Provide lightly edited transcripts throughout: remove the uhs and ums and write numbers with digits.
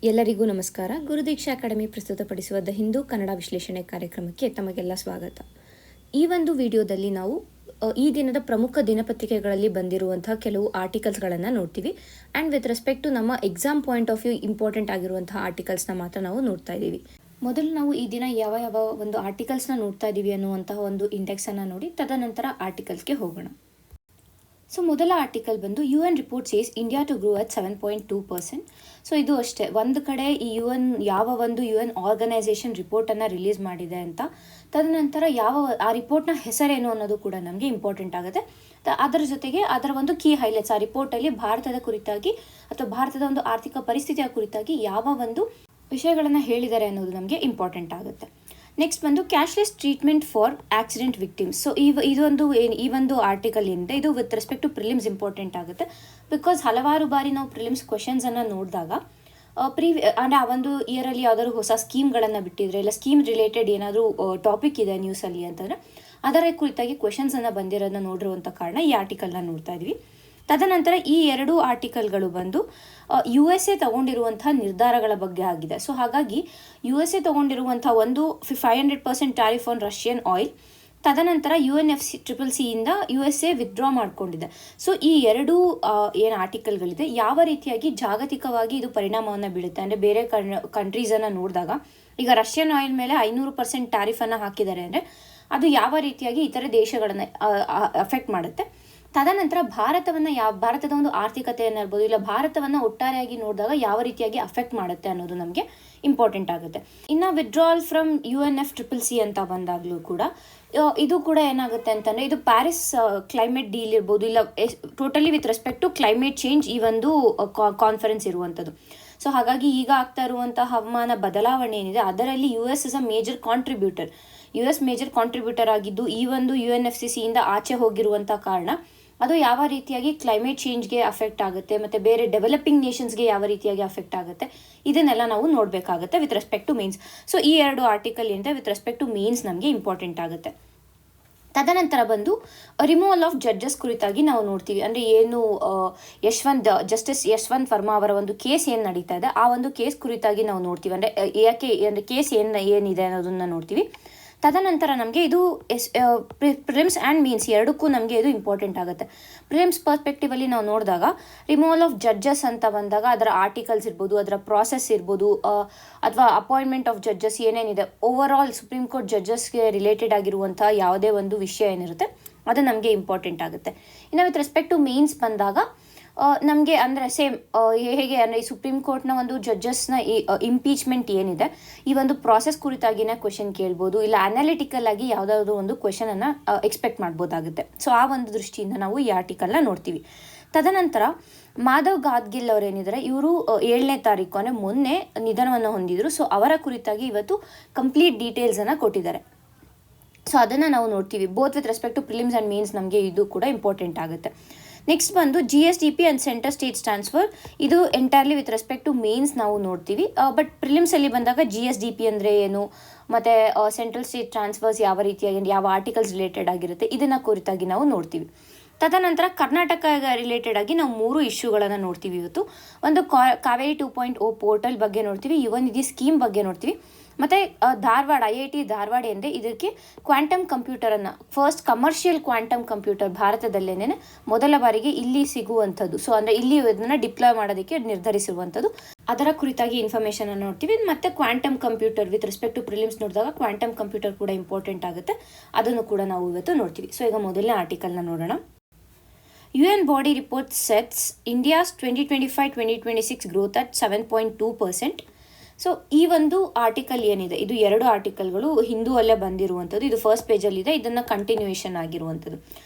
ಎಲ್ಲರಿಗೂ ನಮಸ್ಕಾರ. ಗುರುದೀಕ್ಷಾ ಅಕಾಡೆಮಿ ಪ್ರಸ್ತುತಪಡಿಸುವ ದ ಹಿಂದೂ ಕನ್ನಡ ವಿಶ್ಲೇಷಣೆ ಕಾರ್ಯಕ್ರಮಕ್ಕೆ ತಮಗೆಲ್ಲ ಸ್ವಾಗತ. ಈ ಒಂದು ವಿಡಿಯೋದಲ್ಲಿ ನಾವು ಈ ದಿನದ ಪ್ರಮುಖ ದಿನಪತ್ರಿಕೆಗಳಲ್ಲಿ ಬಂದಿರುವಂತಹ ಕೆಲವು ಆರ್ಟಿಕಲ್ಸ್ಗಳನ್ನು ನೋಡ್ತೀವಿ. ಆ್ಯಂಡ್ ವಿತ್ ರೆಸ್ಪೆಕ್ಟ್ ಟು ನಮ್ಮ exam point of view important ಆಗಿರುವಂತಹ ಆರ್ಟಿಕಲ್ಸ್ನ ಮಾತ್ರ ನಾವು ನೋಡ್ತಾ ಇದ್ದೀವಿ. ಮೊದಲು ನಾವು ಈ ದಿನ ಯಾವ ಒಂದು ಆರ್ಟಿಕಲ್ಸ್ನ ನೋಡ್ತಾ ಇದ್ದೀವಿ ಅನ್ನುವಂತಹ ಒಂದು ಇಂಡೆಕ್ಸನ್ನು ನೋಡಿ ತದನಂತರ ಆರ್ಟಿಕಲ್ಸ್ಗೆ ಹೋಗೋಣ. ಸೊ ಮೊದಲ ಆರ್ಟಿಕಲ್ ಬಂದು UN report says India to grow at 7.2%. So ಇದು ಅಷ್ಟೇ, ಒಂದು ಕಡೆ ಈ ಯಾವ ಒಂದು UN ಆರ್ಗನೈಸೇಷನ್ ರಿಪೋರ್ಟನ್ನು ರಿಲೀಸ್ ಮಾಡಿದೆ ಅಂತ, ತದನಂತರ ಆ ರಿಪೋರ್ಟ್ನ ಹೆಸರೇನು ಅನ್ನೋದು ಕೂಡ ನಮಗೆ ಇಂಪಾರ್ಟೆಂಟ್ ಆಗುತ್ತೆ. ಅದರ ಜೊತೆಗೆ ಅದರ ಒಂದು ಕೀ ಹೈಲೈಟ್ಸ್, ಆ ರಿಪೋರ್ಟಲ್ಲಿ ಭಾರತದ ಕುರಿತಾಗಿ ಅಥವಾ ಭಾರತದ ಒಂದು ಆರ್ಥಿಕ ಪರಿಸ್ಥಿತಿಯ ಕುರಿತಾಗಿ ಯಾವ ಒಂದು ವಿಷಯಗಳನ್ನು ಹೇಳಿದ್ದಾರೆ ಅನ್ನೋದು ನಮಗೆ ಇಂಪಾರ್ಟೆಂಟ್ ಆಗುತ್ತೆ. ನೆಕ್ಸ್ಟ್ ಬಂದು cashless treatment for accident victims. So ಈ ಒಂದು ಆರ್ಟಿಕಲ್ ಏನಿದೆ ಇದು with respect to prelims important ಆಗುತ್ತೆ. ಬಿಕಾಸ್ ಹಲವಾರು ಬಾರಿ ನಾವು ಪ್ರಿಲಿಮ್ಸ್ ಕ್ವೆಶನ್ಸನ್ನು ನೋಡಿದಾಗ ಅಂದರೆ ಆ ಒಂದು ಇಯರಲ್ಲಿ ಯಾವ್ದಾದ್ರು ಹೊಸ ಸ್ಕೀಮ್ಗಳನ್ನು ಬಿಟ್ಟಿದ್ರೆ ಇಲ್ಲ ಸ್ಕೀಮ್ ರಿಲೇಟೆಡ್ ಏನಾದರೂ ಟಾಪಿಕ್ ಇದೆ ನ್ಯೂಸಲ್ಲಿ ಅಂತಂದರೆ ಅದರ ಕುರಿತಾಗಿ ಕ್ವೆಶನ್ಸನ್ನು ಬಂದಿರೋದನ್ನ ನೋಡಿರುವಂಥ ಕಾರಣ ಈ ಆರ್ಟಿಕಲ್ನ ನೋಡ್ತಾ ಇದ್ವಿ. ತದನಂತರ ಈ ಎರಡು ಆರ್ಟಿಕಲ್ಗಳು ಬಂದು USA ತಗೊಂಡಿರುವಂತಹ ನಿರ್ಧಾರಗಳ ಬಗ್ಗೆ ಆಗಿದೆ. ಸೊ ಹಾಗಾಗಿ USA ತಗೊಂಡಿರುವಂಥ ಒಂದು 500% ಟ್ಯಾರಿಫ್ ಆನ್ ರಷ್ಯನ್ ಆಯಿಲ್, ತದನಂತರ UNFCCC ಇಂದ USA ವಿತ್ಡ್ರಾ ಮಾಡಿಕೊಂಡಿದೆ. ಸೊ ಈ ಎರಡೂ ಏನು ಆರ್ಟಿಕಲ್ಗಳಿದೆ ಯಾವ ರೀತಿಯಾಗಿ ಜಾಗತಿಕವಾಗಿ ಇದು ಪರಿಣಾಮವನ್ನು ಬೀಳುತ್ತೆ ಅಂದರೆ ಬೇರೆ ಕಂಟ್ರೀಸನ್ನು ನೋಡಿದಾಗ ಈಗ ರಷ್ಯನ್ ಆಯಿಲ್ ಮೇಲೆ 500% ಟ್ಯಾರಿಫನ್ನು ಹಾಕಿದ್ದಾರೆ ಅಂದರೆ ಅದು ಯಾವ ರೀತಿಯಾಗಿ ಇತರೆ ದೇಶಗಳನ್ನು ಅಫೆಕ್ಟ್ ಮಾಡುತ್ತೆ. ತದನಂತರ ಭಾರತದ ಒಂದು ಆರ್ಥಿಕತೆಯನ್ನು ಇರ್ಬೋದು ಇಲ್ಲ ಭಾರತವನ್ನು ಒಟ್ಟಾರೆಯಾಗಿ ನೋಡಿದಾಗ ಯಾವ ರೀತಿಯಾಗಿ ಅಫೆಕ್ಟ್ ಮಾಡುತ್ತೆ ಅನ್ನೋದು ನಮಗೆ ಇಂಪಾರ್ಟೆಂಟ್ ಆಗುತ್ತೆ. ಇನ್ನು ವಿತ್ಡ್ರಾಲ್ ಫ್ರಮ್ UNFCCC ಅಂತ ಬಂದಾಗಲೂ ಕೂಡ ಇದು ಕೂಡ ಏನಾಗುತ್ತೆ ಅಂತಂದರೆ ಇದು ಪ್ಯಾರಿಸ್ ಕ್ಲೈಮೇಟ್ ಡೀಲ್ ಇರ್ಬೋದು ಇಲ್ಲ totally with respect to climate change ಈ ಒಂದು ಕಾನ್ಫರೆನ್ಸ್ ಇರುವಂಥದ್ದು. ಸೊ ಹಾಗಾಗಿ ಈಗ ಆಗ್ತಾ ಇರುವಂಥ ಹವಾಮಾನ ಬದಲಾವಣೆ ಏನಿದೆ ಅದರಲ್ಲಿ US is a major contributor. US major contributor ಆಗಿದ್ದು ಈ ಒಂದು UNFCCC ಇಂದ ಆಚೆ ಹೋಗಿರುವಂಥ ಕಾರಣ ಅದು ಯಾವ ರೀತಿಯಾಗಿ ಕ್ಲೈಮೇಟ್ ಚೇಂಜ್ಗೆ ಅಫೆಕ್ಟ್ ಆಗುತ್ತೆ ಮತ್ತು ಬೇರೆ ಡೆವಲಪಿಂಗ್ ನೇಷನ್ಸ್ಗೆ ಯಾವ ರೀತಿಯಾಗಿ ಅಫೆಕ್ಟ್ ಆಗುತ್ತೆ ಇದನ್ನೆಲ್ಲ ನಾವು ನೋಡಬೇಕಾಗುತ್ತೆ with respect to mains. So ಈ ಎರಡು ಆರ್ಟಿಕಲ್ ಏನಿದೆ ವಿತ್ ರೆಸ್ಪೆಕ್ಟ್ ಟು ಮೇನ್ಸ್ ನಮಗೆ ಇಂಪಾರ್ಟೆಂಟ್ ಆಗುತ್ತೆ. ತದನಂತರ ಬಂದು ರಿಮೂವಲ್ ಆಫ್ ಜಡ್ಜಸ್ ಕುರಿತಾಗಿ ನಾವು ನೋಡ್ತೀವಿ. ಅಂದರೆ ಏನು ಜಸ್ಟಿಸ್ ಯಶವಂತ್ ವರ್ಮಾ ಅವರ ಒಂದು ಕೇಸ್ ಏನು ನಡೀತಾ ಇದೆ ಆ ಒಂದು ಕೇಸ್ ಕುರಿತಾಗಿ ನಾವು ನೋಡ್ತೀವಿ. ಅಂದರೆ ಕೇಸ್ ಏನಿದೆ ಅನ್ನೋದನ್ನು ನೋಡ್ತೀವಿ. ತದನಂತರ ನಮಗೆ ಇದು ಪ್ರಿಲಿಮ್ಸ್ ಆ್ಯಂಡ್ ಮೀನ್ಸ್ ಎರಡಕ್ಕೂ ನಮಗೆ ಇದು ಇಂಪಾರ್ಟೆಂಟ್ ಆಗುತ್ತೆ. ಪ್ರಿಲಿಮ್ಸ್ ಪರ್ಸ್ಪೆಕ್ಟಿವಲ್ಲಿ ನಾವು ನೋಡಿದಾಗ ರಿಮೂವಲ್ ಆಫ್ ಜಡ್ಜಸ್ ಅಂತ ಬಂದಾಗ ಅದರ ಆರ್ಟಿಕಲ್ಸ್ ಇರ್ಬೋದು, ಅದರ ಪ್ರಾಸೆಸ್ ಇರ್ಬೋದು, ಅಥವಾ ಅಪಾಯಿಂಟ್ಮೆಂಟ್ ಆಫ್ ಜಡ್ಜಸ್ ಏನೇನಿದೆ ಓವರ್ ಆಲ್ ಸುಪ್ರೀಂ ಕೋರ್ಟ್ ಜಡ್ಜಸ್ಗೆ ರಿಲೇಟೆಡ್ ಆಗಿರುವಂಥ ಯಾವುದೇ ಒಂದು ವಿಷಯ ಏನಿರುತ್ತೆ ಅದು ನಮಗೆ ಇಂಪಾರ್ಟೆಂಟ್ ಆಗುತ್ತೆ. ಇನ್ನು ವಿತ್ ರೆಸ್ಪೆಕ್ಟ್ ಟು ಮೀನ್ಸ್ ಬಂದಾಗ ನಮಗೆ ಅಂದರೆ ಸೇಮ್ ಹೇಗೆ ಅಂದರೆ ಈ ಸುಪ್ರೀಂ ಕೋರ್ಟ್ನ ಒಂದು ಜಡ್ಜಸ್ನ ಇಂಪೀಚ್ಮೆಂಟ್ ಏನಿದೆ ಈ ಒಂದು ಪ್ರಾಸೆಸ್ ಕುರಿತಾಗಿನ ಕ್ವೆಶನ್ ಕೇಳ್ಬೋದು ಇಲ್ಲ ಅನಾಲಿಟಿಕಲ್ ಆಗಿ ಯಾವುದಾದ್ರು ಒಂದು ಕ್ವೆಶನನ್ನು ಎಕ್ಸ್ಪೆಕ್ಟ್ ಮಾಡ್ಬೋದಾಗುತ್ತೆ. ಸೊ ಆ ಒಂದು ದೃಷ್ಟಿಯಿಂದ ನಾವು ಈ ಆರ್ಟಿಕಲ್ನ ನೋಡ್ತೀವಿ. ತದನಂತರ ಮಾಧವ್ ಗಾದ್ಗಿಲ್ ಅವರೇನಿದ್ದಾರೆ ಇವರು 7ನೇ ತಾರೀಕು ಅಂದರೆ ಮೊನ್ನೆ ನಿಧನವನ್ನು ಹೊಂದಿದ್ರು. ಸೊ ಅವರ ಕುರಿತಾಗಿ ಇವತ್ತು ಕಂಪ್ಲೀಟ್ ಡೀಟೇಲ್ಸನ್ನು ಕೊಟ್ಟಿದ್ದಾರೆ. ಸೊ ಅದನ್ನು ನಾವು ನೋಡ್ತೀವಿ. Both with respect to prelims and mains ನಮಗೆ ಇದು ಕೂಡ ಇಂಪಾರ್ಟೆಂಟ್ ಆಗುತ್ತೆ. ನೆಕ್ಸ್ಟ್ ಬಂದು GSDP and centre states transfer, ಇದು entirely with respect to mains ನಾವು ನೋಡ್ತೀವಿ. ಬಟ್ ಪ್ರಿಲಿಮ್ಸಲ್ಲಿ ಬಂದಾಗ GSDP ಅಂದರೆ ಏನು ಮತ್ತು ಸೆಂಟ್ರಲ್ ಸ್ಟೇಟ್ ಟ್ರಾನ್ಸ್ಫರ್ಸ್ ಯಾವ ರೀತಿಯಾಗಿ ಯಾವ ಆರ್ಟಿಕಲ್ಸ್ ರಿಲೇಟೆಡ್ ಆಗಿರುತ್ತೆ ಇದನ್ನು ಕುರಿತಾಗಿ ನಾವು ನೋಡ್ತೀವಿ. ತದನಂತರ ಕರ್ನಾಟಕ ರಿಲೇಟೆಡ್ ಆಗಿ ನಾವು 3 ಇಶ್ಯೂಗಳನ್ನು ನೋಡ್ತೀವಿ ಇವತ್ತು. ಒಂದು ಕಾವೇರಿ 2.0 ಪೋರ್ಟಲ್ ಬಗ್ಗೆ ನೋಡ್ತೀವಿ, ಯುವ ನಿಧಿ ಸ್ಕೀಮ್ ಬಗ್ಗೆ ನೋಡ್ತೀವಿ, ಮತ್ತು ಧಾರವಾಡ IIT ಧಾರವಾಡ ಅಂದರೆ ಇದಕ್ಕೆ ಕ್ವಾಂಟಮ್ ಕಂಪ್ಯೂಟರನ್ನು ಫಸ್ಟ್ ಕಮರ್ಷಿಯಲ್ ಕ್ವಾಂಟಮ್ ಕಂಪ್ಯೂಟರ್ ಭಾರತದಲ್ಲೇನೆ ಮೊದಲ ಬಾರಿಗೆ ಇಲ್ಲಿ ಸಿಗುವಂಥದ್ದು. ಸೊ ಅಂದರೆ ಇಲ್ಲಿ ಇದನ್ನು ಡಿಪ್ಲಾಯ್ ಮಾಡೋದಕ್ಕೆ ನಿರ್ಧರಿಸಿರುವಂಥದ್ದು, ಅದರ ಕುರಿತಾಗಿ ಇನ್ಫಾರ್ಮೇಷನ್ ನೋಡ್ತೀವಿ. ಮತ್ತು quantum computer with respect to prelims ನೋಡಿದಾಗ ಕ್ವಾಂಟಮ್ ಕಂಪ್ಯೂಟರ್ ಕೂಡ ಇಂಪಾರ್ಟೆಂಟ್ ಆಗುತ್ತೆ, ಅದನ್ನು ಕೂಡ ನಾವು ಇವತ್ತು ನೋಡ್ತೀವಿ. ಸೊ ಈಗ ಮೊದಲನೇ ಆರ್ಟಿಕಲ್ನ ನೋಡೋಣ. UN body report sets India's 2025-2026 growth at 7.2%. So ಈ ಒಂದು ಆರ್ಟಿಕಲ್ ಏನಿದೆ ಇದು 2 ಆರ್ಟಿಕಲ್ಗಳು ಹಿಂದೂ ಅಲ್ಲೇ ಬಂದಿರುವಂಥದ್ದು. ಇದು ಫಸ್ಟ್ ಪೇಜಲ್ಲಿದೆ, ಇದನ್ನು ಕಂಟಿನ್ಯೂಯೇಷನ್ ಆಗಿರುವಂಥದ್ದು.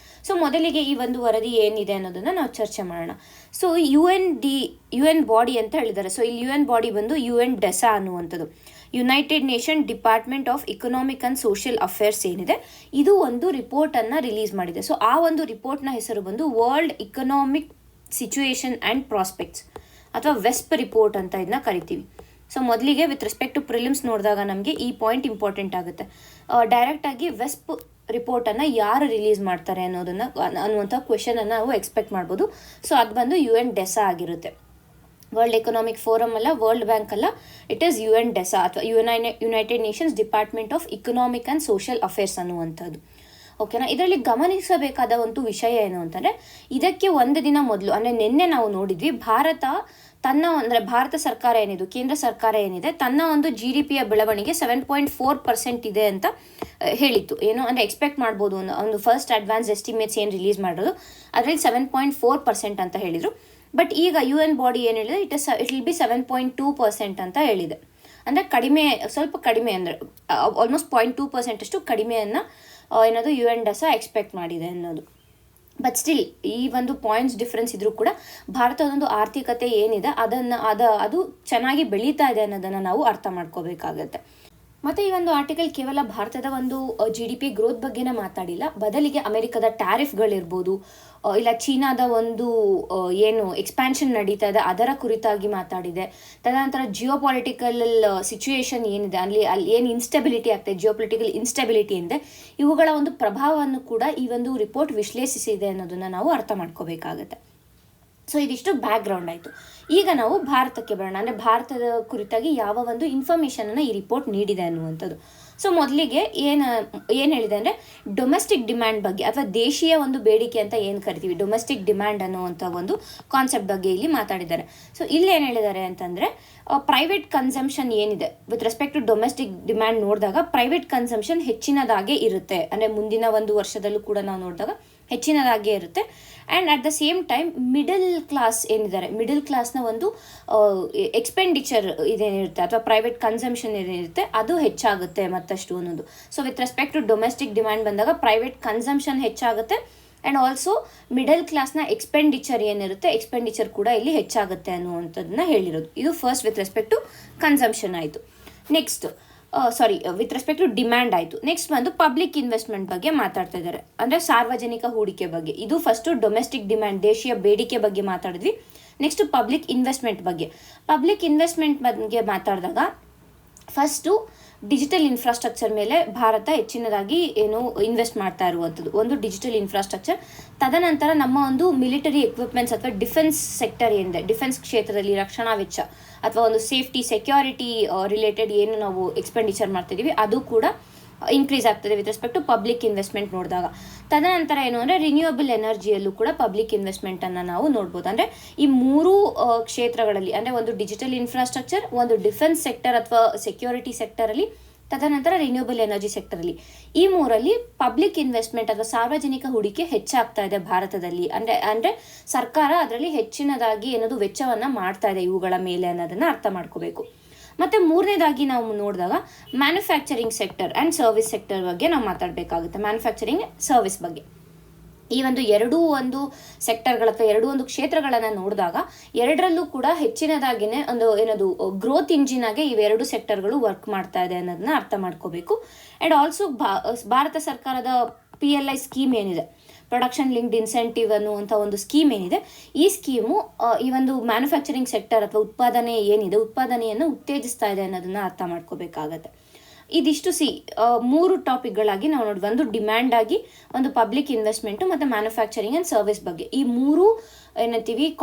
ಸೊ ಮೊದಲಿಗೆ ಈ ಒಂದು ವರದಿ ಏನಿದೆ ಅನ್ನೋದನ್ನು ನಾವು ಚರ್ಚೆ ಮಾಡೋಣ. ಸೊ UN ಬಾಡಿ ಅಂತ ಹೇಳಿದ್ದಾರೆ. ಸೊ ಇಲ್ಲಿ UN ಬಾಡಿ ಬಂದು UNDESA ಅನ್ನುವಂಥದ್ದು, United nation department of economic and social affairs ಏನಿದೆ ಇದು ಒಂದು ರಿಪೋರ್ಟನ್ನು ರಿಲೀಸ್ ಮಾಡಿದೆ. ಸೊ ಆ ಒಂದು ರಿಪೋರ್ಟ್ನ ಹೆಸರು ಬಂದು world economic situation and prospects ಅಥವಾ ವೆಸ್ಪ್ ರಿಪೋರ್ಟ್ ಅಂತ ಇದನ್ನ ಕರಿತೀವಿ. ಸೊ ಮೊದಲಿಗೆ ವಿತ್ ರೆಸ್ಪೆಕ್ಟ್ ಟು ಪ್ರಿಲಿಮ್ಸ್ ನೋಡಿದಾಗ ನಮಗೆ ಈ ಪಾಯಿಂಟ್ ಇಂಪಾರ್ಟೆಂಟ್ ಆಗುತ್ತೆ. ಡೈರೆಕ್ಟಾಗಿ ವೆಸ್ಪ್ ರಿಪೋರ್ಟನ್ನು ಯಾರು ರಿಲೀಸ್ ಮಾಡ್ತಾರೆ ಅನ್ನುವಂಥ ಕ್ವೆಶನನ್ನು ನಾವು ಎಕ್ಸ್ಪೆಕ್ಟ್ ಮಾಡ್ಬೋದು. ಸೊ ಅದು ಬಂದು UNDESA ಆಗಿರುತ್ತೆ. ವರ್ಲ್ಡ್ ಎಕನಾಮಿಕ್ ಫೋರಮ್ ಅಲ್ಲ, ವರ್ಲ್ಡ್ ಬ್ಯಾಂಕ್ ಅಲ್ಲ, ಇಟ್ ಈಸ್ UNDESA ಅಥವಾ United Nations department of economic and social affairs ಅನ್ನುವಂಥದ್ದು. ಓಕೆನಾ. ಇದರಲ್ಲಿ ಗಮನಿಸಬೇಕಾದ ಒಂದು ವಿಷಯ ಏನು ಅಂತಂದರೆ, ಇದಕ್ಕೆ ಒಂದು ದಿನ ಮೊದಲು ಅಂದರೆ ನಿನ್ನೆ ನಾವು ನೋಡಿದ್ವಿ, ಭಾರತ ಸರ್ಕಾರ ಏನಿದೆ, ಕೇಂದ್ರ ಸರ್ಕಾರ ಏನಿದೆ, ತನ್ನ ಒಂದು GDPಯ ಬೆಳವಣಿಗೆ 7.4% ಇದೆ ಅಂತ ಹೇಳಿತ್ತು. ಏನು ಅಂದರೆ ಎಕ್ಸ್ಪೆಕ್ಟ್ ಮಾಡ್ಬೋದು ಒಂದು ಫಸ್ಟ್ ಅಡ್ವಾನ್ಸ್ ಎಸ್ಟಿಮೇಟ್ಸ್ ಏನು ರಿಲೀಸ್ ಮಾಡೋದು ಅದರಲ್ಲಿ 7.4% ಅಂತ ಹೇಳಿದರು. ಬಟ್ ಈಗ UN ಬಾಡಿ ಏನು ಹೇಳಿದೆ, ಇಟ್ ವಿಲ್ ಬಿ 7.2% ಅಂತ ಹೇಳಿದೆ. ಅಂದರೆ ಸ್ವಲ್ಪ ಕಡಿಮೆ, ಅಂದರೆ ಆಲ್ಮೋಸ್ಟ್ 0.2% ಅಷ್ಟು ಕಡಿಮೆಯನ್ನು ಏನದು UNDESA ಎಕ್ಸ್ಪೆಕ್ಟ್ ಮಾಡಿದೆ ಅನ್ನೋದು. ಬಟ್ ಸ್ಟಿಲ್ ಈ ಒಂದು ಪಾಯಿಂಟ್ಸ್ ಡಿಫ್ರೆನ್ಸ್ ಇದ್ರೂ ಕೂಡ ಭಾರತದೊಂದು ಆರ್ಥಿಕತೆ ಏನಿದೆ ಅದು ಚೆನ್ನಾಗಿ ಬೆಳೀತಾ ಇದೆ ಅನ್ನೋದನ್ನು ನಾವು ಅರ್ಥ ಮಾಡ್ಕೋಬೇಕಾಗತ್ತೆ. ಮತ್ತು ಈ ಒಂದು ಆರ್ಟಿಕಲ್ ಕೇವಲ ಭಾರತದ ಒಂದು GDP ಗ್ರೋತ್ ಬಗ್ಗೆನೇ ಮಾತಾಡಿಲ್ಲ, ಬದಲಿಗೆ ಅಮೆರಿಕದ ಟ್ಯಾರಿಫ್ಗಳಿರ್ಬೋದು, ಇಲ್ಲ ಚೀನಾದ ಒಂದು ಏನು ಎಕ್ಸ್ಪ್ಯಾನ್ಷನ್ ನಡೀತಾ ಇದೆ ಅದರ ಕುರಿತಾಗಿ ಮಾತಾಡಿದೆ. ತದನಂತರ ಜಿಯೋಪಾಲಿಟಿಕಲ್ ಸಿಚುಯೇಷನ್ ಏನಿದೆ, ಅಲ್ಲಿ ಏನು ಇನ್ಸ್ಟೆಬಿಲಿಟಿ ಆಗ್ತದೆ, ಜಿಯೋಪಾಲಿಟಿಕಲ್ ಇನ್ಸ್ಟೆಬಿಲಿಟಿ ಏನಿದೆ, ಇವುಗಳ ಒಂದು ಪ್ರಭಾವವನ್ನು ಕೂಡ ಈ ಒಂದು ರಿಪೋರ್ಟ್ ವಿಶ್ಲೇಷಿಸಿದೆ ಅನ್ನೋದನ್ನು ನಾವು ಅರ್ಥ ಮಾಡ್ಕೋಬೇಕಾಗತ್ತೆ. ಸೊ ಇದಿಷ್ಟು ಬ್ಯಾಕ್ಗ್ರೌಂಡ್ ಆಯಿತು. ಈಗ ನಾವು ಭಾರತಕ್ಕೆ ಬರೋಣ. ಅಂದರೆ ಭಾರತದ ಕುರಿತಾಗಿ ಯಾವ ಒಂದು ಇನ್ಫಾರ್ಮೇಷನನ್ನು ಈ ರಿಪೋರ್ಟ್ ನೀಡಿದೆ ಅನ್ನುವಂಥದ್ದು. ಸೊ ಮೊದಲಿಗೆ ಏನು ಹೇಳಿದೆ ಅಂದರೆ, ಡೊಮೆಸ್ಟಿಕ್ ಡಿಮ್ಯಾಂಡ್ ಬಗ್ಗೆ ಅಥವಾ ದೇಶೀಯ ಒಂದು ಬೇಡಿಕೆ ಅಂತ ಏನು ಕರಿತೀವಿ, ಡೊಮೆಸ್ಟಿಕ್ ಡಿಮ್ಯಾಂಡ್ ಅನ್ನುವಂಥ ಒಂದು ಕಾನ್ಸೆಪ್ಟ್ ಬಗ್ಗೆ ಇಲ್ಲಿ ಮಾತಾಡಿದ್ದಾರೆ. ಸೊ ಇಲ್ಲಿ ಏನು ಹೇಳಿದ್ದಾರೆ ಅಂತಂದರೆ, ಪ್ರೈವೇಟ್ ಕನ್ಸಂಪ್ಷನ್ ಏನಿದೆ with respect to domestic demand ನೋಡಿದಾಗ ಪ್ರೈವೇಟ್ ಕನ್ಸಂಪ್ಷನ್ ಹೆಚ್ಚಿನದಾಗೇ ಇರುತ್ತೆ. ಅಂದರೆ ಮುಂದಿನ ಒಂದು ವರ್ಷದಲ್ಲೂ ಕೂಡ ನಾವು ನೋಡಿದಾಗ ಹೆಚ್ಚಿನದಾಗೇ ಇರುತ್ತೆ. And at the same time middle class ಏನಿದ್ದಾರೆ, ಮಿಡಲ್ ಕ್ಲಾಸ್ನ ಒಂದು ಎಕ್ಸ್ಪೆಂಡಿಚರ್ ಇದೇನಿರುತ್ತೆ ಅಥವಾ ಪ್ರೈವೇಟ್ ಕನ್ಸಂಪ್ಷನ್ ಏನಿರುತ್ತೆ ಅದು ಹೆಚ್ಚಾಗುತ್ತೆ ಮತ್ತಷ್ಟು ಅನ್ನೋದು. So with respect to domestic demand ಬಂದಾಗ ಪ್ರೈವೇಟ್ ಕನ್ಸಂಪ್ಷನ್ ಹೆಚ್ಚಾಗುತ್ತೆ, ಆ್ಯಂಡ್ ಆಲ್ಸೋ ಮಿಡಲ್ ಕ್ಲಾಸ್ನ ಎಕ್ಸ್ಪೆಂಡಿಚರ್ ಏನಿರುತ್ತೆ, ಎಕ್ಸ್ಪೆಂಡಿಚರ್ ಕೂಡ ಇಲ್ಲಿ ಹೆಚ್ಚಾಗುತ್ತೆ ಅನ್ನುವಂಥದ್ದನ್ನ ಹೇಳಿರೋದು. ಇದು first with respect to consumption ಆಯಿತು. Next with respect to demand ಆಯಿತು. ನೆಕ್ಸ್ಟ್ ಬಂದು ಪಬ್ಲಿಕ್ ಇನ್ವೆಸ್ಟ್ಮೆಂಟ್ ಬಗ್ಗೆ ಮಾತಾಡ್ತಾ ಇದ್ದಾರೆ, ಅಂದರೆ ಸಾರ್ವಜನಿಕ ಹೂಡಿಕೆ ಬಗ್ಗೆ. ಇದು ಫಸ್ಟು ಡೊಮೆಸ್ಟಿಕ್ ಡಿಮ್ಯಾಂಡ್, ದೇಶೀಯ ಬೇಡಿಕೆ ಬಗ್ಗೆ ಮಾತಾಡಿದ್ವಿ. ನೆಕ್ಸ್ಟ್ ಪಬ್ಲಿಕ್ ಇನ್ವೆಸ್ಟ್ಮೆಂಟ್ ಬಗ್ಗೆ ಮಾತಾಡಿದಾಗ ಫಸ್ಟು ಡಿಜಿಟಲ್ ಇನ್ಫ್ರಾಸ್ಟ್ರಕ್ಚರ್ ಮೇಲೆ ಭಾರತ ಹೆಚ್ಚಿನದಾಗಿ ಇನ್ವೆಸ್ಟ್ ಮಾಡ್ತಾ ಇರುವಂಥದ್ದು, ಒಂದು ಡಿಜಿಟಲ್ ಇನ್ಫ್ರಾಸ್ಟ್ರಕ್ಚರ್. ತದನಂತರ ನಮ್ಮ ಒಂದು ಮಿಲಿಟರಿ ಎಕ್ವಿಪ್ಮೆಂಟ್ಸ್ ಅಥವಾ ಡಿಫೆನ್ಸ್ ಸೆಕ್ಟರ್ ಏನಿದೆ, ಡಿಫೆನ್ಸ್ ಕ್ಷೇತ್ರದಲ್ಲಿ ರಕ್ಷಣಾ ವೆಚ್ಚ ಅಥವಾ ಒಂದು ಸೇಫ್ಟಿ ಸೆಕ್ಯೂರಿಟಿ ರಿಲೇಟೆಡ್ ಏನು ನಾವು ಎಕ್ಸ್ಪೆಂಡಿಚರ್ ಮಾಡ್ತಿದ್ದೀವಿ ಅದು ಕೂಡ ಇನ್ಕ್ರೀಸ್ ಆಗ್ತದೆ with respect to public investment ನೋಡಿದಾಗ. ತದನಂತರ ಏನು ಅಂದರೆ ರಿನ್ಯೂಯಬಲ್ ಎನರ್ಜಿಯಲ್ಲೂ ಕೂಡ ಪಬ್ಲಿಕ್ ಇನ್ವೆಸ್ಟ್ಮೆಂಟನ್ನು ನಾವು ನೋಡ್ಬೋದು. ಅಂದರೆ ಈ ಮೂರು ಕ್ಷೇತ್ರಗಳಲ್ಲಿ, ಅಂದರೆ ಒಂದು ಡಿಜಿಟಲ್ ಇನ್ಫ್ರಾಸ್ಟ್ರಕ್ಚರ್, ಒಂದು ಡಿಫೆನ್ಸ್ ಸೆಕ್ಟರ್ ಅಥವಾ ಸೆಕ್ಯೂರಿಟಿ ಸೆಕ್ಟರಲ್ಲಿ, ತದನಂತರ ರಿನ್ಯೂಯಬಲ್ ಎನರ್ಜಿ ಸೆಕ್ಟರಲ್ಲಿ, ಈ ಮೂರಲ್ಲಿ ಪಬ್ಲಿಕ್ ಇನ್ವೆಸ್ಟ್ಮೆಂಟ್ ಅಥವಾ ಸಾರ್ವಜನಿಕ ಹೂಡಿಕೆ ಹೆಚ್ಚಾಗ್ತಾ ಇದೆ ಭಾರತದಲ್ಲಿ. ಅಂದರೆ ಸರ್ಕಾರ ಅದರಲ್ಲಿ ಹೆಚ್ಚಿನದಾಗಿ ವೆಚ್ಚವನ್ನು ಮಾಡ್ತಾ ಇದೆ ಇವುಗಳ ಮೇಲೆ ಅನ್ನೋದನ್ನು ಅರ್ಥ ಮಾಡ್ಕೋಬೇಕು. ಮತ್ತು ಮೂರನೇದಾಗಿ ನಾವು ನೋಡಿದಾಗ manufacturing sector and service sector ಬಗ್ಗೆ ನಾವು ಮಾತಾಡಬೇಕಾಗುತ್ತೆ. ಮ್ಯಾನುಫ್ಯಾಕ್ಚರಿಂಗ್ ಸರ್ವಿಸ್ ಬಗ್ಗೆ ಈ ಎರಡೂ ಒಂದು ಸೆಕ್ಟರ್ಗಳ ಅಥವಾ ಒಂದು ಕ್ಷೇತ್ರಗಳನ್ನು ನೋಡಿದಾಗ ಎರಡರಲ್ಲೂ ಕೂಡ ಹೆಚ್ಚಿನದಾಗಿನೇ ಗ್ರೋತ್ ಇಂಜಿನ್ ಆಗಿ ಇವೆರಡು ಸೆಕ್ಟರ್ಗಳು ವರ್ಕ್ ಮಾಡ್ತಾ ಇದೆ ಅನ್ನೋದನ್ನ ಅರ್ಥ ಮಾಡ್ಕೋಬೇಕು. ಆ್ಯಂಡ್ ಆಲ್ಸೋ ಭಾರತ ಸರ್ಕಾರದ PLI ಸ್ಕೀಮ್ ಏನಿದೆ, ಪ್ರೊಡಕ್ಷನ್ ಲಿಂಕ್ಡ್ ಇನ್ಸೆಂಟಿವ್ ಅನ್ನುವಂಥ ಒಂದು ಸ್ಕೀಮ್ ಏನಿದೆ, ಈ ಸ್ಕೀಮು ಈ ಮ್ಯಾನುಫ್ಯಾಕ್ಚರಿಂಗ್ ಸೆಕ್ಟರ್ ಅಥವಾ ಉತ್ಪಾದನೆಯನ್ನು ಉತ್ತೇಜಿಸ್ತಾ ಇದೆ ಅನ್ನೋದನ್ನ ಅರ್ಥ ಮಾಡ್ಕೋಬೇಕಾಗತ್ತೆ. ಇದಿಷ್ಟು ಮೂರು ಟಾಪಿಕ್ಗಳಾಗಿ ನಾವು ನೋಡಿ, ಒಂದು ಡಿಮ್ಯಾಂಡ್ ಆಗಿ, ಒಂದು ಪಬ್ಲಿಕ್ ಇನ್ವೆಸ್ಟ್ಮೆಂಟು ಮತ್ತು ಮ್ಯಾನುಫ್ಯಾಕ್ಚರಿಂಗ್ ಆ್ಯಂಡ್ ಸರ್ವಿಸ್ ಬಗ್ಗೆ. ಈ ಮೂರು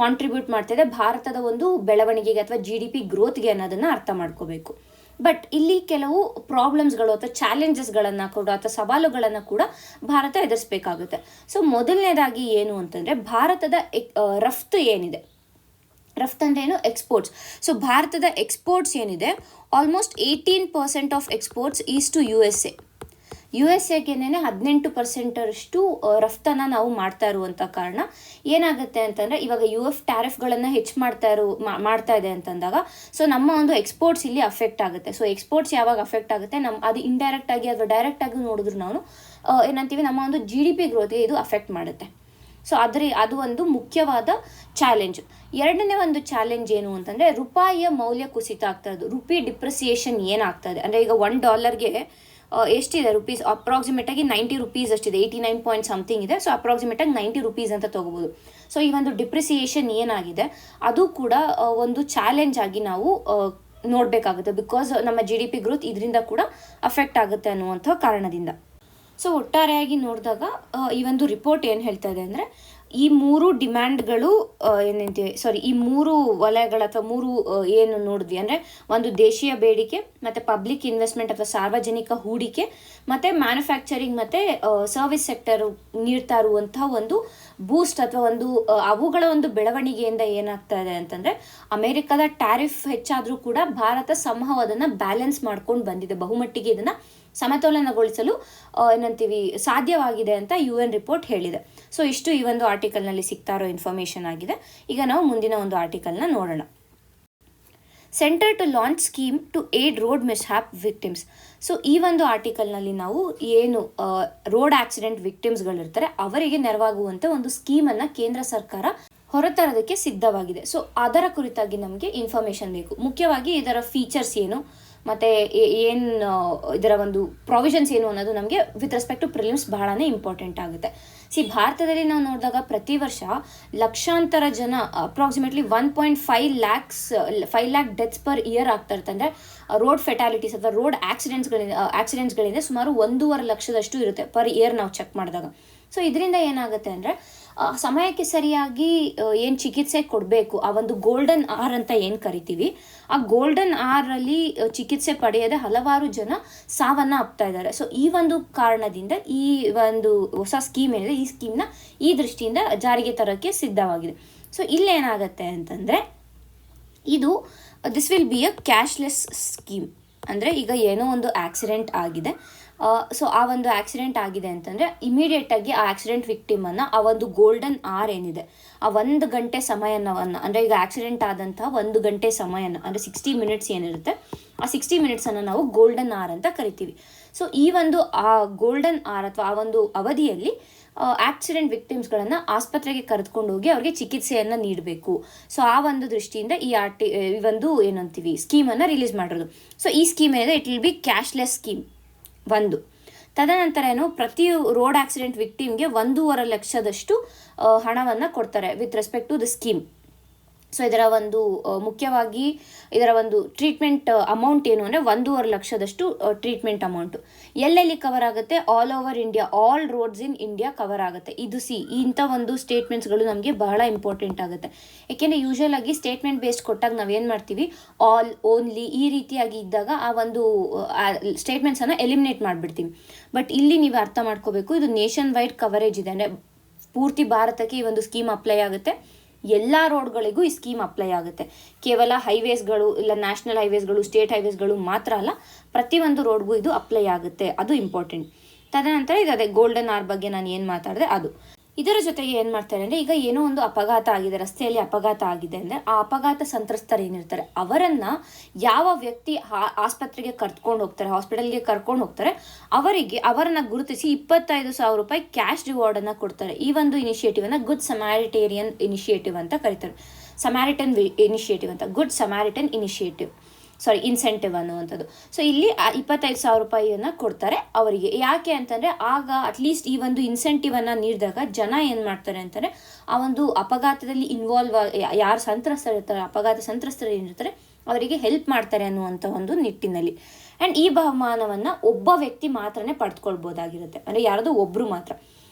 ಕಾಂಟ್ರಿಬ್ಯೂಟ್ ಮಾಡ್ತಿದೆ ಭಾರತದ ಒಂದು ಬೆಳವಣಿಗೆಗೆ ಅಥವಾ GDP ಗ್ರೋತ್ಗೆ ಅನ್ನೋದನ್ನು ಅರ್ಥ ಮಾಡ್ಕೋಬೇಕು. ಬಟ್ ಇಲ್ಲಿ ಕೆಲವು ಪ್ರಾಬ್ಲಮ್ಸ್ಗಳು ಅಥವಾ ಚಾಲೆಂಜಸ್ಗಳನ್ನು ಕೂಡ ಅಥವಾ ಸವಾಲುಗಳನ್ನು ಕೂಡ ಭಾರತ ಎದುರಿಸಬೇಕಾಗುತ್ತೆ. ಸೊ ಮೊದಲನೇದಾಗಿ ಏನು ಅಂತಂದರೆ, ಭಾರತದ ರಫ್ತು ಏನಿದೆ, ರಫ್ತು ಅಂದ್ರೆ ಏನು, ಎಕ್ಸ್ಪೋರ್ಟ್ಸ್. ಸೊ ಭಾರತದ ಎಕ್ಸ್ಪೋರ್ಟ್ಸ್ ಏನಿದೆ, almost 18% of exports is to USA-ಗೆನೇ 18% ರಫ್ತನ್ನು ನಾವು ಮಾಡ್ತಾ ಇರುವಂಥ ಕಾರಣ ಏನಾಗುತ್ತೆ ಅಂತಂದರೆ, ಇವಾಗ US ಟ್ಯಾರಿಫ್ಗಳನ್ನು ಹೆಚ್ಚು ಮಾಡ್ತಾ ಇದೆ ಅಂತಂದಾಗ ಸೊ ನಮ್ಮ ಒಂದು ಎಕ್ಸ್ಪೋರ್ಟ್ಸ್ ಇಲ್ಲಿ ಅಫೆಕ್ಟ್ ಆಗುತ್ತೆ. ಸೊ ಎಕ್ಸ್ಪೋರ್ಟ್ಸ್ ಯಾವಾಗ ಅಫೆಕ್ಟ್ ಆಗುತ್ತೆ, ಅದು ಇಂಡೈರೆಕ್ಟ್ ಆಗಿ ಅಥವಾ ಡೈರೆಕ್ಟ್ ಆಗಿ ನೋಡಿದ್ರು ನಾವು ಏನಂತೀವಿ, ನಮ್ಮ ಒಂದು GDP ಗ್ರೋತ್ಗೆ ಇದು ಅಫೆಕ್ಟ್ ಮಾಡುತ್ತೆ. ಸೊ ಅದು ಒಂದು ಮುಖ್ಯವಾದ ಚಾಲೆಂಜ್. ಎರಡನೇ ಒಂದು ಚಾಲೆಂಜ್ ಏನು ಅಂತಂದರೆ, ರೂಪಾಯಿಯ ಮೌಲ್ಯ ಕುಸಿತ ಆಗ್ತಾ ಇರೋದು, ರುಪಿ ಡಿಪ್ರಿಸಿಯೇಷನ್ ಏನಾಗ್ತದೆ. ಅಂದರೆ ಈಗ $1 ಎಷ್ಟಿದೆ ರುಪೀಸ್, ಅಪ್ರಾಕ್ಸಿಮೇಟಾಗಿ 90 ರೂಪೀಸ್ ಅಷ್ಟಿದೆ, 89 ಪಾಯಿಂಟ್ ಸಮಥಿಂಗ್ ಇದೆ. ಸೊ ಅಪ್ರಾಕ್ಸಿಮೇಟಾಗಿ 90 ರೂಪೀಸ್ ಅಂತ ತೊಗೋಬೋದು. ಸೊ ಈ ಒಂದು ಡಿಪ್ರಿಸಿಯೇಷನ್ ಏನಾಗಿದೆ ಅದು ಕೂಡ ಒಂದು ಚಾಲೆಂಜ್ ಆಗಿ ನಾವು ನೋಡಬೇಕಾಗುತ್ತೆ. ಬಿಕಾಸ್ ನಮ್ಮ GDP ಗ್ರೋತ್ ಇದರಿಂದ ಕೂಡ ಅಫೆಕ್ಟ್ ಆಗುತ್ತೆ ಅನ್ನುವಂಥ ಕಾರಣದಿಂದ. ಸೊ ಒಟ್ಟಾರೆಯಾಗಿ ನೋಡಿದಾಗ ಈ ಒಂದು ರಿಪೋರ್ಟ್ ಏನು ಹೇಳ್ತಾ ಇದೆ ಅಂದರೆ, ಈ ಮೂರು ಡಿಮ್ಯಾಂಡ್ಗಳು ಏನಂತೀವಿ ಈ ಮೂರು ವಲಯಗಳ ಅಥವಾ ಮೂರು ಏನು ನೋಡಿದ್ವಿ ಅಂದರೆ ಒಂದು ದೇಶೀಯ ಬೇಡಿಕೆ ಮತ್ತು ಪಬ್ಲಿಕ್ ಇನ್ವೆಸ್ಟ್ಮೆಂಟ್ ಅಥವಾ ಸಾರ್ವಜನಿಕ ಹೂಡಿಕೆ ಮತ್ತು ಮ್ಯಾನುಫ್ಯಾಕ್ಚರಿಂಗ್ ಮತ್ತು ಸರ್ವಿಸ್ ಸೆಕ್ಟರ್ ನೀಡ್ತಾ ಇರುವಂತಹ ಒಂದು ಬೂಸ್ಟ್ ಅಥವಾ ಒಂದು ಅವುಗಳ ಒಂದು ಬೆಳವಣಿಗೆಯಿಂದ ಏನಾಗ್ತಾ ಇದೆ ಅಂತಂದರೆ ಅಮೆರಿಕದ ಟ್ಯಾರಿಫ್ ಹೆಚ್ಚಾದರೂ ಕೂಡ ಭಾರತ ಸಂಭವ ಅದನ್ನು ಬ್ಯಾಲೆನ್ಸ್ ಮಾಡ್ಕೊಂಡು ಬಂದಿದೆ, ಬಹುಮಟ್ಟಿಗೆ ಇದನ್ನು ಸಮತೋಲನಗೊಳಿಸಲು ಏನಂತೀವಿ ಸಾಧ್ಯವಾಗಿದೆ ಅಂತ UN ರಿಪೋರ್ಟ್ ಹೇಳಿದೆ. ಸೊ ಇಷ್ಟು ಈ ಒಂದು ಆರ್ಟಿಕಲ್ನಲ್ಲಿ ಸಿಗ್ತಾ ಇರೋ ಇನ್ಫಾರ್ಮೇಷನ್ ಆಗಿದೆ. ಈಗ ನಾವು ಮುಂದಿನ ಒಂದು ಆರ್ಟಿಕಲ್ನ ನೋಡೋಣ. Centre to launch scheme to aid road mishap victims. So ಈ ಒಂದು ಆರ್ಟಿಕಲ್ನಲ್ಲಿ ನಾವು ಏನು ರೋಡ್ ಆಕ್ಸಿಡೆಂಟ್ ವಿಕ್ಟಿಮ್ಸ್ಗಳಿರ್ತಾರೆ ಅವರಿಗೆ ನೆರವಾಗುವಂಥ ಒಂದು ಸ್ಕೀಮನ್ನು ಕೇಂದ್ರ ಸರ್ಕಾರ ಹೊರತರೋದಕ್ಕೆ ಸಿದ್ಧವಾಗಿದೆ. ಸೊ ಅದರ ಕುರಿತಾಗಿ ನಮಗೆ ಇನ್ಫಾರ್ಮೇಷನ್ ಬೇಕು. ಮುಖ್ಯವಾಗಿ ಇದರ ಫೀಚರ್ಸ್ ಏನು ಮತ್ತು ಏನು ಇದರ ಒಂದು ಪ್ರಾವಿಷನ್ಸ್ ಏನು ಅನ್ನೋದು ನಮಗೆ ವಿತ್ ರೆಸ್ಪೆಕ್ಟ್ ಟು ಪ್ರಿಲಿಮ್ಸ್ ಬಹಳನೇ ಇಂಪಾರ್ಟೆಂಟ್ ಆಗುತ್ತೆ. ಭಾರತದಲ್ಲಿ ನಾವು ನೋಡಿದಾಗ ಪ್ರತಿ ವರ್ಷ ಲಕ್ಷಾಂತರ ಜನ approximately 1.5 lakh deaths per year ಆಗ್ತಾ ಇರುತ್ತೆ. ಅಂದರೆ ರೋಡ್ ಫೆಟಾಲಿಟೀಸ್ ಅಥವಾ ರೋಡ್ ಆಕ್ಸಿಡೆಂಟ್ಸ್ಗಳಿಂದ ಸುಮಾರು 1.5 ಲಕ್ಷದಷ್ಟು ಇರುತ್ತೆ ಪರ್ ಇಯರ್ ನಾವು ಚೆಕ್ ಮಾಡಿದಾಗ. ಸೊ ಇದರಿಂದ ಏನಾಗುತ್ತೆ ಅಂದರೆ ಸಮಯಕ್ಕೆ ಸರಿಯಾಗಿ ಏನು ಚಿಕಿತ್ಸೆ ಕೊಡಬೇಕು, ಆ ಒಂದು ಗೋಲ್ಡನ್ ಆರ್ ಅಂತ ಏನು ಕರಿತೀವಿ, ಆ ಗೋಲ್ಡನ್ ಆರಲ್ಲಿ ಚಿಕಿತ್ಸೆ ಪಡೆಯದೆ ಹಲವಾರು ಜನ ಸಾವನ್ನು ಅಪ್ತಾ ಇದ್ದಾರೆ. ಸೊ ಈ ಒಂದು ಕಾರಣದಿಂದ ಈ ಒಂದು ಹೊಸ ಸ್ಕೀಮ್ ಏನಿದೆ ಈ ಸ್ಕೀಮ್ನ ಈ ದೃಷ್ಟಿಯಿಂದ ಜಾರಿಗೆ ತರೋಕ್ಕೆ ಸಿದ್ಧವಾಗಿದೆ. ಸೊ ಇಲ್ಲೇನಾಗತ್ತೆ ಅಂತಂದರೆ this will be a cashless scheme. ಅಂದರೆ ಈಗ ಏನೋ ಒಂದು ಆಕ್ಸಿಡೆಂಟ್ ಆಗಿದೆ, ಸೊ ಆ ಒಂದು ಆಕ್ಸಿಡೆಂಟ್ ಆಗಿದೆ ಅಂತಂದರೆ ಇಮಿಡಿಯೇಟಾಗಿ ಆ ಆಕ್ಸಿಡೆಂಟ್ ವಿಕ್ಟಿಮನ್ನು ಆ ಒಂದು ಗೋಲ್ಡನ್ ಆರ್ ಏನಿದೆ ಆ 1 ಗಂಟೆ ಸಮಯವನ್ನು ಅಂದರೆ ಈಗ ಆಕ್ಸಿಡೆಂಟ್ ಆದಂತಹ 1 ಗಂಟೆ ಸಮಯನ ಅಂದರೆ 60 ಮಿನಿಟ್ಸ್ ಏನಿರುತ್ತೆ ಆ 60 ಮಿನಿಟ್ಸನ್ನು ನಾವು ಗೋಲ್ಡನ್ ಆರ್ ಅಂತ ಕರಿತೀವಿ. ಸೊ ಈ ಒಂದು ಆ ಗೋಲ್ಡನ್ ಆರ್ ಅಥವಾ ಆ ಒಂದು ಅವಧಿಯಲ್ಲಿ ಆಕ್ಸಿಡೆಂಟ್ ವಿಕ್ಟಿಮ್ಸ್ಗಳನ್ನು ಆಸ್ಪತ್ರೆಗೆ ಕರೆದುಕೊಂಡು ಹೋಗಿ ಅವ್ರಿಗೆ ಚಿಕಿತ್ಸೆಯನ್ನು ನೀಡಬೇಕು. ಸೊ ಆ ಒಂದು ದೃಷ್ಟಿಯಿಂದ ಈ ಒಂದು ಏನಂತೀವಿ ಸ್ಕೀಮನ್ನು ರಿಲೀಸ್ ಮಾಡಿರೋದು. ಸೊ ಈ ಸ್ಕೀಮ್ ಏನಿದೆ it will be cashless scheme ಒಂದು. ತದನಂತರ ಪ್ರತಿ ರೋಡ್ ಆಕ್ಸಿಡೆಂಟ್ ವಿಕ್ಟಿಮ್ಗೆ 1.5 ಲಕ್ಷದಷ್ಟು ಹಣವನ್ನು ಕೊಡ್ತಾರೆ with respect to the scheme. So ಇದರ ಒಂದು ಮುಖ್ಯವಾಗಿ ಇದರ ಒಂದು ಟ್ರೀಟ್ಮೆಂಟ್ ಅಮೌಂಟ್ ಏನು ಅಂದರೆ 1.5 ಲಕ್ಷದಷ್ಟು ಟ್ರೀಟ್ಮೆಂಟ್ ಅಮೌಂಟು ಎಲ್ಲೆಲ್ಲಿ ಕವರ್ ಆಗುತ್ತೆ, all over India, all roads in India cover ಆಗುತ್ತೆ. ಇದು ಇಂಥ ಒಂದು ಸ್ಟೇಟ್ಮೆಂಟ್ಸ್ಗಳು ನಮಗೆ ಬಹಳ ಇಂಪಾರ್ಟೆಂಟ್ ಆಗುತ್ತೆ. ಏಕೆಂದರೆ ಯೂಶುವಲ್ ಆಗಿ ಸ್ಟೇಟ್ಮೆಂಟ್ ಬೇಸ್ಡ್ ಕೊಟ್ಟಾಗ ನಾವೇನು ಮಾಡ್ತೀವಿ, ಆಲ್, ಓನ್ಲಿ ಈ ರೀತಿಯಾಗಿ ಇದ್ದಾಗ ಆ ಒಂದು ಸ್ಟೇಟ್ಮೆಂಟ್ಸನ್ನು ಎಲಿಮಿನೇಟ್ ಮಾಡಿಬಿಡ್ತೀವಿ. ಬಟ್ ಇಲ್ಲಿ ನೀವು ಅರ್ಥ ಮಾಡ್ಕೋಬೇಕು, ಇದು ನೇಷನ್ ವೈಡ್ ಕವರೇಜ್ ಇದೆ. ಅಂದರೆ ಪೂರ್ತಿ ಭಾರತಕ್ಕೆ ಈ ಒಂದು ಸ್ಕೀಮ್ ಅಪ್ಲೈ ಆಗುತ್ತೆ. ಎಲ್ಲ ರೋಡ್ಗಳಿಗೂ ಈ ಸ್ಕೀಮ್ ಅಪ್ಲೈ ಆಗುತ್ತೆ. ಕೇವಲ ಹೈವೇಸ್ಗಳು ಇಲ್ಲ ನ್ಯಾಷನಲ್ ಹೈವೇಸ್ಗಳು, ಸ್ಟೇಟ್ ಹೈವೇಸ್ಗಳು ಮಾತ್ರ ಅಲ್ಲ, ಪ್ರತಿಯೊಂದು ರೋಡ್ಗೂ ಇದು ಅಪ್ಲೈ ಆಗುತ್ತೆ. ಅದು ಇಂಪಾರ್ಟೆಂಟ್. ತದನಂತರ ಅದೇ ಗೋಲ್ಡನ್ ಆರ್ ಬಗ್ಗೆ ನಾನು ಏನು ಮಾತಾಡಿದೆ ಅದು. ಇದರ ಜೊತೆಗೆ ಏನು ಮಾಡ್ತಾರೆ ಅಂದರೆ ಈಗ ಏನೋ ಒಂದು ಅಪಘಾತ ಆಗಿದೆ, ರಸ್ತೆಯಲ್ಲಿ ಅಪಘಾತ ಆಗಿದೆ ಅಂದರೆ ಆ ಅಪಘಾತ ಸಂತ್ರಸ್ತರು ಏನಿರ್ತಾರೆ ಅವರನ್ನು ಯಾವ ವ್ಯಕ್ತಿ ಆಸ್ಪತ್ರೆಗೆ ಕರ್ಕೊಂಡು ಹೋಗ್ತಾರೆ, ಹಾಸ್ಪಿಟಲ್ಗೆ ಕರ್ಕೊಂಡು ಹೋಗ್ತಾರೆ, ಅವರನ್ನು ಗುರುತಿಸಿ 25,000 ರೂಪಾಯಿ ಕ್ಯಾಶ್ ರಿವಾರ್ಡನ್ನು ಕೊಡ್ತಾರೆ. ಈ ಒಂದು ಇನಿಷಿಯೇಟಿವನ್ನು ಗುಡ್ ಸಮ್ಯಾರಿಟೇರಿಯನ್ ಇನಿಷಿಯೇಟಿವ್ ಅಂತ ಕರೀತಾರೆ. ಸಮ್ಯಾರಿಟನ್ ಇನಿಷಿಯೇಟಿವ್ ಅಂತ, ಗುಡ್ ಸಮ್ಯಾರಿಟನ್ ಇನ್ಸೆಂಟಿವ್ ಅನ್ನುವಂಥದ್ದು. ಸೊ ಇಲ್ಲಿ 25,000 ರೂಪಾಯಿಯನ್ನು ಕೊಡ್ತಾರೆ ಅವರಿಗೆ. ಯಾಕೆ ಅಂತಂದರೆ ಆಗ ಅಟ್ಲೀಸ್ಟ್ ಈ ಒಂದು ಇನ್ಸೆಂಟಿವನ್ನು ನೀಡಿದಾಗ ಜನ ಏನು ಮಾಡ್ತಾರೆ ಅಂತಂದರೆ ಆ ಒಂದು ಅಪಘಾತದಲ್ಲಿ ಇನ್ವಾಲ್ವ್ ಯಾರು ಸಂತ್ರಸ್ತರಿರ್ತಾರೆ, ಅಪಘಾತ ಸಂತ್ರಸ್ತರು ಏನಿರ್ತಾರೆ ಅವರಿಗೆ ಹೆಲ್ಪ್ ಮಾಡ್ತಾರೆ ಅನ್ನುವಂಥ ಒಂದು ನಿಟ್ಟಿನಲ್ಲಿ. ಆ್ಯಂಡ್ ಈ ಬಹುಮಾನವನ್ನು ಒಬ್ಬ ವ್ಯಕ್ತಿ ಮಾತ್ರನೇ ಪಡೆದುಕೊಳ್ಬೋದಾಗಿರುತ್ತೆ. ಅಂದರೆ ಯಾರದು ಒಬ್ಬರು ಮಾತ್ರ.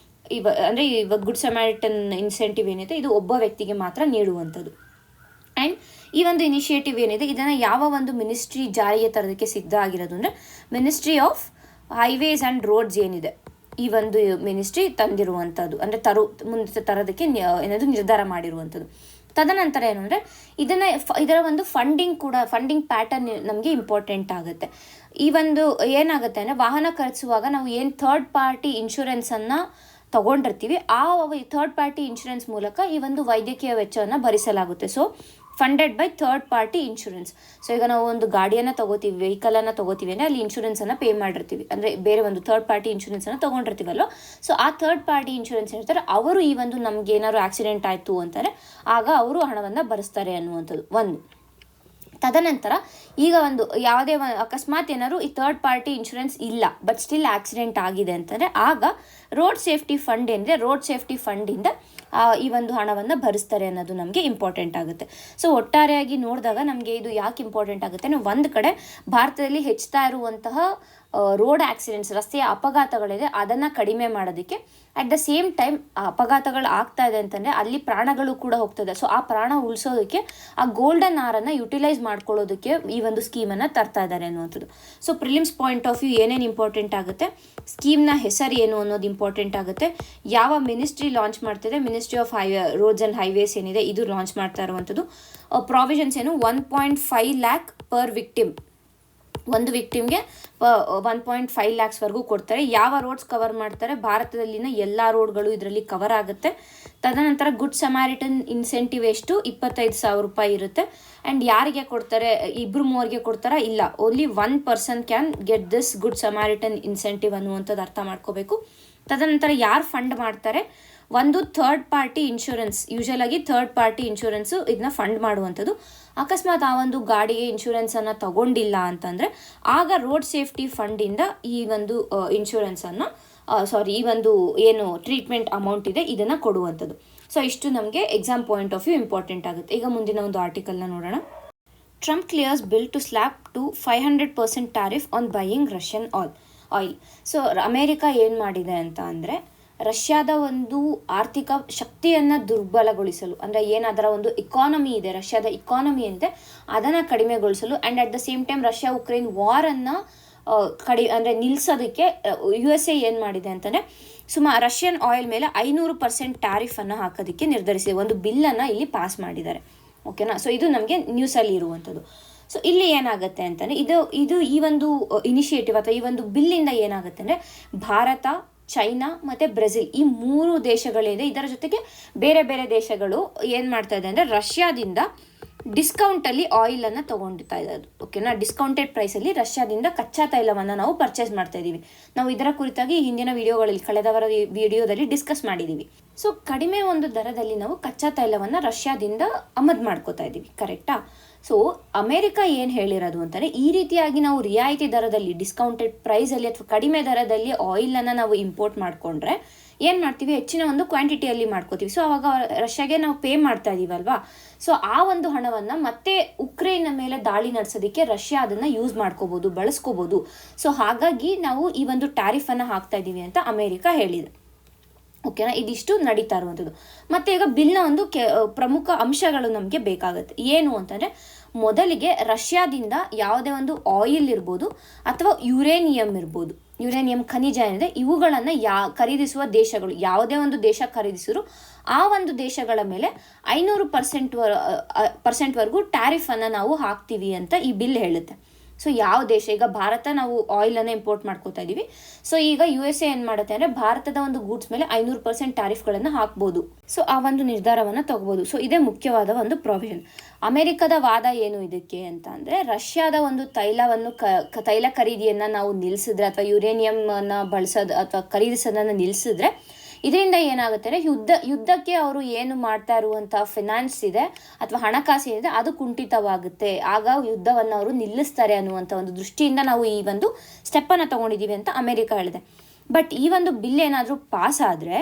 ಇವಾಗ ಗುಡ್ ಸಮ್ಯಾರಿಟನ್ ಇನ್ಸೆಂಟಿವ್ ಏನಿದೆ ಇದು ಒಬ್ಬ ವ್ಯಕ್ತಿಗೆ ಮಾತ್ರ ನೀಡುವಂಥದ್ದು. ಆ್ಯಂಡ್ ಈ ಒಂದು ಇನಿಷಿಯೇಟಿವ್ ಏನಿದೆ ಇದನ್ನು ಯಾವ ಒಂದು ಮಿನಿಸ್ಟ್ರಿ ಜಾರಿಗೆ ತರೋದಕ್ಕೆ ಸಿದ್ಧ ಆಗಿರೋದು ಅಂದರೆ ministry of highways and roads ಏನಿದೆ ಈ ಒಂದು ಮಿನಿಸ್ಟ್ರಿ ತಂದಿರುವಂಥದ್ದು, ಅಂದರೆ ಮುಂದೆ ತರೋದಕ್ಕೆ ಏನಾದರೂ ನಿರ್ಧಾರ ಮಾಡಿರುವಂಥದ್ದು. ತದನಂತರ ಏನು ಅಂದರೆ ಇದರ ಒಂದು ಫಂಡಿಂಗ್ ಪ್ಯಾಟರ್ನ್ ನಮಗೆ ಇಂಪಾರ್ಟೆಂಟ್ ಆಗುತ್ತೆ. ಈ ಒಂದು ಏನಾಗುತ್ತೆ ಅಂದರೆ ವಾಹನ ಖರೀದಿಸುವಾಗ ನಾವು ಏನು ಥರ್ಡ್ ಪಾರ್ಟಿ ಇನ್ಶೂರೆನ್ಸನ್ನು ತಗೊಂಡಿರ್ತೀವಿ ಆ ಥರ್ಡ್ ಪಾರ್ಟಿ ಇನ್ಶೂರೆನ್ಸ್ ಮೂಲಕ ಈ ಒಂದು ವೈದ್ಯಕೀಯ ವೆಚ್ಚವನ್ನು ಭರಿಸಲಾಗುತ್ತೆ. So funded by third party insurance. So ಈಗ ನಾವು ಒಂದು ಗಾಡಿಯನ್ನು ತಗೋತೀವಿ, ವೆಹಿಕಲನ್ನು ತಗೋತೀವಿ ಅಂದರೆ ಅಲ್ಲಿ ಇನ್ಶೂರೆನ್ಸನ್ನು ಪೇ ಮಾಡಿರ್ತೀವಿ, ಅಂದರೆ ಬೇರೆ ಒಂದು ಥರ್ಡ್ ಪಾರ್ಟಿ ಇನ್ಶೂರೆನ್ಸನ್ನು ತೊಗೊಂಡಿರ್ತೀವಲ್ಲ. ಸೊ ಆ ಥರ್ಡ್ ಪಾರ್ಟಿ ಇನ್ಶೂರೆನ್ಸ್ ಹೇಳ್ತಾರೆ ಅವರು ಈ ಒಂದು ನಮ್ಗೆ ಏನಾದ್ರು ಆಕ್ಸಿಡೆಂಟ್ ಆಯಿತು ಅಂತಾರೆ ಆಗ ಅವರು ಹಣವನ್ನು ಭರಿಸ್ತಾರೆ ಅನ್ನುವಂಥದ್ದು ಒಂದು. ತದನಂತರ ಈಗ ಒಂದು ಯಾವುದೇ ಅಕಸ್ಮಾತ್ ಏನಾದ್ರು ಈ ಥರ್ಡ್ ಪಾರ್ಟಿ ಇನ್ಶೂರೆನ್ಸ್ ಇಲ್ಲ ಬಟ್ ಸ್ಟಿಲ್ ಆಕ್ಸಿಡೆಂಟ್ ಆಗಿದೆ ಅಂತಂದರೆ ಆಗ ರೋಡ್ ಸೇಫ್ಟಿ ಫಂಡ್ ಏನಿದೆ ರೋಡ್ ಸೇಫ್ಟಿ ಫಂಡಿಂದ ಈ ಒಂದು ಹಣವನ್ನು ಭರಿಸ್ತಾರೆ ಅನ್ನೋದು ನಮಗೆ ಇಂಪಾರ್ಟೆಂಟ್ ಆಗುತ್ತೆ. ಸೊ ಒಟ್ಟಾರೆಯಾಗಿ ನೋಡಿದಾಗ ನಮಗೆ ಇದು ಯಾಕೆ ಇಂಪಾರ್ಟೆಂಟ್ ಆಗುತ್ತೆ ಅಂದರೆ ಒಂದು ಕಡೆ ಭಾರತದಲ್ಲಿ ಹೆಚ್ಚುತ್ತಾ ಇರುವಂತಹ ರೋಡ್ ಆಕ್ಸಿಡೆಂಟ್ಸ್ ರಸ್ತೆಯ ಅಪಘಾತಗಳಿದೆ ಅದನ್ನು ಕಡಿಮೆ ಮಾಡೋದಕ್ಕೆ ಅಟ್ ದ ಸೇಮ್ ಟೈಮ್ ಅಪಘಾತಗಳು ಆಗ್ತಾ ಇದೆ ಅಂತಂದರೆ ಅಲ್ಲಿ ಪ್ರಾಣಗಳು ಕೂಡ ಹೋಗ್ತದೆ. ಸೊ ಆ ಪ್ರಾಣ ಉಳಿಸೋದಕ್ಕೆ ಆ ಗೋಲ್ಡನ್ ಆರನ್ನು ಯುಟಿಲೈಸ್ ಮಾಡ್ಕೊಳ್ಳೋದಕ್ಕೆ ಈ ಒಂದು ಸ್ಕೀಮನ್ನು ತರ್ತಾ ಇದ್ದಾರೆ ಅನ್ನುವಂಥದ್ದು. So prelims point of view ಏನೇನು ಇಂಪಾರ್ಟೆಂಟ್ ಆಗುತ್ತೆ, ಸ್ಕೀಮ್ನ ಹೆಸರು ಏನು ಅನ್ನೋದು ಇಂಪಾರ್ಟೆಂಟ್ ಆಗುತ್ತೆ, ಯಾವ ಮಿನಿಸ್ಟ್ರಿ ಲಾಂಚ್ ಮಾಡ್ತಿದೆ, ministry of roads and highways ಏನಿದೆ ಇದು ಲಾಂಚ್ ಮಾಡ್ತಾ ಇರುವಂಥದ್ದು, ಪ್ರಾವಿಷನ್ಸ್ ಏನು 1.5 lakh ಪರ್ ವಿಕ್ಟಿಮ್, ಒಂದು ವಿಕ್ಟಿಮ್ಗೆ 1.5 lakhsವರೆಗೂ ಕೊಡ್ತಾರೆ. ಯಾವ ರೋಡ್ಸ್ ಕವರ್ ಮಾಡ್ತಾರೆ, ಭಾರತದಲ್ಲಿನ ಎಲ್ಲ ರೋಡ್ಗಳು ಇದರಲ್ಲಿ ಕವರ್ ಆಗುತ್ತೆ. ತದನಂತರ ಗುಡ್ ಸಮಾರಿಟನ್ ಇನ್ಸೆಂಟಿವ್ ಎಷ್ಟು 25,000 ರೂಪಾಯಿ ಇರುತ್ತೆ. ಆ್ಯಂಡ್ ಯಾರಿಗೆ ಕೊಡ್ತಾರೆ, ಇಬ್ಬರು ಮೂವರಿಗೆ ಕೊಡ್ತಾರಾ, ಇಲ್ಲ, only 1 person can get this good Samaritan incentive ಅನ್ನುವಂಥದ್ದು ಅರ್ಥ ಮಾಡ್ಕೋಬೇಕು. ತದನಂತರ ಯಾರು ಫಂಡ್ ಮಾಡ್ತಾರೆ, ಒಂದು ಥರ್ಡ್ ಪಾರ್ಟಿ ಇನ್ಶೂರೆನ್ಸ್, ಯೂಶಲ್ ಆಗಿ ಥರ್ಡ್ ಪಾರ್ಟಿ ಇನ್ಶೂರೆನ್ಸು ಇದನ್ನ ಫಂಡ್ ಮಾಡುವಂಥದ್ದು. ಅಕಸ್ಮಾತ್ ಆ ಒಂದು ಗಾಡಿಗೆ ಇನ್ಶೂರೆನ್ಸನ್ನು ತಗೊಂಡಿಲ್ಲ ಅಂತಂದರೆ ಆಗ ರೋಡ್ ಸೇಫ್ಟಿ ಫಂಡಿಂದ ಈ ಒಂದು ಇನ್ಶೂರೆನ್ಸನ್ನು ಈ ಒಂದು ಏನು ಟ್ರೀಟ್ಮೆಂಟ್ ಅಮೌಂಟ್ ಇದೆ ಇದನ್ನು ಕೊಡುವಂಥದ್ದು. ಸೊ ಇಷ್ಟು ನಮಗೆ exam point of view important ಆಗುತ್ತೆ. ಈಗ ಮುಂದಿನ ಒಂದು ಆರ್ಟಿಕಲ್ನ ನೋಡೋಣ. Trump clears bill to slap to 500% tariff on buying Russian oil. So America ಏನು ಮಾಡಿದೆ ಅಂತ ಅಂದರೆ ರಷ್ಯಾದ ಒಂದು ಆರ್ಥಿಕ ಶಕ್ತಿಯನ್ನು ದುರ್ಬಲಗೊಳಿಸಲು, ಅಂದರೆ ಏನದರ ಒಂದು ಇಕಾನಮಿ ಇದೆ, ರಷ್ಯಾದ ಇಕಾನಮಿ ಏನಿದೆ ಅದನ್ನು ಕಡಿಮೆಗೊಳಿಸಲು and at the same time Russia Ukraine ವಾರನ್ನು ನಿಲ್ಲಿಸೋದಕ್ಕೆ USA ಏನು ಮಾಡಿದೆ ಅಂತಂದರೆ ರಷ್ಯನ್ ಆಯಿಲ್ ಮೇಲೆ 500% ಟ್ಯಾರಿಫನ್ನು ಹಾಕೋದಕ್ಕೆ ನಿರ್ಧರಿಸಿದೆ. ಒಂದು ಬಿಲ್ಲನ್ನು ಇಲ್ಲಿ ಪಾಸ್ ಮಾಡಿದ್ದಾರೆ. ಓಕೆನಾ. ಸೊ ಇದು ನಮಗೆ ನ್ಯೂಸಲ್ಲಿ ಇರುವಂಥದ್ದು. ಸೊ ಇಲ್ಲಿ ಏನಾಗುತ್ತೆ ಅಂತಂದರೆ ಇದು ಈ ಒಂದು ಇನಿಷಿಯೇಟಿವ್ ಅಥವಾ ಈ ಒಂದು ಬಿಲ್ಲಿಂದ ಏನಾಗುತ್ತೆ ಅಂದರೆ ಭಾರತ, ಚೈನಾ ಮತ್ತು ಬ್ರೆಜಿಲ್ ಈ 3 ದೇಶಗಳಿದೆ. ಇದರ ಜೊತೆಗೆ ಬೇರೆ ಬೇರೆ ದೇಶಗಳು ಏನು ಮಾಡ್ತಾ ಇದೆ ಅಂದರೆ ರಷ್ಯಾದಿಂದ ಡಿಸ್ಕೌಂಟಲ್ಲಿ ಆಯಿಲನ್ನು ತೊಗೊಂಡಿರ್ತಾ ಇರೋದು. ಓಕೆನಾ. ಡಿಸ್ಕೌಂಟೆಡ್ ಪ್ರೈಸಲ್ಲಿ ರಷ್ಯಾದಿಂದ ಕಚ್ಚಾ ತೈಲವನ್ನು ನಾವು ಪರ್ಚೇಸ್ ಮಾಡ್ತಾ ಇದ್ದೀವಿ. ನಾವು ಇದರ ಕುರಿತಾಗಿ ಹಿಂದಿನ ವಿಡಿಯೋಗಳಲ್ಲಿ ಕಳೆದವರ ವಿಡಿಯೋದಲ್ಲಿ ಡಿಸ್ಕಸ್ ಮಾಡಿದ್ದೀವಿ. ಸೊ ಕಡಿಮೆ ಒಂದು ದರದಲ್ಲಿ ನಾವು ಕಚ್ಚಾ ತೈಲವನ್ನು ರಷ್ಯಾದಿಂದ ಆಮದು ಮಾಡ್ಕೋತಾ ಇದ್ದೀವಿ. ಕರೆಕ್ಟಾ. ಸೊ ಅಮೇರಿಕ ಏನು ಹೇಳಿರೋದು ಅಂತಂದರೆ ಈ ರೀತಿಯಾಗಿ ನಾವು ರಿಯಾಯಿತಿ ದರದಲ್ಲಿ ಡಿಸ್ಕೌಂಟೆಡ್ ಪ್ರೈಸಲ್ಲಿ ಅಥವಾ ಕಡಿಮೆ ದರದಲ್ಲಿ ಆಯಿಲನ್ನು ನಾವು ಇಂಪೋರ್ಟ್ ಮಾಡಿಕೊಂಡ್ರೆ ಏನು ಮಾಡ್ತೀವಿ, ಹೆಚ್ಚಿನ ಒಂದು ಕ್ವಾಂಟಿಟಿಯಲ್ಲಿ ಮಾಡ್ಕೋತೀವಿ. ಸೊ ಆವಾಗ ರಷ್ಯಾಗೆ ನಾವು ಪೇ ಮಾಡ್ತಾ ಇದ್ದೀವಲ್ವಾ. ಸೊ ಆ ಒಂದು ಹಣವನ್ನು ಮತ್ತೆ ಉಕ್ರೇನ್ನ ಮೇಲೆ ದಾಳಿ ನಡೆಸೋದಕ್ಕೆ ರಷ್ಯಾ ಅದನ್ನು ಯೂಸ್ ಮಾಡ್ಕೋಬೋದು, ಬಳಸ್ಕೋಬೋದು. ಸೊ ಹಾಗಾಗಿ ನಾವು ಈ ಒಂದು ಟ್ಯಾರಿಫನ್ನು ಹಾಕ್ತಾ ಇದ್ದೀವಿ ಅಂತ ಅಮೇರಿಕ ಹೇಳಿದೆ. ಓಕೆನಾ. ಇದಿಷ್ಟು ನಡೀತಾ ಇರುವಂಥದ್ದು. ಮತ್ತು ಈಗ ಬಿಲ್ನ ಒಂದು ಪ್ರಮುಖ ಅಂಶಗಳು ನಮಗೆ ಬೇಕಾಗುತ್ತೆ. ಏನು ಅಂತಂದರೆ ಮೊದಲಿಗೆ ರಷ್ಯಾದಿಂದ ಯಾವುದೇ ಒಂದು ಆಯಿಲ್ ಇರ್ಬೋದು ಅಥವಾ ಯುರೇನಿಯಂ ಇರ್ಬೋದು, ಯುರೇನಿಯಂ ಖನಿಜ ಏನಿದೆ ಇವುಗಳನ್ನು ಖರೀದಿಸುವ ದೇಶಗಳು, ಯಾವುದೇ ಒಂದು ದೇಶ ಖರೀದಿಸಿದ್ರು ಆ ಒಂದು ದೇಶಗಳ ಮೇಲೆ 500%ವರೆಗೂ ಟ್ಯಾರಿಫನ್ನು ನಾವು ಹಾಕ್ತೀವಿ ಅಂತ ಈ ಬಿಲ್ ಹೇಳುತ್ತೆ. ಸೊ ಯಾವ ದೇಶ, ಈಗ ಭಾರತ ನಾವು ಆಯಿಲನ್ನು ಇಂಪೋರ್ಟ್ ಮಾಡ್ಕೋತಾ ಇದ್ದೀವಿ. ಸೊ ಈಗ USA ಏನು ಮಾಡುತ್ತೆ ಅಂದರೆ ಭಾರತದ ಒಂದು ಗೂಡ್ಸ್ ಮೇಲೆ 500% ಟ್ಯಾರಿಫ್ಗಳನ್ನು ಹಾಕ್ಬೋದು. ಸೊ ಆ ಒಂದು ನಿರ್ಧಾರವನ್ನು ತಗೋಬೋದು. ಸೊ ಇದೇ ಮುಖ್ಯವಾದ ಒಂದು ಪ್ರಾವಿಷನ್. ಅಮೆರಿಕದ ವಾದ ಏನು ಇದಕ್ಕೆ ಅಂತ ಅಂದರೆ ರಷ್ಯಾದ ಒಂದು ತೈಲ ಖರೀದಿಯನ್ನು ನಾವು ನಿಲ್ಲಿಸಿದ್ರೆ ಅಥವಾ ಯುರೇನಿಯಂನ ಬಳಸೋದು ಅಥವಾ ಖರೀದಿಸೋದನ್ನು ನಿಲ್ಲಿಸಿದ್ರೆ ಇದರಿಂದ ಏನಾಗುತ್ತೆ ಅಂದರೆ ಯುದ್ಧಕ್ಕೆ ಅವರು ಏನು ಮಾಡ್ತಾ ಇರುವಂಥ ಫಿನಾನ್ಸ್ ಇದೆ ಅಥವಾ ಹಣಕಾಸು ಏನಿದೆ ಅದು ಕುಂಠಿತವಾಗುತ್ತೆ. ಆಗ ಯುದ್ಧವನ್ನು ಅವರು ನಿಲ್ಲಿಸ್ತಾರೆ ಅನ್ನುವಂಥ ಒಂದು ದೃಷ್ಟಿಯಿಂದ ನಾವು ಈ ಒಂದು ಸ್ಟೆಪ್ಪನ್ನು ತೊಗೊಂಡಿದ್ದೀವಿ ಅಂತ ಅಮೆರಿಕ ಹೇಳಿದೆ. ಬಟ್ ಈ ಒಂದು ಬಿಲ್ ಏನಾದರೂ ಪಾಸ್ ಆದರೆ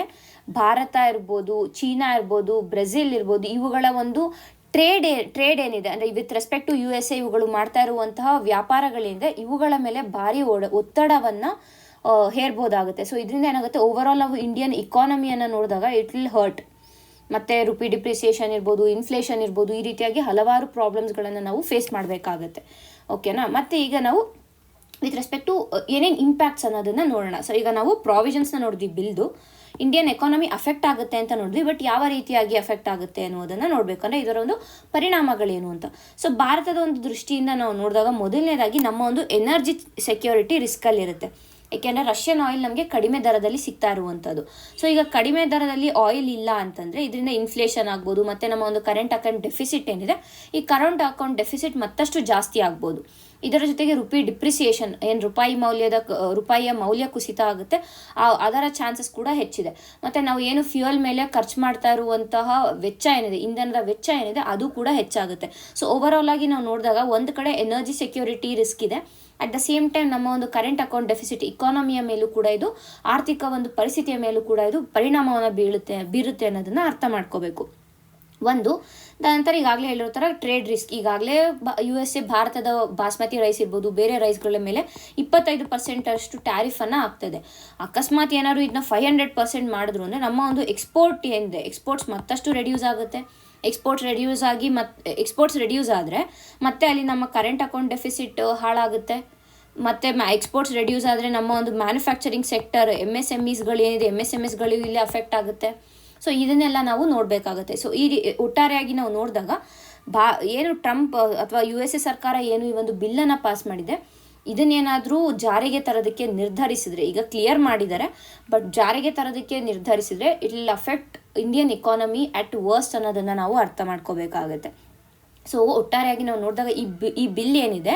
ಭಾರತ ಇರ್ಬೋದು, ಚೀನಾ ಇರ್ಬೋದು, ಬ್ರೆಜಿಲ್ ಇರ್ಬೋದು, ಇವುಗಳ ಒಂದು ಟ್ರೇಡ್ ಏನಿದೆ ಅಂದರೆ ವಿತ್ ರೆಸ್ಪೆಕ್ಟ್ ಟು USA ಇವುಗಳು ಮಾಡ್ತಾ ಇರುವಂತಹ ವ್ಯಾಪಾರಗಳಿಂದ ಇವುಗಳ ಮೇಲೆ ಭಾರಿ ಒತ್ತಡವನ್ನು ಹೇರ್ಬೋದಾಗುತ್ತೆ. ಸೊ ಇದರಿಂದ ಏನಾಗುತ್ತೆ, ಓವರಾಲ್ ನಾವು ಇಂಡಿಯನ್ ಇಕಾನಮಿಯನ್ನು ನೋಡಿದಾಗ ಇಟ್ ವಿಲ್ ಹರ್ಟ್. ಮತ್ತು ರುಪಿ ಡಿಪ್ರಿಸಿಯೇಷನ್ ಇರ್ಬೋದು, ಇನ್ಫ್ಲೇಷನ್ ಇರ್ಬೋದು, ಈ ರೀತಿಯಾಗಿ ಹಲವಾರು ಪ್ರಾಬ್ಲಮ್ಸ್ಗಳನ್ನು ನಾವು ಫೇಸ್ ಮಾಡಬೇಕಾಗುತ್ತೆ. ಓಕೆನಾ. ಮತ್ತು ಈಗ ನಾವು ವಿತ್ ರೆಸ್ಪೆಕ್ಟ್ ಟು ಏನೇನು ಇಂಪ್ಯಾಕ್ಟ್ಸ್ ಅನ್ನೋದನ್ನು ನೋಡೋಣ. ಸೊ ಈಗ ನಾವು ಪ್ರಾವಿಷನ್ಸ್ನ ನೋಡಿದ್ವಿ, ಬಿಲ್ದು ಇಂಡಿಯನ್ ಎಕಾನಮಿ ಅಫೆಕ್ಟ್ ಆಗುತ್ತೆ ಅಂತ ನೋಡಿದ್ವಿ. ಬಟ್ ಯಾವ ರೀತಿಯಾಗಿ ಅಫೆಕ್ಟ್ ಆಗುತ್ತೆ ಅನ್ನೋದನ್ನು ನೋಡಬೇಕಂದ್ರೆ ಇದರ ಒಂದು ಪರಿಣಾಮಗಳೇನು ಅಂತ. ಸೊ ಭಾರತದ ಒಂದು ದೃಷ್ಟಿಯಿಂದ ನಾವು ನೋಡಿದಾಗ ಮೊದಲನೇದಾಗಿ ನಮ್ಮ ಒಂದು ಎನರ್ಜಿ ಸೆಕ್ಯೂರಿಟಿ ರಿಸ್ಕಲ್ಲಿರುತ್ತೆ. ಯಾಕೆಂದರೆ ರಷ್ಯನ್ ಆಯಿಲ್ ನಮಗೆ ಕಡಿಮೆ ದರದಲ್ಲಿ ಸಿಗ್ತಾ ಇರುವಂಥದ್ದು. ಸೊ ಈಗ ಕಡಿಮೆ ದರದಲ್ಲಿ ಆಯಿಲ್ ಇಲ್ಲ ಅಂತಂದರೆ ಇದರಿಂದ ಇನ್ಫ್ಲೇಷನ್ ಆಗ್ಬೋದು, ಮತ್ತು ನಮ್ಮ ಒಂದು ಕರೆಂಟ್ ಅಕೌಂಟ್ ಡೆಫಿಸಿಟ್ ಏನಿದೆ, ಈ ಕರೆಂಟ್ ಅಕೌಂಟ್ ಡೆಫಿಸಿಟ್ ಮತ್ತಷ್ಟು ಜಾಸ್ತಿ ಆಗ್ಬೋದು. ಇದರ ಜೊತೆಗೆ ರುಪಿ ಡಿಪ್ರಿಸಿಯೇಷನ್, ಏನು ರೂಪಾಯಿಯ ಮೌಲ್ಯ ಕುಸಿತ ಆಗುತ್ತೆ, ಅದರ ಚಾನ್ಸಸ್ ಕೂಡ ಹೆಚ್ಚಿದೆ. ಮತ್ತು ನಾವು ಏನು ಫ್ಯೂಯಲ್ ಮೇಲೆ ಖರ್ಚು ಮಾಡ್ತಾ ಇರುವಂತಹ ವೆಚ್ಚ ಏನಿದೆ, ಇಂಧನದ ವೆಚ್ಚ ಏನಿದೆ, ಅದು ಕೂಡ ಹೆಚ್ಚಾಗುತ್ತೆ. ಸೊ ಓವರಾಲ್ ಆಗಿ ನಾವು ನೋಡಿದಾಗ ಒಂದು ಕಡೆ ಎನರ್ಜಿ ಸೆಕ್ಯೂರಿಟಿ ರಿಸ್ಕ್ ಇದೆ, ಅಟ್ ದ ಸೇಮ್ ಟೈಮ್ ನಮ್ಮ ಒಂದು ಕರೆಂಟ್ ಅಕೌಂಟ್ ಡೆಫಿಸಿಟ್ ಇಕಾನಮಿಯ ಮೇಲೂ ಕೂಡ ಇದು, ಆರ್ಥಿಕ ಒಂದು ಪರಿಸ್ಥಿತಿಯ ಮೇಲೂ ಕೂಡ ಇದು ಪರಿಣಾಮವನ್ನು ಬೀರುತ್ತೆ ಅನ್ನೋದನ್ನು ಅರ್ಥ ಮಾಡ್ಕೋಬೇಕು. ಒಂದು ನಂತರ ಈಗಾಗಲೇ ಹೇಳಿರೋ ಥರ ಟ್ರೇಡ್ ರಿಸ್ಕ್, ಈಗಾಗಲೇ USA ಭಾರತದ ಬಾಸ್ಮತಿ ರೈಸ್ ಇರ್ಬೋದು, ಬೇರೆ ರೈಸ್ಗಳ ಮೇಲೆ 25% ಅಷ್ಟು ಟ್ಯಾರಿಫನ್ನು ಆಗ್ತದೆ. ಅಕಸ್ಮಾತ್ ಏನಾದ್ರು ಇದನ್ನ 500% ಮಾಡಿದ್ರು ಅಂದರೆ ನಮ್ಮ ಒಂದು ಎಕ್ಸ್ಪೋರ್ಟ್ ಏನಿದೆ, ಎಕ್ಸ್ಪೋರ್ಟ್ಸ್ ಮತ್ತಷ್ಟು ರೆಡ್ಯೂಸ್ ಆಗುತ್ತೆ. ಎಕ್ಸ್ಪೋರ್ಟ್ಸ್ ರೆಡ್ಯೂಸ್ ಆದರೆ ಮತ್ತೆ ಅಲ್ಲಿ ನಮ್ಮ ಕರೆಂಟ್ ಅಕೌಂಟ್ ಡೆಫಿಸಿಟ್ ಹಾಳಾಗುತ್ತೆ. ಮತ್ತು ಎಕ್ಸ್ಪೋರ್ಟ್ಸ್ ರೆಡ್ಯೂಸ್ ಆದರೆ ನಮ್ಮ ಒಂದು ಮ್ಯಾನುಫ್ಯಾಕ್ಚರಿಂಗ್ ಸೆಕ್ಟರ್, MSMEಸ್ಗಳು ಏನಿದೆ, MSMEಸ್ಗಳು ಇಲ್ಲಿ ಅಫೆಕ್ಟ್ ಆಗುತ್ತೆ. ಸೊ ಇದನ್ನೆಲ್ಲ ನಾವು ನೋಡಬೇಕಾಗುತ್ತೆ. ಸೊ ಈ ಒಟ್ಟಾರೆಯಾಗಿ ನಾವು ನೋಡಿದಾಗ ಏನು ಟ್ರಂಪ್ ಅಥವಾ USA ಸರ್ಕಾರ ಏನು ಈ ಒಂದು ಬಿಲ್ಲನ್ನು ಪಾಸ್ ಮಾಡಿದೆ, ಇದನ್ನೇನಾದರೂ ಜಾರಿಗೆ ತರೋದಕ್ಕೆ ನಿರ್ಧರಿಸಿದರೆ, ಈಗ ಕ್ಲಿಯರ್ ಮಾಡಿದ್ದಾರೆ ಬಟ್ ಜಾರಿಗೆ ತರೋದಕ್ಕೆ ನಿರ್ಧರಿಸಿದರೆ it will affect Indian economy at worst ಅನ್ನೋದನ್ನು ನಾವು ಅರ್ಥ ಮಾಡ್ಕೋಬೇಕಾಗುತ್ತೆ. ಸೊ ಒಟ್ಟಾರೆಯಾಗಿ ನಾವು ನೋಡಿದಾಗ ಈ ಬಿಲ್ ಏನಿದೆ,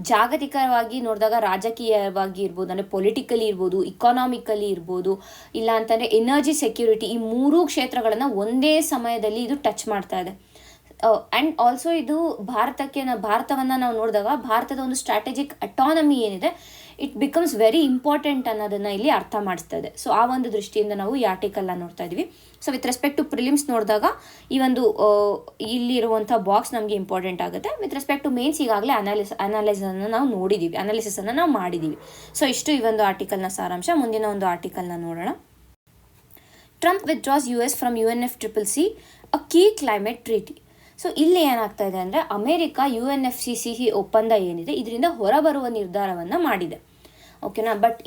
ಜಾಗತಿಕವಾಗಿ ನೋಡಿದಾಗ ರಾಜಕೀಯವಾಗಿ ಇರ್ಬೋದು, ಅಂದರೆ ಪೊಲಿಟಿಕಲಿ ಇರ್ಬೋದು, ಇಕಾನಾಮಿಕಲಿ ಇರ್ಬೋದು, ಇಲ್ಲ ಅಂತಂದರೆ ಎನರ್ಜಿ ಸೆಕ್ಯೂರಿಟಿ, ಈ ಮೂರೂ ಕ್ಷೇತ್ರಗಳನ್ನು ಒಂದೇ ಸಮಯದಲ್ಲಿ ಇದು ಟಚ್ ಮಾಡ್ತಾ ಇದೆ. ಆ್ಯಂಡ್ ಆಲ್ಸೋ ಇದು ಭಾರತವನ್ನು ನಾವು ನೋಡಿದಾಗ ಭಾರತದ ಒಂದು ಸ್ಟ್ರಾಟಜಿಕ್ ಅಟಾನಮಿ ಏನಿದೆ, ಇಟ್ ಬಿಕಮ್ಸ್ ವೆರಿ ಇಂಪಾರ್ಟೆಂಟ್ ಅನ್ನೋದನ್ನು ಇಲ್ಲಿ ಅರ್ಥ ಮಾಡಿಸ್ತಾ ಇದೆ. ಸೊ ಆ ಒಂದು ದೃಷ್ಟಿಯಿಂದ ನಾವು ಈ ಆರ್ಟಿಕಲ್ನ ನೋಡ್ತಾ ಇದ್ವಿ. So with respect to prelims ನೋಡಿದಾಗ ಈ ಒಂದು ಇಲ್ಲಿರುವಂಥ ಬಾಕ್ಸ್ ನಮಗೆ ಇಂಪಾರ್ಟೆಂಟ್ ಆಗುತ್ತೆ. ವಿತ್ ರೆಸ್ಪೆಕ್ಟ್ ಟು ಮೇನ್ಸ್ ಈಗಾಗಲೇ ಅನಾಲಿಸನ್ನು ನಾವು ನೋಡಿದ್ದೀವಿ, ಅನಾಲಿಸಿಸನ್ನು ನಾವು ಮಾಡಿದ್ದೀವಿ. ಸೊ ಇಷ್ಟು ಈ ಒಂದು ಆರ್ಟಿಕಲ್ನ ಸಾರಾಂಶ. ಮುಂದಿನ ಒಂದು ಆರ್ಟಿಕಲ್ನ ನೋಡೋಣ. Trump withdraws US from UNFCCC a key climate treaty. So ಇಲ್ಲಿ ಏನಾಗ್ತಾ ಇದೆ ಅಂದರೆ ಅಮೆರಿಕ UNFCCC ಒಪ್ಪಂದ ಏನಿದೆ ಇದರಿಂದ ಹೊರಬರುವ ನಿರ್ಧಾರವನ್ನು ಮಾಡಿದೆ. ಓಕೆನಾ. ಬಟ್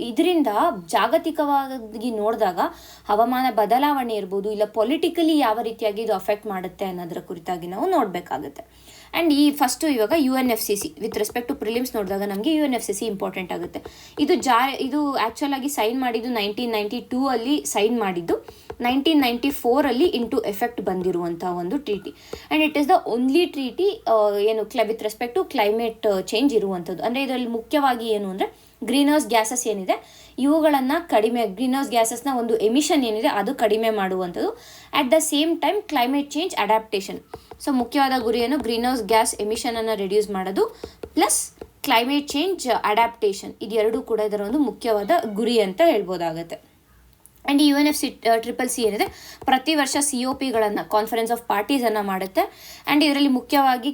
ಇದರಿಂದ ಜಾಗತಿಕವಾಗಿ ನೋಡಿದಾಗ ಹವಾಮಾನ ಬದಲಾವಣೆ ಇರ್ಬೋದು, ಇಲ್ಲ ಪೊಲಿಟಿಕಲಿ ಯಾವ ರೀತಿಯಾಗಿ ಇದು ಅಫೆಕ್ಟ್ ಮಾಡುತ್ತೆ ಅನ್ನೋದರ ಕುರಿತಾಗಿ ನಾವು ನೋಡಬೇಕಾಗುತ್ತೆ. ಆ್ಯಂಡ್ ಈ ಫಸ್ಟು ಇವಾಗ UNFCCC with respect to prelims ನೋಡಿದಾಗ ನಮಗೆ UNFCCC ಇಂಪಾರ್ಟೆಂಟ್ ಆಗುತ್ತೆ. ಇದು ಆ್ಯಕ್ಚುಲ್ ಆಗಿ ಸೈನ್ ಮಾಡಿದ್ದು 1992 ಅಲ್ಲಿ ಸೈನ್ ಮಾಡಿದ್ದು, 1994 ಇಂಟು ಎಫೆಕ್ಟ್ ಬಂದಿರುವಂಥ ಒಂದು treaty. And it is the only treaty ಏನು with respect to climate change ಇರುವಂಥದ್ದು. ಅಂದರೆ ಇದರಲ್ಲಿ ಮುಖ್ಯವಾಗಿ ಏನು ಅಂದರೆ ಗ್ರೀನ್ ಹೌಸ್ ಗ್ಯಾಸಸ್ ಏನಿದೆ ಇವುಗಳನ್ನು ಗ್ರೀನ್ ಹೌಸ್ ಗ್ಯಾಸಸ್ನ ಒಂದು ಎಮಿಷನ್ ಏನಿದೆ ಅದು ಕಡಿಮೆ ಮಾಡುವಂಥದ್ದು. At the same time climate change adaptation. So ಮುಖ್ಯವಾದ ಗುರಿಯನ್ನು ಗ್ರೀನ್ ಹೌಸ್ ಗ್ಯಾಸ್ ಎಮಿಷನನ್ನು ರೆಡ್ಯೂಸ್ ಮಾಡೋದು ಪ್ಲಸ್ ಕ್ಲೈಮೇಟ್ ಚೇಂಜ್ ಅಡ್ಯಾಪ್ಟೇಷನ್, ಇದೆರಡೂ ಕೂಡ ಇದರ ಒಂದು ಮುಖ್ಯವಾದ ಗುರಿ ಅಂತ ಹೇಳ್ಬೋದಾಗುತ್ತೆ. ಆ್ಯಂಡ್ UNFCCC ಏನಿದೆ ಪ್ರತಿ ವರ್ಷ COPಗಳನ್ನು ಕಾನ್ಫರೆನ್ಸ್ ಆಫ್ ಪಾರ್ಟೀಸನ್ನು ಮಾಡುತ್ತೆ. ಆ್ಯಂಡ್ ಇದರಲ್ಲಿ ಮುಖ್ಯವಾಗಿ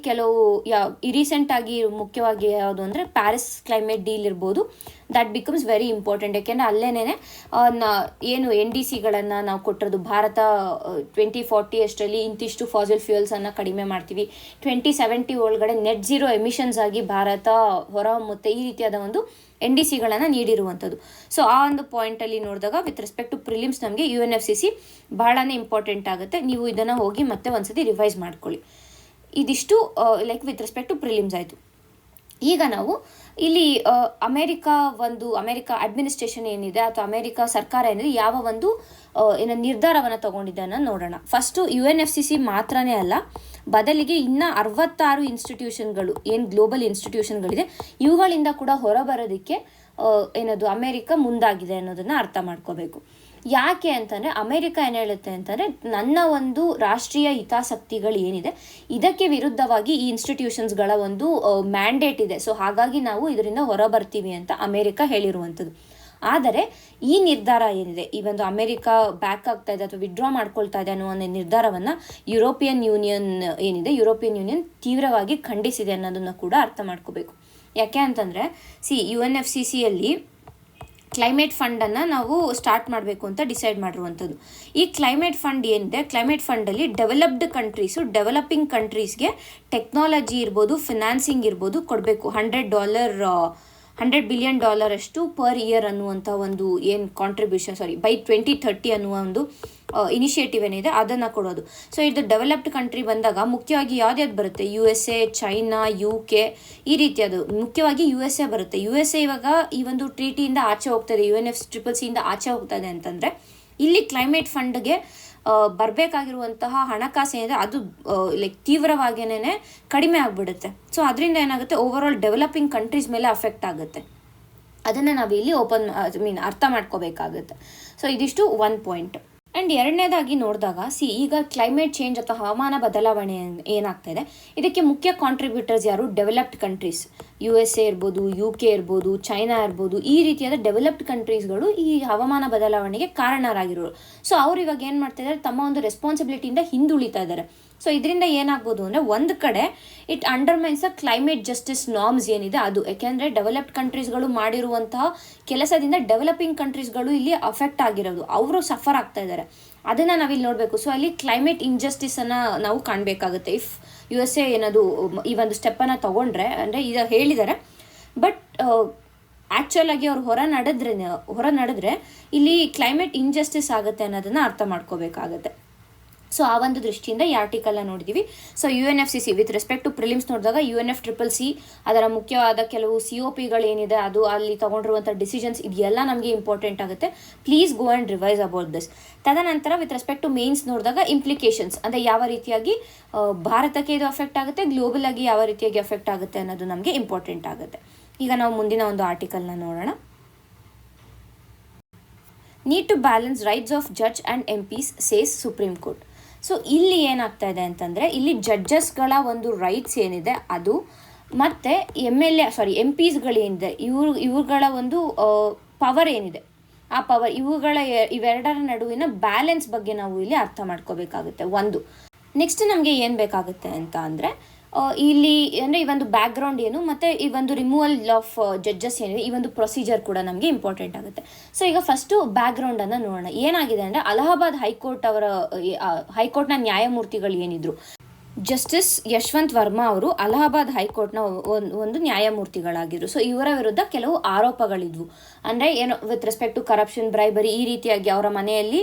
ರೀಸೆಂಟಾಗಿ ಮುಖ್ಯವಾಗಿ ಯಾವುದು ಅಂದರೆ ಪ್ಯಾರಿಸ್ ಕ್ಲೈಮೇಟ್ ಡೀಲ್ ಇರ್ಬೋದು, ದಟ್ ಬಿಕಮ್ಸ್ ವೆರಿ ಇಂಪಾರ್ಟೆಂಟ್. ಯಾಕೆಂದರೆ ಅಲ್ಲೇನೇ ಏನು NDCಗಳನ್ನು ನಾವು ಕೊಟ್ಟಿರೋದು, ಭಾರತ 2040 ಅಷ್ಟರಲ್ಲಿ ಇಂತಿಷ್ಟು ಫಾಸಿಲ್ ಫ್ಯೂಯಲ್ಸನ್ನು ಕಡಿಮೆ ಮಾಡ್ತೀವಿ, 2070 ಒಳಗಡೆ ನೆಟ್ ಝೀರೋ ಎಮಿಷನ್ಸ್ ಆಗಿ ಭಾರತ ಹೊರಹೊಮ್ಮುತ್ತೆ, ಈ ರೀತಿಯಾದ ಒಂದು NDCಗಳನ್ನು ನೀಡಿರುವಂಥದ್ದು. ಸೊ ಆ ಒಂದು ಪಾಯಿಂಟಲ್ಲಿ ನೋಡಿದಾಗ ವಿತ್ ರೆಸ್ಪೆಕ್ಟ್ ಟು ಪ್ರಿಲಿಮ್ಸ್ ನಮಗೆ UNFCCC ಬಹಳನೇ ಇಂಪಾರ್ಟೆಂಟ್ ಆಗುತ್ತೆ. ನೀವು ಇದನ್ನು ಹೋಗಿ ಮತ್ತೆ ಒಂದ್ಸತಿ ರಿವೈಸ್ ಮಾಡ್ಕೊಳ್ಳಿ. ಇದಿಷ್ಟು ವಿತ್ ರೆಸ್ಪೆಕ್ಟ್ ಟು ಪ್ರಿಲಿಮ್ಸ್ ಆಯಿತು. ಈಗ ನಾವು ಇಲ್ಲಿ ಅಮೇರಿಕಾ ಅಡ್ಮಿನಿಸ್ಟ್ರೇಷನ್ ಏನಿದೆ ಅಥವಾ ಅಮೇರಿಕಾ ಸರ್ಕಾರ ಏನಿದೆ ಯಾವ ಒಂದು ನಿರ್ಧಾರವನ್ನು ತಗೊಂಡಿದೆ ಅನ್ನೋದು ನೋಡೋಣ. ಫಸ್ಟು UNFCCC ಮಾತ್ರನೇ ಅಲ್ಲ, ಬದಲಿಗೆ ಇನ್ನು 66 ಇನ್ಸ್ಟಿಟ್ಯೂಷನ್ಗಳು ಏನು ಗ್ಲೋಬಲ್ ಇನ್ಸ್ಟಿಟ್ಯೂಷನ್ಗಳಿದೆ ಇವುಗಳಿಂದ ಕೂಡ ಹೊರಬರೋದಕ್ಕೆ ಅಮೇರಿಕ ಮುಂದಾಗಿದೆ ಅನ್ನೋದನ್ನು ಅರ್ಥ ಮಾಡ್ಕೋಬೇಕು. ಯಾಕೆ ಅಂತಂದರೆ ಅಮೇರಿಕ ಏನು ಹೇಳುತ್ತೆ ಅಂತಂದರೆ ನನ್ನ ಒಂದು ರಾಷ್ಟ್ರೀಯ ಹಿತಾಸಕ್ತಿಗಳು ಏನಿದೆ ಇದಕ್ಕೆ ವಿರುದ್ಧವಾಗಿ ಈ ಇನ್ಸ್ಟಿಟ್ಯೂಷನ್ಸ್ಗಳ ಒಂದು ಮ್ಯಾಂಡೇಟ್ ಇದೆ. ಸೊ ಹಾಗಾಗಿ ನಾವು ಇದರಿಂದ ಹೊರಬರ್ತೀವಿ ಅಂತ ಅಮೇರಿಕ ಹೇಳಿರುವಂಥದ್ದು. ಆದರೆ ಈ ನಿರ್ಧಾರ ಏನಿದೆ, ಈ ಒಂದು ಅಮೇರಿಕ ಬ್ಯಾಕ್ ಆಗ್ತಾ ಇದೆ ಅಥವಾ ವಿಡ್ರಾ ಮಾಡ್ಕೊಳ್ತಾ ಇದೆ ಅನ್ನೋ ಒಂದು ನಿರ್ಧಾರವನ್ನು ಯುರೋಪಿಯನ್ ಯೂನಿಯನ್ ತೀವ್ರವಾಗಿ ಖಂಡಿಸಿದೆ ಅನ್ನೋದನ್ನು ಕೂಡ ಅರ್ಥ ಮಾಡ್ಕೋಬೇಕು. ಯಾಕೆ ಅಂತಂದರೆ UNFCCCಯಲ್ಲಿ ಕ್ಲೈಮೇಟ್ ಫಂಡನ್ನು ನಾವು ಸ್ಟಾರ್ಟ್ ಮಾಡಬೇಕು ಅಂತ ಡಿಸೈಡ್ ಮಾಡಿರುವಂಥದ್ದು. ಈ ಕ್ಲೈಮೇಟ್ ಫಂಡ್ ಏನಿದೆ, ಕ್ಲೈಮೇಟ್ ಫಂಡಲ್ಲಿ ಡೆವಲಪಿಂಗ್ ಕಂಟ್ರೀಸ್ಗೆ ಟೆಕ್ನಾಲಜಿ ಇರ್ಬೋದು, ಫಿನಾನ್ಸಿಂಗ್ ಇರ್ಬೋದು ಕೊಡಬೇಕು. $100 ಬಿಲಿಯನ್ ಅಷ್ಟು ಪರ್ ಇಯರ್ ಅನ್ನುವಂಥ ಒಂದು ಏನು ಕಾಂಟ್ರಿಬ್ಯೂಷನ್ ಬೈ 2030 ಅನ್ನುವ ಒಂದು ಇನಿಷಿಯೇಟಿವ್ ಏನಿದೆ ಅದನ್ನು ಕೊಡೋದು. ಸೊ ಇದು ಡೆವಲಪ್ಡ್ ಕಂಟ್ರಿ ಬಂದಾಗ ಮುಖ್ಯವಾಗಿ ಯಾವ್ದು ಬರುತ್ತೆ, USA, ಚೈನಾ, UK ಈ ರೀತಿಯದು. ಮುಖ್ಯವಾಗಿ USA ಬರುತ್ತೆ. USA ಇವಾಗ ಈ ಒಂದು ಟ್ರೀಟಿಯಿಂದ ಆಚೆ ಹೋಗ್ತದೆ, UNFCCC ಆಚೆ ಹೋಗ್ತದೆ ಅಂತಂದರೆ ಇಲ್ಲಿ ಕ್ಲೈಮೇಟ್ ಫಂಡ್ಗೆ ಬರಬೇಕಾಗಿರುವಂತಹ ಹಣಕಾಸು ಏನಿದೆ ಅದು ತೀವ್ರವಾಗಿಯೇ ಕಡಿಮೆ ಆಗಿಬಿಡುತ್ತೆ. ಸೊ ಅದರಿಂದ ಏನಾಗುತ್ತೆ, ಓವರ್ ಆಲ್ ಡೆವಲಪಿಂಗ್ ಕಂಟ್ರೀಸ್ ಮೇಲೆ ಅಫೆಕ್ಟ್ ಆಗುತ್ತೆ. ಅದನ್ನು ನಾವಿಲ್ಲಿ ಅರ್ಥ ಮಾಡ್ಕೋಬೇಕಾಗುತ್ತೆ. ಸೊ ಇದಿಷ್ಟು ಒನ್ ಪಾಯಿಂಟ್. ಆ್ಯಂಡ್ ಎರಡನೇದಾಗಿ ನೋಡಿದಾಗ ಈಗ ಕ್ಲೈಮೇಟ್ ಚೇಂಜ್ ಅಥವಾ ಹವಾಮಾನ ಬದಲಾವಣೆ ಏನಾಗ್ತಾ ಇದೆ, ಇದಕ್ಕೆ ಮುಖ್ಯ ಕಾಂಟ್ರಿಬ್ಯೂಟರ್ಸ್ ಯಾರು, ಡೆವಲಪ್ಡ್ ಕಂಟ್ರೀಸ್. USA ಇರ್ಬೋದು, UK ಇರ್ಬೋದು, ಚೈನಾ ಇರ್ಬೋದು, ಈ ರೀತಿಯಾದ ಡೆವಲಪ್ಡ್ ಕಂಟ್ರೀಸ್ಗಳು ಈ ಹವಾಮಾನ ಬದಲಾವಣೆಗೆ ಕಾರಣರಾಗಿರೋರು. ಸೊ ಅವ್ರು ಇವಾಗ ಏನು ಮಾಡ್ತಾ ಇದ್ದಾರೆ, ತಮ್ಮ ಒಂದು ರೆಸ್ಪಾನ್ಸಿಬಿಲಿಟಿಯಿಂದ ಹಿಂದುಳಿತಾ ಇದ್ದಾರೆ. ಸೊ ಇದರಿಂದ ಏನಾಗ್ಬೋದು ಅಂದರೆ, ಒಂದು ಕಡೆ it undermines a climate justice norms ಏನಿದೆ ಅದು. ಯಾಕೆಂದರೆ ಡೆವಲಪ್ಡ್ ಕಂಟ್ರೀಸ್ಗಳು ಮಾಡಿರುವಂತಹ ಕೆಲಸದಿಂದ ಡೆವಲಪಿಂಗ್ ಕಂಟ್ರೀಸ್ಗಳು ಇಲ್ಲಿ ಅಫೆಕ್ಟ್ ಆಗಿರೋದು, ಅವರು ಸಫರ್ ಆಗ್ತಾ ಇದ್ದಾರೆ. ಅದನ್ನು ನಾವಿಲ್ಲಿ ನೋಡಬೇಕು. ಸೊ ಅಲ್ಲಿ ಕ್ಲೈಮೇಟ್ ಇಂಜಸ್ಟಿಸನ್ನು ನಾವು ಕಾಣಬೇಕಾಗುತ್ತೆ. ಇಫ್ USA ಏನದು ಈ ಒಂದು ಸ್ಟೆಪ್ಪನ್ನು ತೊಗೊಂಡ್ರೆ, ಅಂದರೆ ಈಗ ಹೇಳಿದ್ದಾರೆ ಬಟ್ ಆ್ಯಕ್ಚುಲ್ ಆಗಿ ಅವ್ರು ಹೊರ ನಡೆದ್ರೆ ಇಲ್ಲಿ ಕ್ಲೈಮೇಟ್ ಇಂಜಸ್ಟಿಸ್ ಆಗುತ್ತೆ ಅನ್ನೋದನ್ನು ಅರ್ಥ ಮಾಡ್ಕೋಬೇಕಾಗತ್ತೆ. ಸೊ ಆ ಒಂದು ದೃಷ್ಟಿಯಿಂದ ಈ ಆರ್ಟಿಕಲ್ನ ನೋಡಿದ್ದೀವಿ. So UNFCCC with respect to prelims ನೋಡಿದಾಗ UNFCCC ಅದರ ಮುಖ್ಯವಾದ ಕೆಲವು COPಗಳು ಏನಿದೆ ಅದು, ಅಲ್ಲಿ ತೊಗೊಂಡಿರುವಂಥ ಡಿಸಿಷನ್ಸ್, ಇದೆಲ್ಲ ನಮಗೆ ಇಂಪಾರ್ಟೆಂಟ್ ಆಗುತ್ತೆ. Please go and revise about this. ತದನಂತರ ವಿತ್ ರೆಸ್ಪೆಕ್ಟ್ ಟು ಮೇನ್ಸ್ ನೋಡಿದಾಗ ಇಂಪ್ಲಿಕೇಶನ್ಸ್, ಅಂದರೆ ಯಾವ ರೀತಿಯಾಗಿ ಭಾರತಕ್ಕೆ ಇದು ಅಫೆಕ್ಟ್ ಆಗುತ್ತೆ, ಗ್ಲೋಬಲ್ ಆಗಿ ಯಾವ ರೀತಿಯಾಗಿ ಅಫೆಕ್ಟ್ ಆಗುತ್ತೆ ಅನ್ನೋದು ನಮಗೆ ಇಂಪಾರ್ಟೆಂಟ್ ಆಗುತ್ತೆ. ಈಗ ನಾವು ಮುಂದಿನ ಒಂದು ಆರ್ಟಿಕಲ್ನ ನೋಡೋಣ. Need to balance rights of judge and MPs says Supreme Court. So ಇಲ್ಲಿ ಏನಾಗ್ತಾ ಇದೆ ಅಂತಂದರೆ, ಇಲ್ಲಿ ಜಡ್ಜಸ್ಗಳ ಒಂದು ರೈಟ್ಸ್ ಏನಿದೆ ಅದು, ಮತ್ತು MPsಗಳೇನಿದೆ ಇವುಗಳ ಒಂದು ಪವರ್ ಏನಿದೆ, ಆ ಪವರ್ ಇವೆರಡರ ನಡುವಿನ ಬ್ಯಾಲೆನ್ಸ್ ಬಗ್ಗೆ ನಾವು ಇಲ್ಲಿ ಅರ್ಥ ಮಾಡ್ಕೋಬೇಕಾಗುತ್ತೆ. ಒಂದು ನೆಕ್ಸ್ಟ್ ನಮಗೆ ಏನು ಬೇಕಾಗುತ್ತೆ ಅಂತ ಅಂದರೆ, ಇಲ್ಲಿ ಅಂದರೆ ಈ ಒಂದು ಬ್ಯಾಕ್ಗ್ರೌಂಡ್ ಏನು, ಮತ್ತು ಈ ಒಂದು ರಿಮೂವಲ್ ಆಫ್ ಜಡ್ಜಸ್ ಏನಿದೆ ಈ ಒಂದು ಪ್ರೊಸೀಜರ್ ಕೂಡ ನಮಗೆ ಇಂಪಾರ್ಟೆಂಟ್ ಆಗುತ್ತೆ. ಸೊ ಈಗ ಫಸ್ಟು ಬ್ಯಾಕ್ಗ್ರೌಂಡನ್ನು ನೋಡೋಣ. ಏನಾಗಿದೆ ಅಂದರೆ, ಅಲಹಾಬಾದ್ ಹೈಕೋರ್ಟ್ನ ನ್ಯಾಯಮೂರ್ತಿಗಳು ಏನಿದ್ರು, ಜಸ್ಟಿಸ್ ಯಶವಂತ್ ವರ್ಮಾ ಅವರು ಅಲಹಾಬಾದ್ ಹೈಕೋರ್ಟ್ನ ಒಂದು ನ್ಯಾಯಮೂರ್ತಿಗಳಾಗಿದ್ದರು. ಸೊ ಇವರ ವಿರುದ್ಧ ಕೆಲವು ಆರೋಪಗಳಿದ್ವು. ಅಂದರೆ ಏನು, with respect to corruption, bribery, ಈ ರೀತಿಯಾಗಿ ಅವರ ಮನೆಯಲ್ಲಿ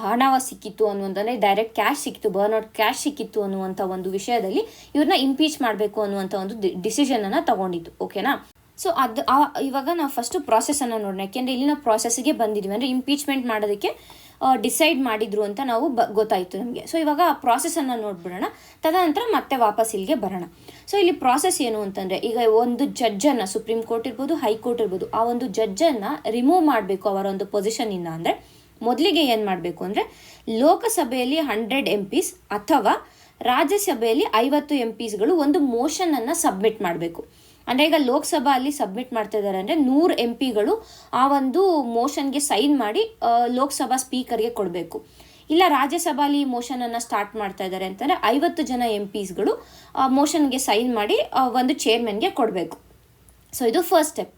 ಹಣ ಸಿಕ್ಕಿತ್ತು ಅನ್ನುವಂಥ, ಅಂದರೆ ಡೈರೆಕ್ಟ್ ಕ್ಯಾಶ್ ಸಿಕ್ಕಿತ್ತು, ಬರ್ನ್ಔಟ್ ಕ್ಯಾಶ್ ಸಿಕ್ಕಿತ್ತು ಅನ್ನುವಂಥ ಒಂದು ವಿಷಯದಲ್ಲಿ ಇವ್ರನ್ನ ಇಂಪೀಚ್ ಮಾಡಬೇಕು ಅನ್ನುವಂಥ ಒಂದು ಡಿಸಿಷನನ್ನು ತಗೊಂಡಿತ್ತು. ಓಕೆನಾ. ಸೊ ಇವಾಗ ನಾವು ಫಸ್ಟು ಪ್ರಾಸೆಸನ್ನು ನೋಡೋಣ. ಯಾಕೆಂದರೆ ಇಲ್ಲಿನ ಪ್ರಾಸೆಸ್ಗೆ ಬಂದಿದ್ವಿ, ಅಂದರೆ ಇಂಪೀಚ್ಮೆಂಟ್ ಮಾಡೋದಕ್ಕೆ ಡಿಸೈಡ್ ಮಾಡಿದ್ರು ಅಂತ ನಾವು ಗೊತ್ತಾಯಿತು ನಮಗೆ. ಸೊ ಇವಾಗ ಆ ಪ್ರಾಸೆಸನ್ನು ನೋಡ್ಬಿಡೋಣ, ತದನಂತರ ಮತ್ತೆ ವಾಪಸ್ ಇಲ್ಲಿಗೆ ಬರೋಣ. ಸೊ ಇಲ್ಲಿ ಪ್ರಾಸೆಸ್ ಏನು ಅಂತಂದರೆ, ಈಗ ಒಂದು ಜಡ್ಜನ್ನು, ಸುಪ್ರೀಂ ಕೋರ್ಟ್ ಇರ್ಬೋದು, ಹೈಕೋರ್ಟ್ ಇರ್ಬೋದು, ಆ ಒಂದು ಜಡ್ಜನ್ನು ರಿಮೂವ್ ಮಾಡಬೇಕು ಅವರ ಒಂದು ಪೊಸಿಷನ್ನಿಂದ. ಅಂದರೆ ಮೊದಲಿಗೆ ಏನು ಮಾಡಬೇಕು ಅಂದರೆ, ಲೋಕಸಭೆಯಲ್ಲಿ 100 MPs ಅಥವಾ ರಾಜ್ಯಸಭೆಯಲ್ಲಿ 50 MPsಗಳು ಒಂದು ಮೋಷನನ್ನು ಸಬ್ಮಿಟ್ ಮಾಡಬೇಕು. ಅಂದರೆ ಈಗ ಲೋಕಸಭಾ ಅಲ್ಲಿ ಸಬ್ಮಿಟ್ ಮಾಡ್ತಾ ಇದ್ದಾರೆ ಅಂದರೆ 100 MPಗಳು ಆ ಒಂದು ಮೋಷನ್ಗೆ ಸೈನ್ ಮಾಡಿ ಲೋಕಸಭಾ ಸ್ಪೀಕರ್ಗೆ ಕೊಡಬೇಕು. ಇಲ್ಲ ರಾಜ್ಯಸಭಾಲಿ ಮೋಷನನ್ನು ಸ್ಟಾರ್ಟ್ ಮಾಡ್ತಾ ಇದ್ದಾರೆ ಅಂತಂದರೆ 50 ಜನ MPsಗಳು ಮೋಷನ್ಗೆ ಸೈನ್ ಮಾಡಿ ಒಂದು ಚೇರ್ಮನ್ಗೆ ಕೊಡಬೇಕು. ಸೊ ಇದು ಫಸ್ಟ್ ಸ್ಟೆಪ್.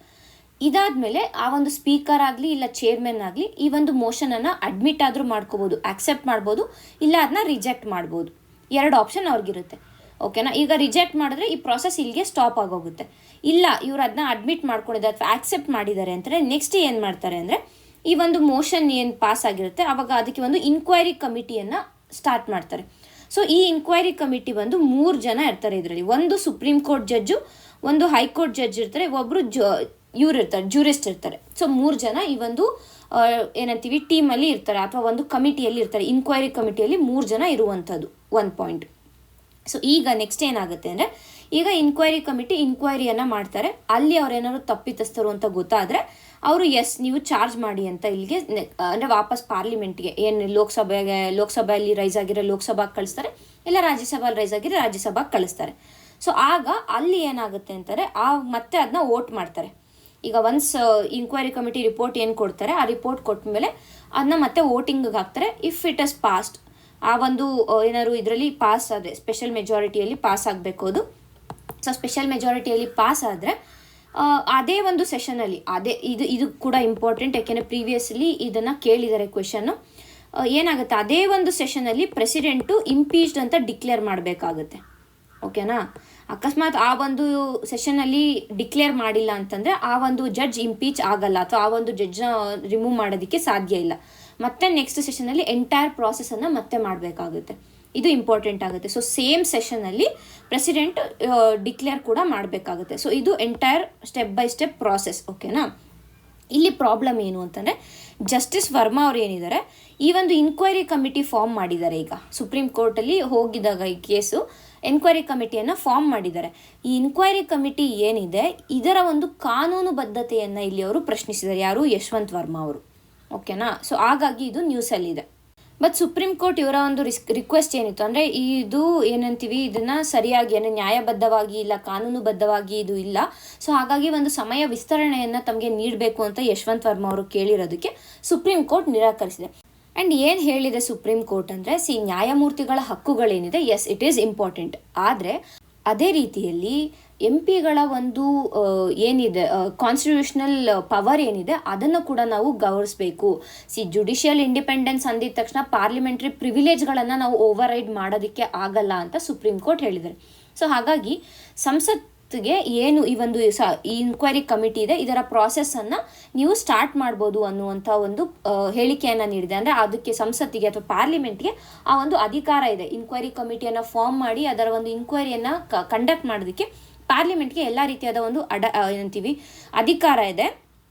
ಇದಾದಮೇಲೆ ಆ ಒಂದು ಸ್ಪೀಕರ್ ಆಗಲಿ ಇಲ್ಲ ಚೇರ್ಮನ್ ಆಗಲಿ ಈ ಒಂದು ಮೋಷನನ್ನು ಅಡ್ಮಿಟ್ ಆದರೂ ಮಾಡ್ಕೋಬೋದು, ಆಕ್ಸೆಪ್ಟ್ ಮಾಡ್ಬೋದು, ಇಲ್ಲ ಅದನ್ನ ರಿಜೆಕ್ಟ್ ಮಾಡ್ಬೋದು. 2 ಆಪ್ಷನ್ ಅವ್ರಿಗಿರುತ್ತೆ. ಓಕೆನಾ. ಈಗ ರಿಜೆಕ್ಟ್ ಮಾಡಿದ್ರೆ ಈ ಪ್ರಾಸೆಸ್ ಇಲ್ಲಿಗೆ ಸ್ಟಾಪ್ ಆಗೋಗುತ್ತೆ. ಇಲ್ಲ ಇವ್ರು ಅದನ್ನ ಅಡ್ಮಿಟ್ ಮಾಡ್ಕೊಂಡಿದ್ದಾರೆ ಅಥವಾ ಆಕ್ಸೆಪ್ಟ್ ಮಾಡಿದ್ದಾರೆ ಅಂತಂದರೆ ನೆಕ್ಸ್ಟ್ ಏನು ಮಾಡ್ತಾರೆ ಅಂದರೆ, ಈ ಒಂದು ಮೋಷನ್ ಏನು ಪಾಸ್ ಆಗಿರುತ್ತೆ ಆವಾಗ ಅದಕ್ಕೆ ಒಂದು ಇನ್ಕ್ವೈರಿ ಕಮಿಟಿಯನ್ನು ಸ್ಟಾರ್ಟ್ ಮಾಡ್ತಾರೆ. ಸೊ ಈ ಇನ್ಕ್ವೈರಿ ಕಮಿಟಿ ಬಂದು 3 ಜನ ಇರ್ತಾರೆ. ಇದರಲ್ಲಿ ಒಂದು ಸುಪ್ರೀಂ ಕೋರ್ಟ್ ಜಡ್ಜು, ಒಂದು ಹೈಕೋರ್ಟ್ ಜಡ್ಜ್ ಇರ್ತಾರೆ, ಒಬ್ಬರು ಇವ್ರು ಇರ್ತಾರೆ, ಜೂರಿಸ್ಟ್ ಇರ್ತಾರೆ. ಸೊ 3 ಜನ ಈ ಒಂದು ಏನಂತೀವಿ ಟೀಮಲ್ಲಿ ಇರ್ತಾರೆ ಅಥವಾ ಒಂದು ಕಮಿಟಿಯಲ್ಲಿ ಇರ್ತಾರೆ. ಇನ್ಕ್ವೈರಿ ಕಮಿಟಿಯಲ್ಲಿ 3 ಜನ ಇರುವಂಥದ್ದು. 1 ಪಾಯಿಂಟ್. ಸೊ ಈಗ ನೆಕ್ಸ್ಟ್ ಏನಾಗುತ್ತೆ ಅಂದರೆ, ಈಗ ಇನ್ಕ್ವೈರಿ ಕಮಿಟಿ ಇನ್ಕ್ವೈರಿಯನ್ನು ಮಾಡ್ತಾರೆ. ಅಲ್ಲಿ ಅವ್ರೇನಾದ್ರು ತಪ್ಪಿತಸ್ಥರು ಅಂತ ಗೊತ್ತಾದರೆ ಅವರು ನೀವು ಚಾರ್ಜ್ ಮಾಡಿ ಅಂತ ಇಲ್ಲಿಗೆ ಅಂದರೆ ವಾಪಸ್ ಪಾರ್ಲಿಮೆಂಟ್ಗೆ, ಏನು ಲೋಕಸಭೆಯಲ್ಲಿ ರೈಸ್ ಆಗಿರೋ ಲೋಕಸಭಾಗೆ ಕಳಿಸ್ತಾರೆ, ಇಲ್ಲ ರಾಜ್ಯಸಭೆಯಲ್ಲಿ ರೈಸ್ ಆಗಿರೋ ರಾಜ್ಯಸಭಾಗೆ ಕಳಿಸ್ತಾರೆ. ಸೊ ಆಗ ಅಲ್ಲಿ ಏನಾಗುತ್ತೆ ಅಂತಾರೆ, ಮತ್ತೆ ಅದನ್ನ ವೋಟ್ ಮಾಡ್ತಾರೆ. ಈಗ ಒನ್ಸ್ ಇನ್ಕ್ವೈರಿ ಕಮಿಟಿ ರಿಪೋರ್ಟ್ ಏನು ಕೊಡ್ತಾರೆ, ಆ ರಿಪೋರ್ಟ್ ಕೊಟ್ಟ ಮೇಲೆ ಅದನ್ನ ಮತ್ತೆ ವೋಟಿಂಗ್ಗೆ ಹಾಕ್ತಾರೆ. ಇಫ್ ಇಟ್ ಇಸ್ ಪಾಸ್ಡ್, ಆ ಒಂದು ಏನಾದ್ರು ಇದರಲ್ಲಿ ಪಾಸ್ ಆದರೆ ಸ್ಪೆಷಲ್ ಮೆಜಾರಿಟಿಯಲ್ಲಿ ಪಾಸ್ ಆಗಬೇಕು ಅದು. ಸೊ ಸ್ಪೆಷಲ್ ಮೆಜಾರಿಟಿಯಲ್ಲಿ ಪಾಸ್ ಆದರೆ ಅದೇ ಒಂದು ಸೆಷನಲ್ಲಿ ಇದು ಕೂಡ ಇಂಪಾರ್ಟೆಂಟ್, ಯಾಕೆಂದರೆ ಪ್ರೀವಿಯಸ್ಲಿ ಇದನ್ನು ಕೇಳಿದ್ದಾರೆ ಕ್ವೆಶನ್ನು. ಏನಾಗುತ್ತೆ, ಅದೇ ಒಂದು ಸೆಷನಲ್ಲಿ ಪ್ರೆಸಿಡೆಂಟು ಇಂಪೀಚ್ಡ್ ಅಂತ ಡಿಕ್ಲೇರ್ ಮಾಡಬೇಕಾಗುತ್ತೆ. ಓಕೆನಾ. ಅಕಸ್ಮಾತ್ ಆ ಒಂದು ಸೆಷನಲ್ಲಿ ಡಿಕ್ಲೇರ್ ಮಾಡಿಲ್ಲ ಅಂತಂದರೆ ಆ ಒಂದು ಜಡ್ಜ್ ಇಂಪೀಚ್ ಆಗಲ್ಲ ಅಥವಾ ಆ ಒಂದು ಜಡ್ಜ್ನ ರಿಮೂವ್ ಮಾಡೋದಕ್ಕೆ ಸಾಧ್ಯ ಇಲ್ಲ. ಮತ್ತೆ ನೆಕ್ಸ್ಟ್ ಸೆಷನಲ್ಲಿ ಎಂಟೈರ್ ಪ್ರಾಸೆಸನ್ನು ಮತ್ತೆ ಮಾಡಬೇಕಾಗುತ್ತೆ. ಇದು ಇಂಪಾರ್ಟೆಂಟ್ ಆಗುತ್ತೆ. ಸೊ ಸೇಮ್ ಸೆಷನಲ್ಲಿ ಪ್ರೆಸಿಡೆಂಟ್ ಡಿಕ್ಲೇರ್ ಕೂಡ ಮಾಡಬೇಕಾಗುತ್ತೆ. ಸೊ ಇದು entire step by step process. ಓಕೆನಾ. ಇಲ್ಲಿ ಪ್ರಾಬ್ಲಮ್ ಏನು ಅಂತಂದರೆ, ಜಸ್ಟಿಸ್ ವರ್ಮಾ ಅವರು ಏನಿದ್ದಾರೆ, ಈ ಒಂದು ಇನ್ಕ್ವೈರಿ ಕಮಿಟಿ ಫಾರ್ಮ್ ಮಾಡಿದ್ದಾರೆ. ಈಗ ಸುಪ್ರೀಂ ಕೋರ್ಟಲ್ಲಿ ಹೋಗಿದಾಗ ಈ ಕೇಸು ಎನ್ಕ್ವೈರಿ ಕಮಿಟಿಯನ್ನು ಫಾರ್ಮ್ ಮಾಡಿದ್ದಾರೆ. ಈ ಇನ್ಕ್ವೈರಿ ಕಮಿಟಿ ಏನಿದೆ ಇದರ ಒಂದು ಕಾನೂನುಬದ್ಧತೆಯನ್ನು ಇಲ್ಲಿ ಅವರು ಪ್ರಶ್ನಿಸಿದ್ದಾರೆ. ಯಾರು? ಯಶವಂತ್ ವರ್ಮಾ ಅವರು. ಓಕೆನಾ. ಸೊ ಹಾಗಾಗಿ ಇದು ನ್ಯೂಸಲ್ಲಿದೆ. ಬಟ್ ಸುಪ್ರೀಂ ಕೋರ್ಟ್ ಇವರ ಒಂದು ರಿಕ್ವೆಸ್ಟ್ ಏನಿತ್ತು ಅಂದರೆ, ಇದು ಏನಂತೀವಿ, ಇದನ್ನು ಸರಿಯಾಗಿ ನ್ಯಾಯಬದ್ಧವಾಗಿ ಇಲ್ಲ, ಕಾನೂನುಬದ್ಧವಾಗಿ ಇದು ಇಲ್ಲ. ಸೊ ಹಾಗಾಗಿ ಒಂದು ಸಮಯ ವಿಸ್ತರಣೆಯನ್ನು ತಮಗೆ ನೀಡಬೇಕು ಅಂತ ಯಶವಂತ್ ವರ್ಮಾ ಅವರು ಕೇಳಿರೋದಕ್ಕೆ ಸುಪ್ರೀಂ ಕೋರ್ಟ್ ನಿರಾಕರಿಸಿದೆ. ಆ್ಯಂಡ್ ಏನು ಹೇಳಿದೆ ಸುಪ್ರೀಂ ಕೋರ್ಟ್ ಅಂದರೆ, ನ್ಯಾಯಮೂರ್ತಿಗಳ ಹಕ್ಕುಗಳೇನಿದೆ, ಎಸ್ ಇಟ್ ಈಸ್ ಇಂಪಾರ್ಟೆಂಟ್. ಆದರೆ ಅದೇ ರೀತಿಯಲ್ಲಿ MP ಗಳ ಒಂದು ಏನಿದೆ ಕಾನ್ಸ್ಟಿಟ್ಯೂಷನಲ್ ಪವರ್ ಏನಿದೆ ಅದನ್ನು ಕೂಡ ನಾವು ಗೌರವಿಸಬೇಕು. ಜುಡಿಷಿಯಲ್ ಇಂಡಿಪೆಂಡೆನ್ಸ್ ಅಂದಿದ ತಕ್ಷಣ ಪಾರ್ಲಿಮೆಂಟ್ರಿ ಪ್ರಿವಿಲೇಜ್ಗಳನ್ನು ನಾವು ಓವರ್ ರೈಡ್ ಮಾಡೋದಕ್ಕೆ ಆಗಲ್ಲ ಅಂತ ಸುಪ್ರೀಂ ಕೋರ್ಟ್ ಹೇಳಿದ್ದಾರೆ. ಸೊ ಹಾಗಾಗಿ ಸಂಸತ್ಗೆ ಏನು ಈ ಒಂದು ಈ ಇನ್ಕ್ವೈರಿ ಕಮಿಟಿ ಇದೆ ಇದರ ಪ್ರಾಸೆಸ್ಸನ್ನು ನೀವು ಸ್ಟಾರ್ಟ್ ಮಾಡ್ಬೋದು ಅನ್ನುವಂಥ ಒಂದು ಹೇಳಿಕೆಯನ್ನು ನೀಡಿದೆ. ಅಂದರೆ ಅದಕ್ಕೆ ಸಂಸತ್ತಿಗೆ ಅಥವಾ ಪಾರ್ಲಿಮೆಂಟ್ಗೆ ಆ ಒಂದು ಅಧಿಕಾರ ಇದೆ. ಇನ್ಕ್ವೈರಿ ಕಮಿಟಿಯನ್ನು ಫಾರ್ಮ್ ಮಾಡಿ ಅದರ ಒಂದು ಇನ್ಕ್ವೈರಿಯನ್ನು ಕಂಡಕ್ಟ್ ಮಾಡೋದಕ್ಕೆ ಪಾರ್ಲಿಮೆಂಟ್ಗೆ ಎಲ್ಲ ರೀತಿಯಾದ ಒಂದು ಏನಂತೀವಿ ಅಧಿಕಾರ ಇದೆ.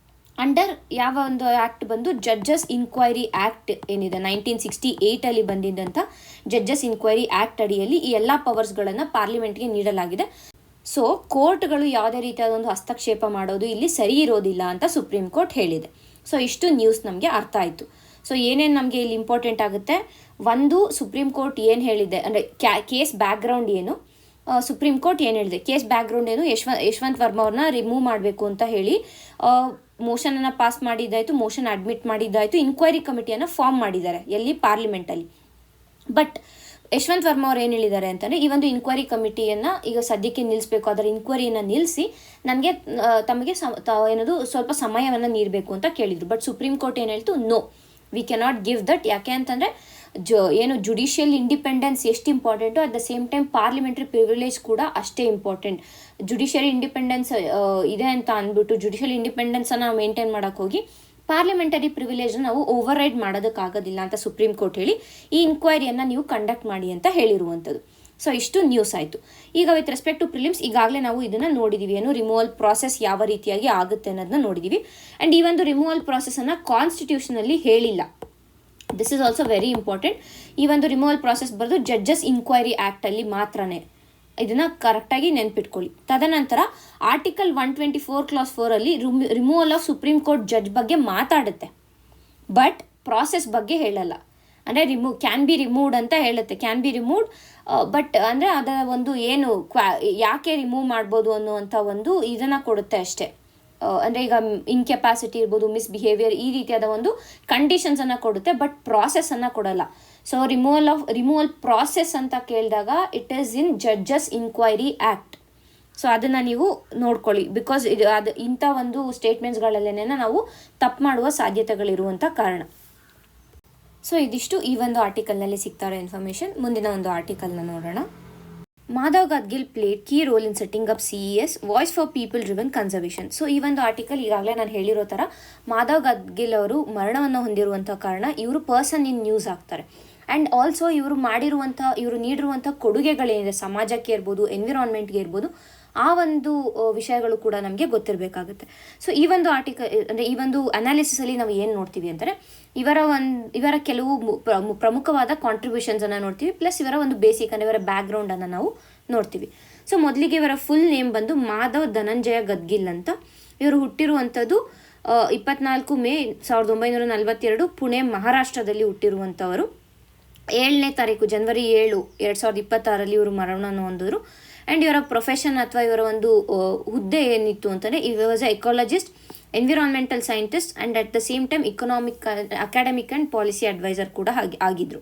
ಅಂಡರ್ ಯಾವ ಒಂದು ಆ್ಯಕ್ಟ್ ಬಂದು ಜಡ್ಜಸ್ ಇನ್ಕ್ವೈರಿ ಆ್ಯಕ್ಟ್ ಏನಿದೆ 1968 ಬಂದಿದ್ದಂಥ ಜಡ್ಜಸ್ ಇನ್ಕ್ವೈರಿ ಆ್ಯಕ್ಟ್ ಅಡಿಯಲ್ಲಿ ಈ ಎಲ್ಲ ಪವರ್ಸ್ಗಳನ್ನು ಪಾರ್ಲಿಮೆಂಟ್ಗೆ ನೀಡಲಾಗಿದೆ. ಸೊ ಕೋರ್ಟ್ಗಳು ಯಾವುದೇ ರೀತಿಯಾದ ಒಂದು ಹಸ್ತಕ್ಷೇಪ ಮಾಡೋದು ಇಲ್ಲಿ ಸರಿ ಇರೋದಿಲ್ಲ ಅಂತ ಸುಪ್ರೀಂ ಕೋರ್ಟ್ ಹೇಳಿದೆ. ಸೊ ಇಷ್ಟು ನ್ಯೂಸ್ ನಮಗೆ ಅರ್ಥ ಆಯಿತು. ಸೊ ಏನೇನು ನಮಗೆ ಇಲ್ಲಿ ಇಂಪಾರ್ಟೆಂಟ್ ಆಗುತ್ತೆ, ಒಂದು ಸುಪ್ರೀಂ ಕೋರ್ಟ್ ಏನು ಹೇಳಿದೆ ಅಂದರೆ ಕೇಸ್ ಬ್ಯಾಕ್ಗ್ರೌಂಡ್ ಏನು, ಸುಪ್ರೀಂ ಕೋರ್ಟ್ ಏನು ಹೇಳಿದೆ, ಕೇಸ್ ಬ್ಯಾಕ್ಗ್ರೌಂಡ್ ಏನು, ಯಶವಂತ್ ವರ್ಮಾ ಅವ್ರನ್ನ ರಿಮೂವ್ ಮಾಡಬೇಕು ಅಂತ ಹೇಳಿ ಮೋಷನನ್ನು ಪಾಸ್ ಮಾಡಿದ್ದಾಯಿತು, ಮೋಷನ್ ಅಡ್ಮಿಟ್ ಮಾಡಿದ್ದಾಯಿತು, ಇನ್ಕ್ವೈರಿ ಕಮಿಟಿಯನ್ನು ಫಾರ್ಮ್ ಮಾಡಿದ್ದಾರೆ ಎಲ್ಲಿ ಪಾರ್ಲಿಮೆಂಟಲ್ಲಿ. ಬಟ್ ಯಶವಂತ್ ವರ್ಮಾ ಅವ್ರು ಏನು ಹೇಳಿದ್ದಾರೆ ಅಂತಂದರೆ, ಈ ಒಂದು ಇನ್ಕ್ವೈರಿ ಕಮಿಟಿಯನ್ನು ಈಗ ಸದ್ಯಕ್ಕೆ ನಿಲ್ಲಿಸಬೇಕು, ಅದರ ಇನ್ಕ್ವೈರಿಯನ್ನು ನಿಲ್ಲಿಸಿ ನನಗೆ ತಮಗೆ ಏನದು ಸ್ವಲ್ಪ ಸಮಯವನ್ನು ನೀಡಬೇಕು ಅಂತ ಕೇಳಿದರು. ಬಟ್ ಸುಪ್ರೀಂ ಕೋರ್ಟ್ ಏನು ಹೇಳ್ತು, no we cannot give that. ಯಾಕೆ ಅಂತಂದರೆ ಏನು ಜುಡಿಷಿಯಲ್ ಇಂಡಿಪೆಂಡೆನ್ಸ್ ಎಷ್ಟು important at the same time parliamentary privilege ಕೂಡ ಅಷ್ಟೇ ಇಂಪಾರ್ಟೆಂಟ್. ಜುಡಿಷಿಯರಿ ಇಂಡಿಪೆಂಡೆನ್ಸ್ ಇದೆ ಅಂತ ಅಂದ್ಬಿಟ್ಟು ಜುಡಿಷಿಯಲ್ ಇಂಡಿಪೆಂಡೆನ್ಸನ್ನು ನಾವು ಮೇಂಟೈನ್ ಮಾಡೋಕ್ಕೆ ಹೋಗಿ ಪಾರ್ಲಿಮೆಂಟರಿ ಪ್ರಿವಿಲೇಜ್ನ ನಾವು ಓವರ್ ರೈಡ್ ಮಾಡೋದಕ್ಕಾಗೋದಿಲ್ಲ ಅಂತ ಸುಪ್ರೀಂ ಕೋರ್ಟ್ ಹೇಳಿ ಈ ಇನ್ಕ್ವೈರಿಯನ್ನು ನೀವು ಕಂಡಕ್ಟ್ ಮಾಡಿ ಅಂತ ಹೇಳಿರುವಂಥದ್ದು. ಸೊ ಇಷ್ಟು ನ್ಯೂಸ್ ಆಯಿತು. ಈಗ ವಿತ್ ರೆಸ್ಪೆಕ್ಟ್ ಟು ಪ್ರಿಲಿಮ್ಸ್ ಈಗಾಗಲೇ ನಾವು ಇದನ್ನು ನೋಡಿದ್ದೀವಿ, ಏನು ರಿಮೂವಲ್ ಪ್ರಾಸೆಸ್ ಯಾವ ರೀತಿಯಾಗಿ ಆಗುತ್ತೆ ಅನ್ನೋದನ್ನ ನೋಡಿದ್ದೀವಿ. ಆ್ಯಂಡ್ ಈ ಒಂದು ರಿಮೂವಲ್ ಪ್ರಾಸೆಸನ್ನು ಕಾನ್ಸ್ಟಿಟ್ಯೂಷನಲ್ಲಿ ಹೇಳಿಲ್ಲ. This is also very important. ಈ ಒಂದು ರಿಮೂವಲ್ ಪ್ರಾಸೆಸ್ ಬರೆದು ಜಡ್ಜಸ್ ಇನ್ಕ್ವೈರಿ ಆ್ಯಕ್ಟಲ್ಲಿ ಮಾತ್ರನೇ, ಇದನ್ನು ಕರೆಕ್ಟಾಗಿ ನೆನ್ಪಿಟ್ಕೊಳ್ಳಿ. ತದನಂತರ article 124 class 4 removal of supreme court judge ಬಗ್ಗೆ ಮಾತಾಡುತ್ತೆ, ಬಟ್ ಪ್ರಾಸೆಸ್ ಬಗ್ಗೆ ಹೇಳಲ್ಲ. ಅಂದರೆ ಕ್ಯಾನ್ ಬಿ ರಿಮೂವ್ಡ್ ಅಂತ ಹೇಳುತ್ತೆ, ಕ್ಯಾನ್ ಬಿ ರಿಮೂವ್ಡ್, ಬಟ್ ಅಂದರೆ ಅದರ ಒಂದು ಏನು ಯಾಕೆ ರಿಮೂವ್ ಮಾಡ್ಬೋದು ಅನ್ನುವಂಥ ಒಂದು ಇದನ್ನು ಕೊಡುತ್ತೆ ಅಷ್ಟೇ. ಅಂದರೆ ಈಗ ಇನ್ಕೆಪಾಸಿಟಿ ಇರ್ಬೋದು, ಮಿಸ್ಬಿಹೇವಿಯರ್, ಈ ರೀತಿಯಾದ ಒಂದು ಕಂಡೀಷನ್ಸನ್ನು ಕೊಡುತ್ತೆ, ಬಟ್ ಪ್ರಾಸೆಸ್ಸನ್ನು ಕೊಡಲ್ಲ. ಸೊ ರಿಮೂವಲ್ ಪ್ರಾಸೆಸ್ ಅಂತ ಕೇಳಿದಾಗ it is in judges inquiry act. So ಅದನ್ನು ನೀವು ನೋಡ್ಕೊಳ್ಳಿ, ಬಿಕಾಸ್ ಅದು ಇಂಥ ಒಂದು ಸ್ಟೇಟ್ಮೆಂಟ್ಸ್ಗಳಲ್ಲೇನೆ ನಾವು ತಪ್ಪು ಮಾಡುವ ಸಾಧ್ಯತೆಗಳಿರುವಂಥ ಕಾರಣ. ಸೊ ಇದಿಷ್ಟು ಈ ಒಂದು ಆರ್ಟಿಕಲ್ನಲ್ಲಿ ಸಿಗ್ತಾ ಇರೋ ಇನ್ಫಾರ್ಮೇಷನ್. ಮುಂದಿನ ಒಂದು ಆರ್ಟಿಕಲ್ನ ನೋಡೋಣ. Madhav Gadgil played key role in setting up CES voice for people driven conservation. So ಈ ಒಂದು ಆರ್ಟಿಕಲ್ ಈಗಾಗಲೇ ನಾನು ಹೇಳಿರೋ ಥರ ಮಾಧವ್ ಗದ್ಗಿಲ್ ಅವರು ಮರಣವನ್ನು ಹೊಂದಿರುವಂಥ ಕಾರಣ ಇವರು ಪರ್ಸನ್ ಇನ್ ನ್ಯೂಸ್ ಆಗ್ತಾರೆ. ಆ್ಯಂಡ್ ಆಲ್ಸೋ ಇವರು ನೀಡಿರುವಂಥ ಕೊಡುಗೆಗಳೇನಿದೆ ಸಮಾಜಕ್ಕೆ ಇರ್ಬೋದು, ಎನ್ವಿರಾನ್ಮೆಂಟ್ಗೆ ಇರ್ಬೋದು, ಆ ಒಂದು ವಿಷಯಗಳು ಕೂಡ ನಮಗೆ ಗೊತ್ತಿರಬೇಕಾಗುತ್ತೆ. ಸೊ ಈ ಒಂದು ಆರ್ಟಿಕಲ್ ಅಂದರೆ ಈ ಒಂದು ಅನಾಲಿಸಿಸಲ್ಲಿ ನಾವು ಏನು ನೋಡ್ತೀವಿ ಅಂದರೆ ಇವರ ಕೆಲವು ಪ್ರಮುಖವಾದ ಕಾಂಟ್ರಿಬ್ಯೂಷನ್ಸನ್ನು ನೋಡ್ತೀವಿ, ಪ್ಲಸ್ ಇವರ ಒಂದು ಬೇಸಿಕ್ ಅಂದರೆ ಇವರ ಬ್ಯಾಕ್ಗ್ರೌಂಡನ್ನು ನಾವು ನೋಡ್ತೀವಿ. ಸೊ ಮೊದಲಿಗೆ ಇವರ ಫುಲ್ ನೇಮ್ ಬಂದು ಮಾಧವ್ ಧನಂಜಯ ಗದ್ಗಿಲ್ ಅಂತ. ಇವರು ಹುಟ್ಟಿರುವಂಥದ್ದು 24 ಮೇ 1942 ಪುಣೆ ಮಹಾರಾಷ್ಟ್ರದಲ್ಲಿ ಹುಟ್ಟಿರುವಂಥವರು. 7ನೇ ತಾರೀಕು ಜನವರಿ 7, 2026 ಇವರು ಮರಣವನ್ನು ಹೊಂದಿದ್ರು. ಆ್ಯಂಡ್ ಇವರ ಪ್ರೊಫೆಷನ್ ಅಥವಾ ಇವರ ಒಂದು ಹುದ್ದೆ ಏನಿತ್ತು ಅಂತಂದರೆ ಈ was a ecologist, environmental scientist and at the same time academic and policy adviser ಕೂಡ ಆಗಿದ್ರು.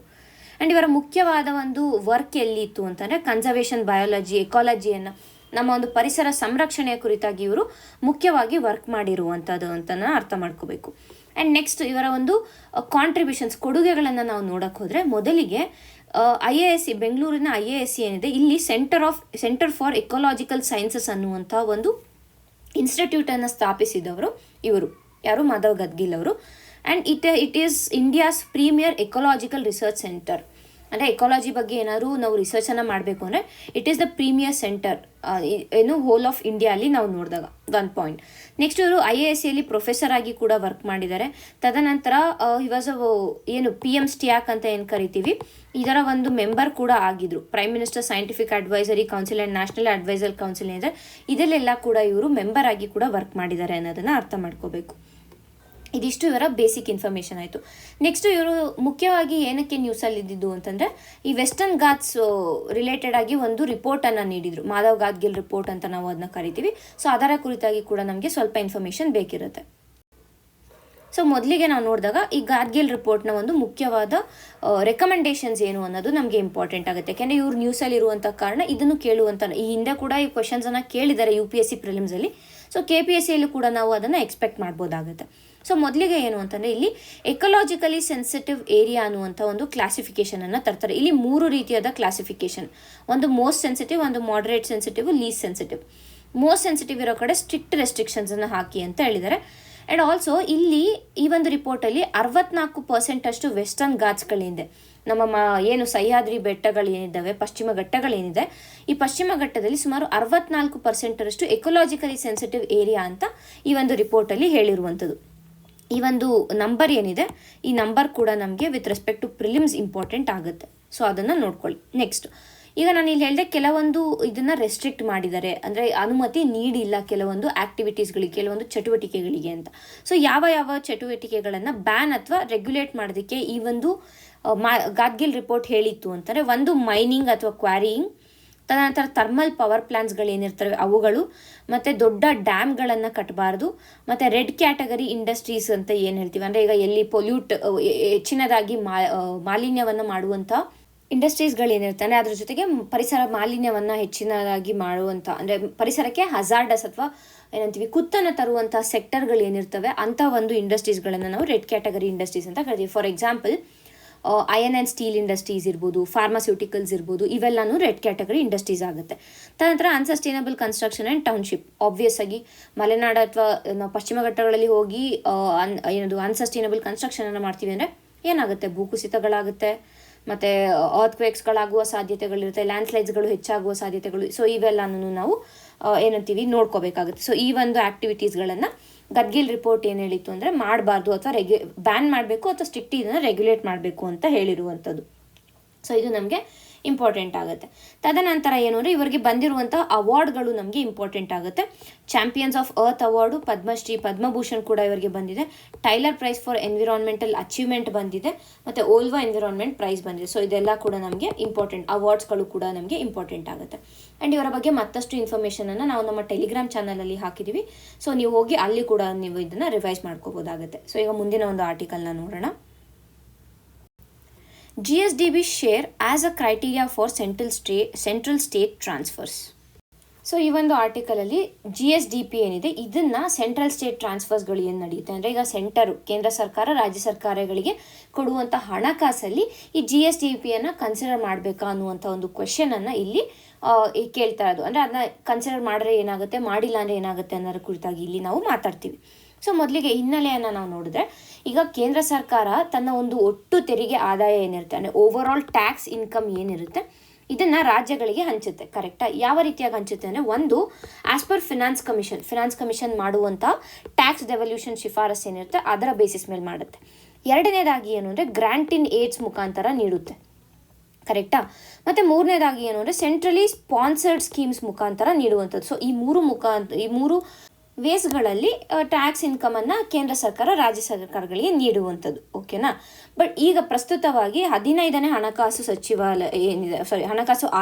ಆ್ಯಂಡ್ ಇವರ ಮುಖ್ಯವಾದ ಒಂದು ವರ್ಕ್ ಎಲ್ಲಿತ್ತು ಅಂತಂದರೆ ಕನ್ಸರ್ವೇಷನ್ ಬಯಾಲಜಿ, ಎಕಾಲಜಿಯನ್ನು, ನಮ್ಮ ಒಂದು ಪರಿಸರ ಸಂರಕ್ಷಣೆಯ ಕುರಿತಾಗಿ ಇವರು ಮುಖ್ಯವಾಗಿ ವರ್ಕ್ ಮಾಡಿರುವಂಥದ್ದು ಅಂತ ಅರ್ಥ ಮಾಡ್ಕೋಬೇಕು. ಆ್ಯಂಡ್ ನೆಕ್ಸ್ಟ್ ಇವರ ಒಂದು ಕಾಂಟ್ರಿಬ್ಯೂಷನ್ಸ್, ಕೊಡುಗೆಗಳನ್ನು ನಾವು ನೋಡೋಕ್ಕೆ ಹೋದರೆ ಮೊದಲಿಗೆ IISc ಬೆಂಗಳೂರಿನ IISc ಏನಿದೆ ಇಲ್ಲಿ ಸೆಂಟರ್ ಫಾರ್ ಎಕಾಲಜಿಕಲ್ ಸೈನ್ಸಸ್ ಅನ್ನುವಂಥ ಒಂದು ಇನ್ಸ್ಟಿಟ್ಯೂಟನ್ನು ಸ್ಥಾಪಿಸಿದವರು ಇವರು, ಯಾರು? ಮಾಧವ್ ಗದ್ಗಿಲ್ ಅವರು. And it is India's premier ecological research centre. ಅಂದರೆ ಎಕಾಲಜಿ ಬಗ್ಗೆ ಏನಾದರೂ ನಾವು ರಿಸರ್ಚನ್ನು ಮಾಡಬೇಕು ಅಂದರೆ it is the premier centre whole of ಇಂಡಿಯಾಲಿ ನಾವು ನೋಡಿದಾಗ ಒಂದು ಪಾಯಿಂಟ್. ನೆಕ್ಸ್ಟ್ ಇವರು IISc ಪ್ರೊಫೆಸರ್ ಆಗಿ ಕೂಡ ವರ್ಕ್ ಮಾಡಿದ್ದಾರೆ. ತದನಂತರ ಇವಾಸ್ PM ಸ್ಟ್ಯಾಕ್ ಅಂತ ಏನು ಕರಿತೀವಿ, ಇದರ ಒಂದು ಮೆಂಬರ್ ಕೂಡ ಆಗಿದ್ರು. Prime Minister Scientific Advisory Council and National Advisor Council ಏನಿದೆ ಇದರಲ್ಲೆಲ್ಲ ಕೂಡ ಇವರು ಮೆಂಬರ್ ಆಗಿ ಕೂಡ ವರ್ಕ್ ಮಾಡಿದ್ದಾರೆ ಅನ್ನೋದನ್ನು ಅರ್ಥ ಮಾಡ್ಕೋಬೇಕು. ಇದಿಷ್ಟು ಇವರ ಬೇಸಿಕ್ ಇನ್ಫಾರ್ಮೇಷನ್ ಆಯಿತು. ನೆಕ್ಸ್ಟ್ ಇವರು ಮುಖ್ಯವಾಗಿ ಏನಕ್ಕೆ ನ್ಯೂಸಲ್ಲಿ ಇದ್ದಿದ್ದು ಅಂತಂದರೆ ಈ ವೆಸ್ಟರ್ನ್ ಘಾಟ್ಸ್ ರಿಲೇಟೆಡ್ ಆಗಿ ಒಂದು ರಿಪೋರ್ಟನ್ನು ನೀಡಿದರು. ಮಾಧವ್ ಗಾಡ್ಗಿಲ್ ರಿಪೋರ್ಟ್ ಅಂತ ನಾವು ಅದನ್ನ ಕರಿತೀವಿ. ಸೊ ಅದರ ಕುರಿತಾಗಿ ಕೂಡ ನಮಗೆ ಸ್ವಲ್ಪ ಇನ್ಫಾರ್ಮೇಷನ್ ಬೇಕಿರುತ್ತೆ. ಸೊ ಮೊದಲಿಗೆ ನಾವು ನೋಡಿದಾಗ ಈ ಗಾಡ್ಗಿಲ್ ರಿಪೋರ್ಟ್ನ ಒಂದು ಮುಖ್ಯವಾದ ರೆಕಮೆಂಡೇಷನ್ಸ್ ಏನು ಅನ್ನೋದು ನಮಗೆ ಇಂಪಾರ್ಟೆಂಟ್ ಆಗುತ್ತೆ. ಯಾಕೆಂದರೆ ಇವರು ನ್ಯೂಸಲ್ಲಿ ಇರುವಂಥ ಕಾರಣ ಇದನ್ನು ಕೇಳುವಂಥ, ಈ ಹಿಂದೆ ಕೂಡ ಈ ಕ್ವಶನ್ಸನ್ನು ಕೇಳಿದ್ದಾರೆ UPSC ಪ್ರಿಲಿಮ್ಸಲ್ಲಿ. ಸೊ KPSCಯಲ್ಲೂ ಕೂಡ ನಾವು ಅದನ್ನು ಎಕ್ಸ್ಪೆಕ್ಟ್ ಮಾಡ್ಬೋದಾಗುತ್ತೆ. ಸೊ ಮೊದಲಿಗೆ ಏನು ಅಂತಂದರೆ ಇಲ್ಲಿ ಎಕಲಾಜಿಕಲಿ ಸೆನ್ಸಿಟಿವ್ ಏರಿಯಾ ಅನ್ನುವಂಥ ಒಂದು ಕ್ಲಾಸಿಫಿಕೇಷನನ್ನು ತರ್ತಾರೆ. ಇಲ್ಲಿ 3 ರೀತಿಯಾದ ಕ್ಲಾಸಿಫಿಕೇಷನ್, ಒಂದು ಮೋಸ್ಟ್ ಸೆನ್ಸಿಟಿವ್, ಒಂದು moderate sensitive, least sensitive. Most sensitive ಇರೋ ಕಡೆ ಸ್ಟ್ರಿಕ್ಟ್ ರೆಸ್ಟ್ರಿಕ್ಷನ್ಸನ್ನು ಹಾಕಿ ಅಂತ ಹೇಳಿದ್ದಾರೆ. ಆ್ಯಂಡ್ ಆಲ್ಸೋ ಇಲ್ಲಿ ಈ ಒಂದು ರಿಪೋರ್ಟಲ್ಲಿ 64% ಅಷ್ಟು ವೆಸ್ಟರ್ನ್ ಘಾಟ್ಸ್ಗಳಿದೆ. ನಮ್ಮ ಏನು ಸಹ್ಯಾದ್ರಿ ಬೆಟ್ಟಗಳೇನಿದ್ದಾವೆ, ಪಶ್ಚಿಮ ಘಟ್ಟಗಳೇನಿದೆ, ಈ ಪಶ್ಚಿಮ ಘಟ್ಟದಲ್ಲಿ ಸುಮಾರು 64% ಎಕೊಲಾಜಿಕಲಿ ಸೆನ್ಸಿಟಿವ್ ಏರಿಯಾ ಅಂತ ಈ ಒಂದು ರಿಪೋರ್ಟಲ್ಲಿ ಹೇಳಿರುವಂಥದ್ದು. ಈ ಒಂದು ನಂಬರ್ ಏನಿದೆ, ಈ ನಂಬರ್ ಕೂಡ ನಮಗೆ with respect to prelims important ಆಗುತ್ತೆ. ಸೊ ಅದನ್ನು ನೋಡ್ಕೊಳ್ಳಿ. ನೆಕ್ಸ್ಟ್ ಈಗ ನಾನು ಇಲ್ಲಿ ಹೇಳಿದೆ ಕೆಲವೊಂದು ಇದನ್ನು ರೆಸ್ಟ್ರಿಕ್ಟ್ ಮಾಡಿದ್ದಾರೆ, ಅಂದರೆ ಅನುಮತಿ ನೀಡಿಲ್ಲ ಕೆಲವೊಂದು ಆ್ಯಕ್ಟಿವಿಟೀಸ್ಗಳಿಗೆ, ಕೆಲವೊಂದು ಚಟುವಟಿಕೆಗಳಿಗೆ ಅಂತ. ಸೊ ಯಾವ ಚಟುವಟಿಕೆಗಳನ್ನು ಬ್ಯಾನ್ ಅಥವಾ ರೆಗ್ಯುಲೇಟ್ ಮಾಡೋದಕ್ಕೆ ಈ ಒಂದು ಗಾಡ್ಗಿಲ್ ರಿಪೋರ್ಟ್ ಹೇಳಿತ್ತು ಅಂತಂದರೆ, ಒಂದು ಮೈನಿಂಗ್ ಅಥವಾ ಕ್ವಾರಿಯಿಂಗ್, ತದನಂತರ ಥರ್ಮಲ್ ಪವರ್ ಪ್ಲಾಂಟ್ಸ್ಗಳೇನಿರ್ತವೆ ಅವುಗಳು, ಮತ್ತು ದೊಡ್ಡ ಡ್ಯಾಮ್ಗಳನ್ನು ಕಟ್ಟಬಾರ್ದು, ಮತ್ತು ರೆಡ್ ಕ್ಯಾಟಗರಿ ಇಂಡಸ್ಟ್ರೀಸ್ ಅಂತ ಏನು ಹೇಳ್ತೀವಿ, ಅಂದರೆ ಈಗ ಎಲ್ಲಿ ಹೆಚ್ಚಿನದಾಗಿ ಮಾಲಿನ್ಯವನ್ನು ಮಾಡುವಂಥ ಇಂಡಸ್ಟ್ರೀಸ್ಗಳೇನಿರ್ತಾನೆ ಅದ್ರ ಜೊತೆಗೆ ಪರಿಸರ ಮಾಲಿನ್ಯವನ್ನು ಹೆಚ್ಚಿನದಾಗಿ ಮಾಡುವಂಥ, ಅಂದರೆ ಪರಿಸರಕ್ಕೆ ಹಜಾರ್ಡಸ್ ಅಥವಾ ಏನಂತೀವಿ ಕುತ್ತನ್ನು ತರುವಂಥ ಸೆಕ್ಟರ್ಗಳೇನಿರ್ತವೆ ಅಂಥ ಒಂದು ಇಂಡಸ್ಟ್ರೀಸ್ಗಳನ್ನು ನಾವು ರೆಡ್ ಕ್ಯಾಟಗರಿ ಇಂಡಸ್ಟ್ರೀಸ್ ಅಂತ ಕರಿತೀವಿ. For example iron and steel industries ಇರ್ಬೋದು, ಫಾರ್ಮಾಸ್ಯೂಟಿಕಲ್ಸ್ ಇರ್ಬೋದು, ಇವೆಲ್ಲನೂ ರೆಡ್ ಕ್ಯಾಟಗರಿ ಇಂಡಸ್ಟ್ರೀಸ್ ಆಗುತ್ತೆ. ತದನಂತರ unsustainable construction and township, obvious ಆಗಿ ಮಲೆನಾಡು ಅಥವಾ ನಾವು ಪಶ್ಚಿಮ ಘಟ್ಟಗಳಲ್ಲಿ ಹೋಗಿ ಅನ್ಸಸ್ಟೈನಬಲ್ ಕನ್ಸ್ಟ್ರಕ್ಷನನ್ನು ಮಾಡ್ತೀವಿ ಅಂದರೆ ಏನಾಗುತ್ತೆ, ಭೂಕುಸಿತಗಳಾಗುತ್ತೆ, ಮತ್ತು ಅರ್ತ್ಕ್ವೇಕ್ಸ್ಗಳಾಗುವ ಸಾಧ್ಯತೆಗಳಿರುತ್ತೆ, ಲ್ಯಾಂಡ್ಸ್ಲೈಡ್ಸ್ಗಳು ಹೆಚ್ಚಾಗುವ ಸಾಧ್ಯತೆಗಳು. ಸೊ ಇವೆಲ್ಲನೂ ನಾವು ಏನಂತೀವಿ ನೋಡ್ಕೋಬೇಕಾಗುತ್ತೆ. ಸೊ ಈ ಒಂದು ಆ್ಯಕ್ಟಿವಿಟೀಸ್ಗಳನ್ನು ಗಡ್ಗಿಲ್ ರಿಪೋರ್ಟ್ ಏನು ಹೇಳಿತ್ತು ಅಂದರೆ ಮಾಡಬಾರ್ದು ಅಥವಾ ಬ್ಯಾನ್ ಮಾಡಬೇಕು ಅಥವಾ ಸ್ಟ್ರಿಕ್ಟ್ ಇದನ್ನು ರೆಗ್ಯುಲೇಟ್ ಮಾಡಬೇಕು ಅಂತ ಹೇಳಿರುವಂಥದ್ದು. ಸೊ ಇದು ನಮಗೆ ಇಂಪಾರ್ಟೆಂಟ್ ಆಗುತ್ತೆ. ತದನಂತರ ಏನು ಅಂದರೆ ಇವರಿಗೆ ಬಂದಿರುವಂಥ ಅವಾರ್ಡ್ಗಳು ನಮಗೆ ಇಂಪಾರ್ಟೆಂಟ್ ಆಗುತ್ತೆ. Champions of Earth award, Padma Shri, Padma Bhushan ಕೂಡ ಇವರಿಗೆ ಬಂದಿದೆ. Tyler Prize for Environmental Achievement ಬಂದಿದೆ, ಮತ್ತು ಓಲ್ವಾ ಎನ್ವಿರಾನ್ಮೆಂಟ್ ಪ್ರೈಸ್ ಬಂದಿದೆ. ಸೊ ಇದೆಲ್ಲ ಕೂಡ ನಮಗೆ ಇಂಪಾರ್ಟೆಂಟ್, ಅವಾರ್ಡ್ಸ್ಗಳು ಕೂಡ ನಮಗೆ ಇಂಪಾರ್ಟೆಂಟ್ ಆಗುತ್ತೆ. ಆ್ಯಂಡ್ ಇವರ ಬಗ್ಗೆ ಮತ್ತಷ್ಟು ಇನ್ಫಾರ್ಮೇಷನನ್ನು ನಾವು ನಮ್ಮ ಟೆಲಿಗ್ರಾಮ್ ಚಾನಲಲ್ಲಿ ಹಾಕಿದ್ದೀವಿ. ಸೊ ನೀವು ಹೋಗಿ ಅಲ್ಲಿ ಕೂಡ ನೀವು ಇದನ್ನು ರಿವೈಸ್ ಮಾಡ್ಕೋಬೋದಾಗುತ್ತೆ. ಸೊ ಈಗ ಮುಂದಿನ ಒಂದು ಆರ್ಟಿಕಲ್ನ ನೋಡೋಣ. GSDB share as a criteria for central state transfers. So ಈ ಒಂದು ಆರ್ಟಿಕಲಲ್ಲಿ GSDP ಏನಿದೆ ಇದನ್ನು ಸೆಂಟ್ರಲ್ ಸ್ಟೇಟ್ ಟ್ರಾನ್ಸ್ಫರ್ಸ್ಗಳು ಏನು ನಡೆಯುತ್ತೆ ಅಂದರೆ, ಈಗ ಕೇಂದ್ರ ಸರ್ಕಾರ ರಾಜ್ಯ ಸರ್ಕಾರಗಳಿಗೆ ಕೊಡುವಂಥ ಹಣಕಾಸಲ್ಲಿ ಈ GSDPಯನ್ನು ಕನ್ಸಿಡರ್ ಮಾಡಬೇಕಾ ಅನ್ನುವಂಥ ಒಂದು ಕ್ವೆಶನನ್ನು ಇಲ್ಲಿ ಕೇಳ್ತಾ ಇರೋದು. ಅಂದರೆ ಅದನ್ನ ಕನ್ಸಿಡರ್ ಮಾಡಿದ್ರೆ ಏನಾಗುತ್ತೆ, ಮಾಡಿಲ್ಲ ಅಂದರೆ ಏನಾಗುತ್ತೆ ಅನ್ನೋದ್ರ ಕುರಿತಾಗಿ ಇಲ್ಲಿ ನಾವು ಮಾತಾಡ್ತೀವಿ. ಸೊ ಮೊದಲಿಗೆ ಹಿನ್ನೆಲೆಯನ್ನು ನಾವು ನೋಡಿದ್ರೆ, ಈಗ ಕೇಂದ್ರ ಸರ್ಕಾರ ತನ್ನ ಒಂದು ಒಟ್ಟು ತೆರಿಗೆ ಆದಾಯ ಏನಿರುತ್ತೆ ಅಂದರೆ ಓವರ್ ಆಲ್ ಟ್ಯಾಕ್ಸ್ ಇನ್ಕಮ್ ಏನಿರುತ್ತೆ ಇದನ್ನು ರಾಜ್ಯಗಳಿಗೆ ಹಂಚುತ್ತೆ. ಕರೆಕ್ಟಾ? ಯಾವ ರೀತಿಯಾಗಿ ಹಂಚುತ್ತೆ ಅಂದರೆ, ಒಂದು ಆಸ್ ಪರ್ ಫಿನಾನ್ಸ್ ಕಮಿಷನ್ ಮಾಡುವಂಥ ಟ್ಯಾಕ್ಸ್ ಡೆವಲ್ಯೂಷನ್ ಶಿಫಾರಸ್ ಏನಿರುತ್ತೆ ಅದರ ಬೇಸಿಸ್ ಮೇಲೆ ಮಾಡುತ್ತೆ. ಎರಡನೇದಾಗಿ ಏನು ಅಂದರೆ ಗ್ರಾಂಟ್ ಇನ್ ಏಡ್ಸ್ ಮುಖಾಂತರ ನೀಡುತ್ತೆ. ಕರೆಕ್ಟಾ? ಮತ್ತು ಮೂರನೇದಾಗಿ ಏನು ಅಂದರೆ ಸೆಂಟ್ರಲಿ ಸ್ಪಾನ್ಸರ್ಡ್ ಸ್ಕೀಮ್ಸ್ ಮುಖಾಂತರ ನೀಡುವಂಥದ್ದು. ಸೊ ಈ ಮೂರು ವೇಸ್ಗಳಲ್ಲಿ ಟ್ಯಾಕ್ಸ್ ಇನ್ಕಮನ್ನು ಕೇಂದ್ರ ಸರ್ಕಾರ ರಾಜ್ಯ ಸರ್ಕಾರಗಳಿಗೆ ನೀಡುವಂಥದ್ದು. ಓಕೆನಾ? ಬಟ್ ಈಗ ಪ್ರಸ್ತುತವಾಗಿ 15ನೇ ಹಣಕಾಸು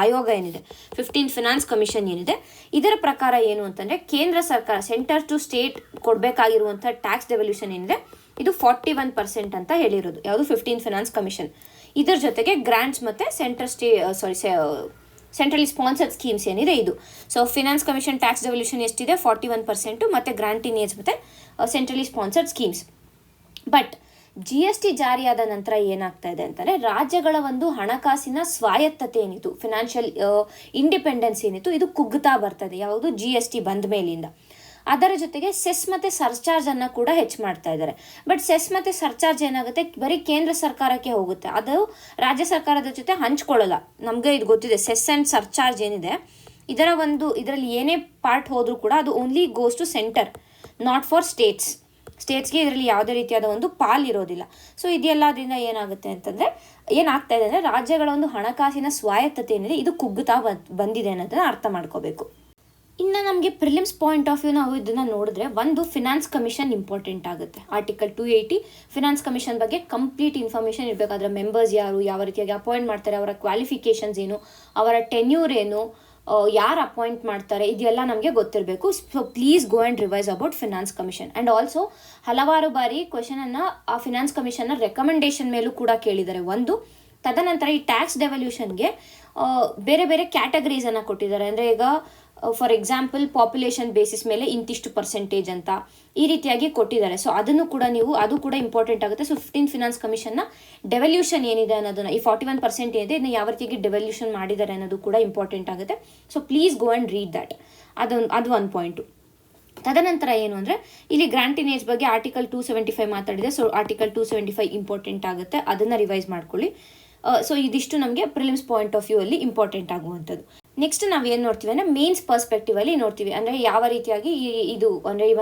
ಆಯೋಗ ಏನಿದೆ, 15th ಫಿನಾನ್ಸ್ ಕಮಿಷನ್ ಏನಿದೆ, ಇದರ ಪ್ರಕಾರ ಏನು ಅಂತಂದರೆ ಕೇಂದ್ರ ಸರ್ಕಾರ ಸೆಂಟರ್ ಟು ಸ್ಟೇಟ್ ಕೊಡಬೇಕಾಗಿರುವಂಥ ಟ್ಯಾಕ್ಸ್ ಡೆವಲ್ಯೂಷನ್ ಏನಿದೆ ಇದು 41% ಅಂತ ಹೇಳಿರೋದು. ಯಾವುದು? 15th finance commission. ಇದರ ಜೊತೆಗೆ ಗ್ರಾಂಟ್ಸ್ ಮತ್ತು ಸೆಂಟ್ರಲಿ ಸ್ಪಾನ್ಸರ್ಡ್ ಸ್ಕೀಮ್ಸ್ ಏನಿದೆ ಇದು. So finance commission tax devolution ಎಷ್ಟಿದೆ? 41%, ಮತ್ತು ಗ್ರಾಂಟ್ ಇನ್ ಏಡ್ಸ್ ಮತ್ತು centrally sponsored schemes. But GST ಜಾರಿಯಾದ ನಂತರ ಏನಾಗ್ತಾ ಇದೆ ಅಂತಂದರೆ, ರಾಜ್ಯಗಳ ಒಂದು ಹಣಕಾಸಿನ ಸ್ವಾಯತ್ತತೆ ಏನಿತ್ತು, ಫಿನಾನ್ಷಿಯಲ್ ಇಂಡಿಪೆಂಡೆನ್ಸ್ ಏನಿತ್ತು, ಇದು ಕುಗ್ಗುತ್ತಾ ಬರ್ತದೆ. ಯಾವುದು? GST ಬಂದ ಮೇಲಿಂದ. ಅದರ ಜೊತೆಗೆ ಸೆಸ್ ಮತ್ತು ಸರ್ಚಾರ್ಜನ್ನು ಕೂಡ ಹೆಚ್ಚು ಮಾಡ್ತಾ ಇದ್ದಾರೆ. ಬಟ್ ಸೆಸ್ ಮತ್ತು ಸರ್ಚಾರ್ಜ್ ಏನಾಗುತ್ತೆ, ಬರೀ ಕೇಂದ್ರ ಸರ್ಕಾರಕ್ಕೆ ಹೋಗುತ್ತೆ, ಅದು ರಾಜ್ಯ ಸರ್ಕಾರದ ಜೊತೆ ಹಂಚ್ಕೊಳ್ಳಲ್ಲ. ನಮಗೆ ಇದು ಗೊತ್ತಿದೆ, ಸೆಸ್ ಆ್ಯಂಡ್ ಸರ್ಚಾರ್ಜ್ ಏನಿದೆ ಇದರಲ್ಲಿ ಏನೇ ಪಾರ್ಟ್ ಹೋದರೂ ಕೂಡ ಅದು only goes to centre, not for ಸ್ಟೇಟ್ಸ್ಗೆ ಇದರಲ್ಲಿ ಯಾವುದೇ ರೀತಿಯಾದ ಒಂದು ಪಾಲ್ ಇರೋದಿಲ್ಲ. ಸೊ ಇದೆಲ್ಲದರಿಂದ ಏನಾಗುತ್ತೆ ಅಂತಂದರೆ ಏನಾಗ್ತಾ ಇದೆ ಅಂದರೆ ರಾಜ್ಯಗಳ ಒಂದು ಹಣಕಾಸಿನ ಸ್ವಾಯತ್ತತೆ ಏನಿದೆ ಇದು ಕುಗ್ಗುತ್ತಾ ಬಂದಿದೆ ಅನ್ನೋದನ್ನು ಅರ್ಥ ಮಾಡ್ಕೋಬೇಕು. ಇನ್ನು ನಮಗೆ ಪ್ರಿಲಿಮ್ಸ್ ಪಾಯಿಂಟ್ ಆಫ್ ವ್ಯೂ ನಾವು ಇದನ್ನು ನೋಡಿದ್ರೆ ಒಂದು ಫಿನಾನ್ಸ್ ಕಮಿಷನ್ ಇಂಪಾರ್ಟೆಂಟ್ ಆಗುತ್ತೆ. ಆರ್ಟಿಕಲ್ 280 ಫಿನಾನ್ಸ್ ಕಮಿಷನ್ ಬಗ್ಗೆ ಕಂಪ್ಲೀಟ್ ಇನ್ಫಾರ್ಮೇಷನ್ ಇರಬೇಕು. ಅದರ ಮೆಂಬರ್ಸ್ ಯಾರು, ಯಾವ ರೀತಿಯಾಗಿ ಅಪಾಯಿಂಟ್ ಮಾಡ್ತಾರೆ, ಅವರ ಕ್ವಾಲಿಫಿಕೇಷನ್ಸ್ ಏನು, ಅವರ ಟೆನ್ಯೂರ್ ಏನು, ಯಾರು ಅಪಾಯಿಂಟ್ ಮಾಡ್ತಾರೆ, ಇದೆಲ್ಲ ನಮಗೆ ಗೊತ್ತಿರಬೇಕು. So please go and revise about finance commission. And also ಹಲವಾರು ಬಾರಿ ಕ್ವೆಶನನ್ನು ಆ ಫಿನಾನ್ಸ್ ಕಮಿಷನ್ನ ರೆಕಮೆಂಡೇಶನ್ ಮೇಲೂ ಕೂಡ ಕೇಳಿದ್ದಾರೆ. ತದನಂತರ ಈ ಟ್ಯಾಕ್ಸ್ ಡೆವಲ್ಯೂಷನ್ಗೆ ಬೇರೆ ಬೇರೆ ಕ್ಯಾಟಗರೀಸನ್ನು ಕೊಟ್ಟಿದ್ದಾರೆ. ಅಂದರೆ ಈಗ ಫಾರ್ ಎಕ್ಸಾಂಪಲ್ ಪಾಪ್ಯುಲೇಷನ್ ಬೇಸಿಸ್ ಮೇಲೆ ಇಂತಿಷ್ಟು ಪರ್ಸೆಂಟೇಜ್ ಅಂತ ಈ ರೀತಿಯಾಗಿ ಕೊಟ್ಟಿದ್ದಾರೆ. ಸೊ ಅದು ಕೂಡ ಇಂಪಾರ್ಟೆಂಟ್ ಆಗುತ್ತೆ. ಸೊ 15 ಫಿನಾನ್ಸ್ ಕಮಿಷನ್ನ ಡೆವಲ್ಯೂಷನ್ ಏನಿದೆ ಅನ್ನೋದನ್ನು, ಈ 41% ಏನಿದೆ ಇದನ್ನ ಯಾವ ರೀತಿಯಾಗಿ ಡೆವಲ್ಯೂಷನ್ ಮಾಡಿದ್ದಾರೆ ಅನ್ನೋದು ಕೂಡ ಇಂಪಾರ್ಟೆಂಟ್ ಆಗುತ್ತೆ. So please go and read that. ಅದು ಒಂದು ಪಾಯಿಂಟು. ತದನಂತರ ಏನು ಅಂದರೆ ಇಲ್ಲಿ ಗ್ರಾಂಟಿನೇಜ್ ಬಗ್ಗೆ ಆರ್ಟಿಕಲ್ 275 ಮಾತಾಡಿದೆ. ಸೊ ಆರ್ಟಿಕಲ್ 275 ಇಂಪಾರ್ಟೆಂಟ್ ಆಗುತ್ತೆ, ಅದನ್ನು ರಿವೈಸ್ ಮಾಡ್ಕೊಳ್ಳಿ. ಸೊ ಇದಿಷ್ಟು ನಮಗೆ ಪ್ರಿಲಿಮ್ಸ್ ಪಾಯಿಂಟ್ ಆಫ್ ವ್ಯೂ ಅಲ್ಲಿ ಇಂಪಾರ್ಟೆಂಟ್ ಆಗುವಂಥದ್ದು. ನೆಕ್ಸ್ಟ್ ನಾವು ಏನು ನೋಡ್ತೀವಿ ಅಂದರೆ ಮೇನ್ಸ್ ಪರ್ಸ್ಪೆಕ್ಟಿವ್ ಅಲ್ಲಿ ನೋಡ್ತೀವಿ. ಅಂದರೆ ಯಾವ ರೀತಿಯಾಗಿ ಈ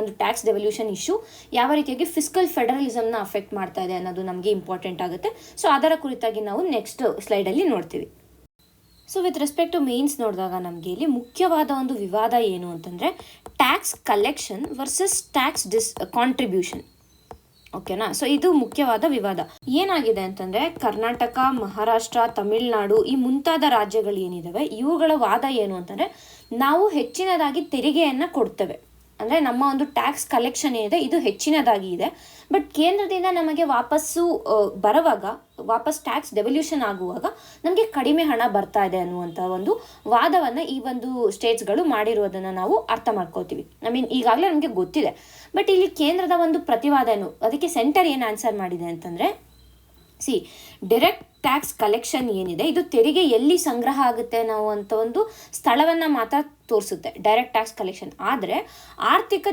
ಒಂದು ಟ್ಯಾಕ್ಸ್ ಡೆವಲ್ಯೂಷನ್ ಇಶ್ಯೂ ಯಾವ ರೀತಿಯಾಗಿ ಫಿಸ್ಕಲ್ ಫೆಡರಲಿಸಮ್ನ ಅಫೆಕ್ಟ್ ಮಾಡ್ತಾ ಇದೆ ಅನ್ನೋದು ನಮಗೆ ಇಂಪಾರ್ಟೆಂಟ್ ಆಗುತ್ತೆ. ಸೊ ಅದರ ಕುರಿತಾಗಿ ನಾವು ನೆಕ್ಸ್ಟ್ ಸ್ಲೈಡಲ್ಲಿ ನೋಡ್ತೀವಿ. So with respect to mains ನೋಡಿದಾಗ ನಮಗೆ ಇಲ್ಲಿ ಮುಖ್ಯವಾದ ಒಂದು ವಿವಾದ ಏನು ಅಂತಂದರೆ tax collection versus tax contribution. ಓಕೆನಾ. ಸೊ ಇದು ಮುಖ್ಯವಾದ ವಿವಾದ. ಏನಾಗಿದೆ ಅಂತಂದರೆ ಕರ್ನಾಟಕ, ಮಹಾರಾಷ್ಟ್ರ, ತಮಿಳುನಾಡು ಈ ಮುಂತಾದ ರಾಜ್ಯಗಳು ಏನಿದಾವೆ ಇವುಗಳ ವಾದ ಏನು ಅಂತಂದರೆ ನಾವು ಹೆಚ್ಚಿನದಾಗಿ ತೆರಿಗೆಯನ್ನು ಕೊಡ್ತೇವೆ. ಅಂದರೆ ನಮ್ಮ ಒಂದು ಟ್ಯಾಕ್ಸ್ ಕಲೆಕ್ಷನ್ ಏನಿದೆ ಇದು ಹೆಚ್ಚಿನದಾಗಿ ಇದೆ. ಬಟ್ ಕೇಂದ್ರದಿಂದ ನಮಗೆ ವಾಪಸ್ ಟ್ಯಾಕ್ಸ್ ಡೆವಲ್ಯೂಷನ್ ಆಗುವಾಗ ನಮಗೆ ಕಡಿಮೆ ಹಣ ಬರ್ತಾ ಇದೆ ಅನ್ನುವಂಥ ಒಂದು ವಾದವನ್ನು ಈ ಒಂದು ಸ್ಟೇಟ್ಸ್ಗಳು ಮಾಡಿರೋದನ್ನು ನಾವು ಅರ್ಥ ಮಾಡ್ಕೋತೀವಿ. ಈಗಾಗಲೇ ನಮಗೆ ಗೊತ್ತಿದೆ. ಬಟ್ ಇಲ್ಲಿ ಕೇಂದ್ರದ ಒಂದು ಪ್ರತಿವಾದ ಏನು, ಅದಕ್ಕೆ ಸೆಂಟರ್ ಏನು ಆನ್ಸರ್ ಮಾಡಿದೆ ಅಂತಂದರೆ ಡೈರೆಕ್ಟ್ ಟ್ಯಾಕ್ಸ್ ಕಲೆಕ್ಷನ್ ಏನಿದೆ ಇದು ತೆರಿಗೆ ಎಲ್ಲಿ ಸಂಗ್ರಹ ಆಗುತ್ತೆ ನಾವು ಅಂತ ಒಂದು ಸ್ಥಳವನ್ನು ಮಾತ್ರ ತೋರಿಸುತ್ತೆ ಡೈರೆಕ್ಟ್ ಟ್ಯಾಕ್ಸ್ ಕಲೆಕ್ಷನ್. ಆದರೆ ಆರ್ಥಿಕ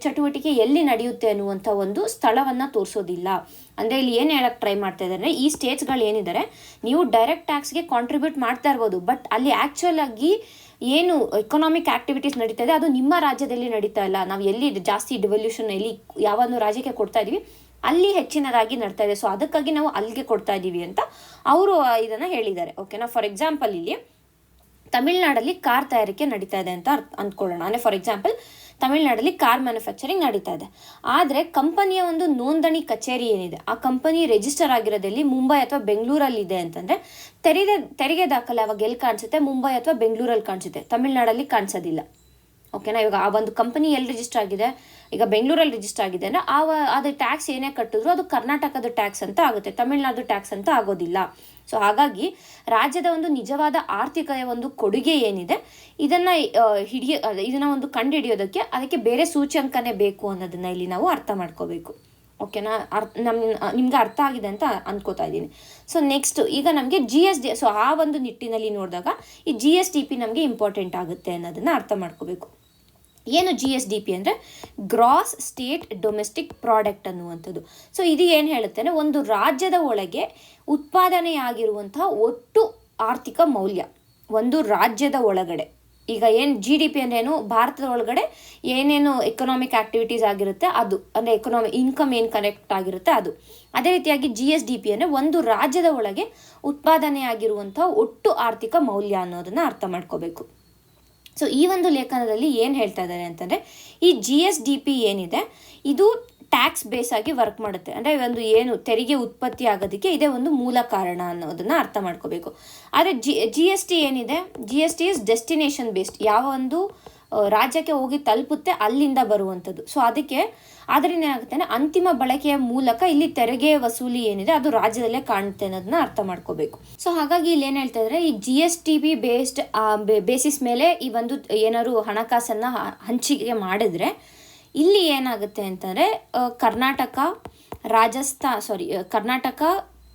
ಚಟುವಟಿಕೆ ಎಲ್ಲಿ ನಡೆಯುತ್ತೆ ಅನ್ನುವಂಥ ಒಂದು ಸ್ಥಳವನ್ನು ತೋರಿಸೋದಿಲ್ಲ. ಅಂದರೆ ಇಲ್ಲಿ ಏನು ಹೇಳಕ್ಕೆ ಟ್ರೈ ಮಾಡ್ತಾ ಇದ್ದಾರೆ, ಈ ಸ್ಟೇಟ್ಸ್ಗಳು ಏನಿದ್ದಾರೆ ನೀವು ಡೈರೆಕ್ಟ್ ಟ್ಯಾಕ್ಸ್ಗೆ ಕಾಂಟ್ರಿಬ್ಯೂಟ್ ಮಾಡ್ತಾ ಇರ್ಬೋದು, ಬಟ್ ಅಲ್ಲಿ ಆ್ಯಕ್ಚುಲ್ ಆಗಿ ಏನು ಎಕನಾಮಿಕ್ ಆಕ್ಟಿವಿಟೀಸ್ ನಡೀತಾ ಇದೆ ಅದು ನಿಮ್ಮ ರಾಜ್ಯದಲ್ಲಿ ನಡೀತಾ ಇಲ್ಲ. ನಾವು ಎಲ್ಲಿ ಜಾಸ್ತಿ ಡಿವಲ್ಯೂಷನ್ ಎಲ್ಲಿ ಯಾವೊಂದು ರಾಜ್ಯಕ್ಕೆ ಕೊಡ್ತಾ ಇದೀವಿ ಅಲ್ಲಿ ಹೆಚ್ಚಿನದಾಗಿ ನಡ್ತಾ ಇದೆ. ಸೊ ಅದಕ್ಕಾಗಿ ನಾವು ಅಲ್ಲಿಗೆ ಕೊಡ್ತಾ ಇದ್ದೀವಿ ಅಂತ ಅವರು ಇದನ್ನು ಹೇಳಿದ್ದಾರೆ. ಓಕೆನಾ. ಫಾರ್ ಎಕ್ಸಾಂಪಲ್ ಇಲ್ಲಿ ತಮಿಳ್ನಾಡಲ್ಲಿ ಕಾರ್ ತಯಾರಿಕೆ ನಡೀತಾ ಇದೆ ಅಂತ ಅಂದ್ಕೊಳ್ಳೋಣ. ಅಂದರೆ ಫಾರ್ ಎಕ್ಸಾಂಪಲ್ ತಮಿಳ್ನಾಡಲ್ಲಿ ಕಾರ್ ಮ್ಯಾನುಫ್ಯಾಕ್ಚರಿಂಗ್ ನಡೀತಾ ಇದೆ. ಆದರೆ ಕಂಪನಿಯ ಒಂದು ನೋಂದಣಿ ಕಚೇರಿ ಏನಿದೆ ಆ ಕಂಪನಿ ರಿಜಿಸ್ಟರ್ ಆಗಿರೋದಲ್ಲಿ ಮುಂಬೈ ಅಥವಾ ಬೆಂಗಳೂರಲ್ಲಿ ಇದೆ ಅಂತಂದರೆ ತೆರಿಗೆ ದಾಖಲೆ ಅವಾಗ ಎಲ್ಲಿ ಕಾಣಿಸುತ್ತೆ, ಮುಂಬೈ ಅಥವಾ ಬೆಂಗಳೂರಲ್ಲಿ ಕಾಣಿಸುತ್ತೆ, ತಮಿಳ್ನಾಡಲ್ಲಿ ಕಾಣಿಸೋದಿಲ್ಲ. ಓಕೆನಾ. ಇವಾಗ ಆ ಒಂದು ಕಂಪನಿ ಎಲ್ಲಿ ರಿಜಿಸ್ಟರ್ ಆಗಿದೆ, ಈಗ ಬೆಂಗಳೂರಲ್ಲಿ ರಿಜಿಸ್ಟರ್ ಆಗಿದೆ ಅಂದರೆ ಅದು ಟ್ಯಾಕ್ಸ್ ಏನೇ ಕಟ್ಟಿದ್ರು ಅದು ಕರ್ನಾಟಕದ ಟ್ಯಾಕ್ಸ್ ಅಂತ ಆಗುತ್ತೆ, ತಮಿಳ್ನಾಡು ಟ್ಯಾಕ್ಸ್ ಅಂತ ಆಗೋದಿಲ್ಲ. ಸೊ ಹಾಗಾಗಿ ರಾಜ್ಯದ ಒಂದು ನಿಜವಾದ ಆರ್ಥಿಕ ಒಂದು ಕೊಡುಗೆ ಏನಿದೆ ಇದನ್ನು ಒಂದು ಕಂಡುಹಿಡಿಯೋದಕ್ಕೆ ಅದಕ್ಕೆ ಬೇರೆ ಸೂಚ್ಯಂಕನೇ ಬೇಕು ಅನ್ನೋದನ್ನ ಇಲ್ಲಿ ನಾವು ಅರ್ಥ ಮಾಡ್ಕೋಬೇಕು. ಓಕೆನಾ. ನಿಮ್ಗೆ ಅರ್ಥ ಆಗಿದೆ ಅಂತ ಅನ್ಕೋತಾ ಇದ್ದೀನಿ. ಸೊ ನೆಕ್ಸ್ಟ್ ಈಗ ನಮಗೆ GST, ಸೊ ಆ ಒಂದು ನಿಟ್ಟಿನಲ್ಲಿ ನೋಡಿದಾಗ ಈ GSDP ನಮಗೆ ಇಂಪಾರ್ಟೆಂಟ್ ಆಗುತ್ತೆ ಅನ್ನೋದನ್ನು ಅರ್ಥ ಮಾಡ್ಕೋಬೇಕು. ಏನು GSDP ಅಂದರೆ ಗ್ರಾಸ್ ಸ್ಟೇಟ್ ಡೊಮೆಸ್ಟಿಕ್ ಪ್ರಾಡಕ್ಟ್ ಅನ್ನುವಂಥದ್ದು. ಸೊ ಇದು ಏನು ಹೇಳುತ್ತೆ ಅಂದರೆ ಒಂದು ರಾಜ್ಯದ ಒಳಗೆ ಉತ್ಪಾದನೆಯಾಗಿರುವಂತಹ ಒಟ್ಟು ಆರ್ಥಿಕ ಮೌಲ್ಯ ಒಂದು ರಾಜ್ಯದ ಒಳಗಡೆ. ಈಗ ಏನು GDP ಅಂದ್ರೇನು, ಭಾರತದ ಒಳಗಡೆ ಏನೇನು ಎಕನಾಮಿಕ್ ಆಕ್ಟಿವಿಟೀಸ್ ಆಗಿರುತ್ತೆ ಅದು, ಅಂದರೆ ಇನ್ಕಮ್ ಏನು ಕನೆಕ್ಟ್ ಆಗಿರುತ್ತೆ ಅದು. ಅದೇ ರೀತಿಯಾಗಿ GSDP ಅಂದರೆ ಒಂದು ರಾಜ್ಯದ ಒಳಗೆ ಉತ್ಪಾದನೆಯಾಗಿರುವಂಥ ಒಟ್ಟು ಆರ್ಥಿಕ ಮೌಲ್ಯ ಅನ್ನೋದನ್ನು ಅರ್ಥ ಮಾಡ್ಕೋಬೇಕು. ಸೊ ಈ ಒಂದು ಲೇಖನದಲ್ಲಿ ಏನು ಹೇಳ್ತಾ ಇದ್ದಾರೆ ಅಂತಂದರೆ ಈ GSDP ಏನಿದೆ ಇದು ಟ್ಯಾಕ್ಸ್ ಬೇಸ್ ಆಗಿ ವರ್ಕ್ ಮಾಡುತ್ತೆ. ಅಂದರೆ ಒಂದು ಏನು ತೆರಿಗೆ ಉತ್ಪತ್ತಿ ಆಗೋದಕ್ಕೆ ಇದೇ ಒಂದು ಮೂಲ ಕಾರಣ ಅನ್ನೋದನ್ನು ಅರ್ಥ ಮಾಡ್ಕೋಬೇಕು. ಆದರೆ GST ಏನಿದೆ, GST ಇಸ್ ಡೆಸ್ಟಿನೇಷನ್ ಬೇಸ್ಡ್, ಯಾವ ಒಂದು ರಾಜ್ಯಕ್ಕೆ ಹೋಗಿ ತಲುಪುತ್ತೆ ಅಲ್ಲಿಂದ ಬರುವಂಥದ್ದು. ಸೊ ಅದರಿಂದ ಏನಾಗುತ್ತೆ ಅಂದರೆ ಅಂತಿಮ ಬಳಕೆಯ ಮೂಲಕ ಇಲ್ಲಿ ತೆರಿಗೆ ವಸೂಲಿ ಏನಿದೆ ಅದು ರಾಜ್ಯದಲ್ಲೇ ಕಾಣುತ್ತೆ ಅನ್ನೋದನ್ನ ಅರ್ಥ ಮಾಡ್ಕೋಬೇಕು. ಸೊ ಹಾಗಾಗಿ ಇಲ್ಲಿ ಏನು ಹೇಳ್ತಾ ಇದ್ದಾರೆ, ಈ GSTP ಬೇಸ್ಡ್ ಬೇಸಿಸ್ ಮೇಲೆ ಈ ಒಂದು ಏನಾದ್ರು ಹಣಕಾಸನ್ನು ಹಂಚಿಕೆ ಮಾಡಿದ್ರೆ ಇಲ್ಲಿ ಏನಾಗುತ್ತೆ ಅಂತಂದರೆ ಕರ್ನಾಟಕ,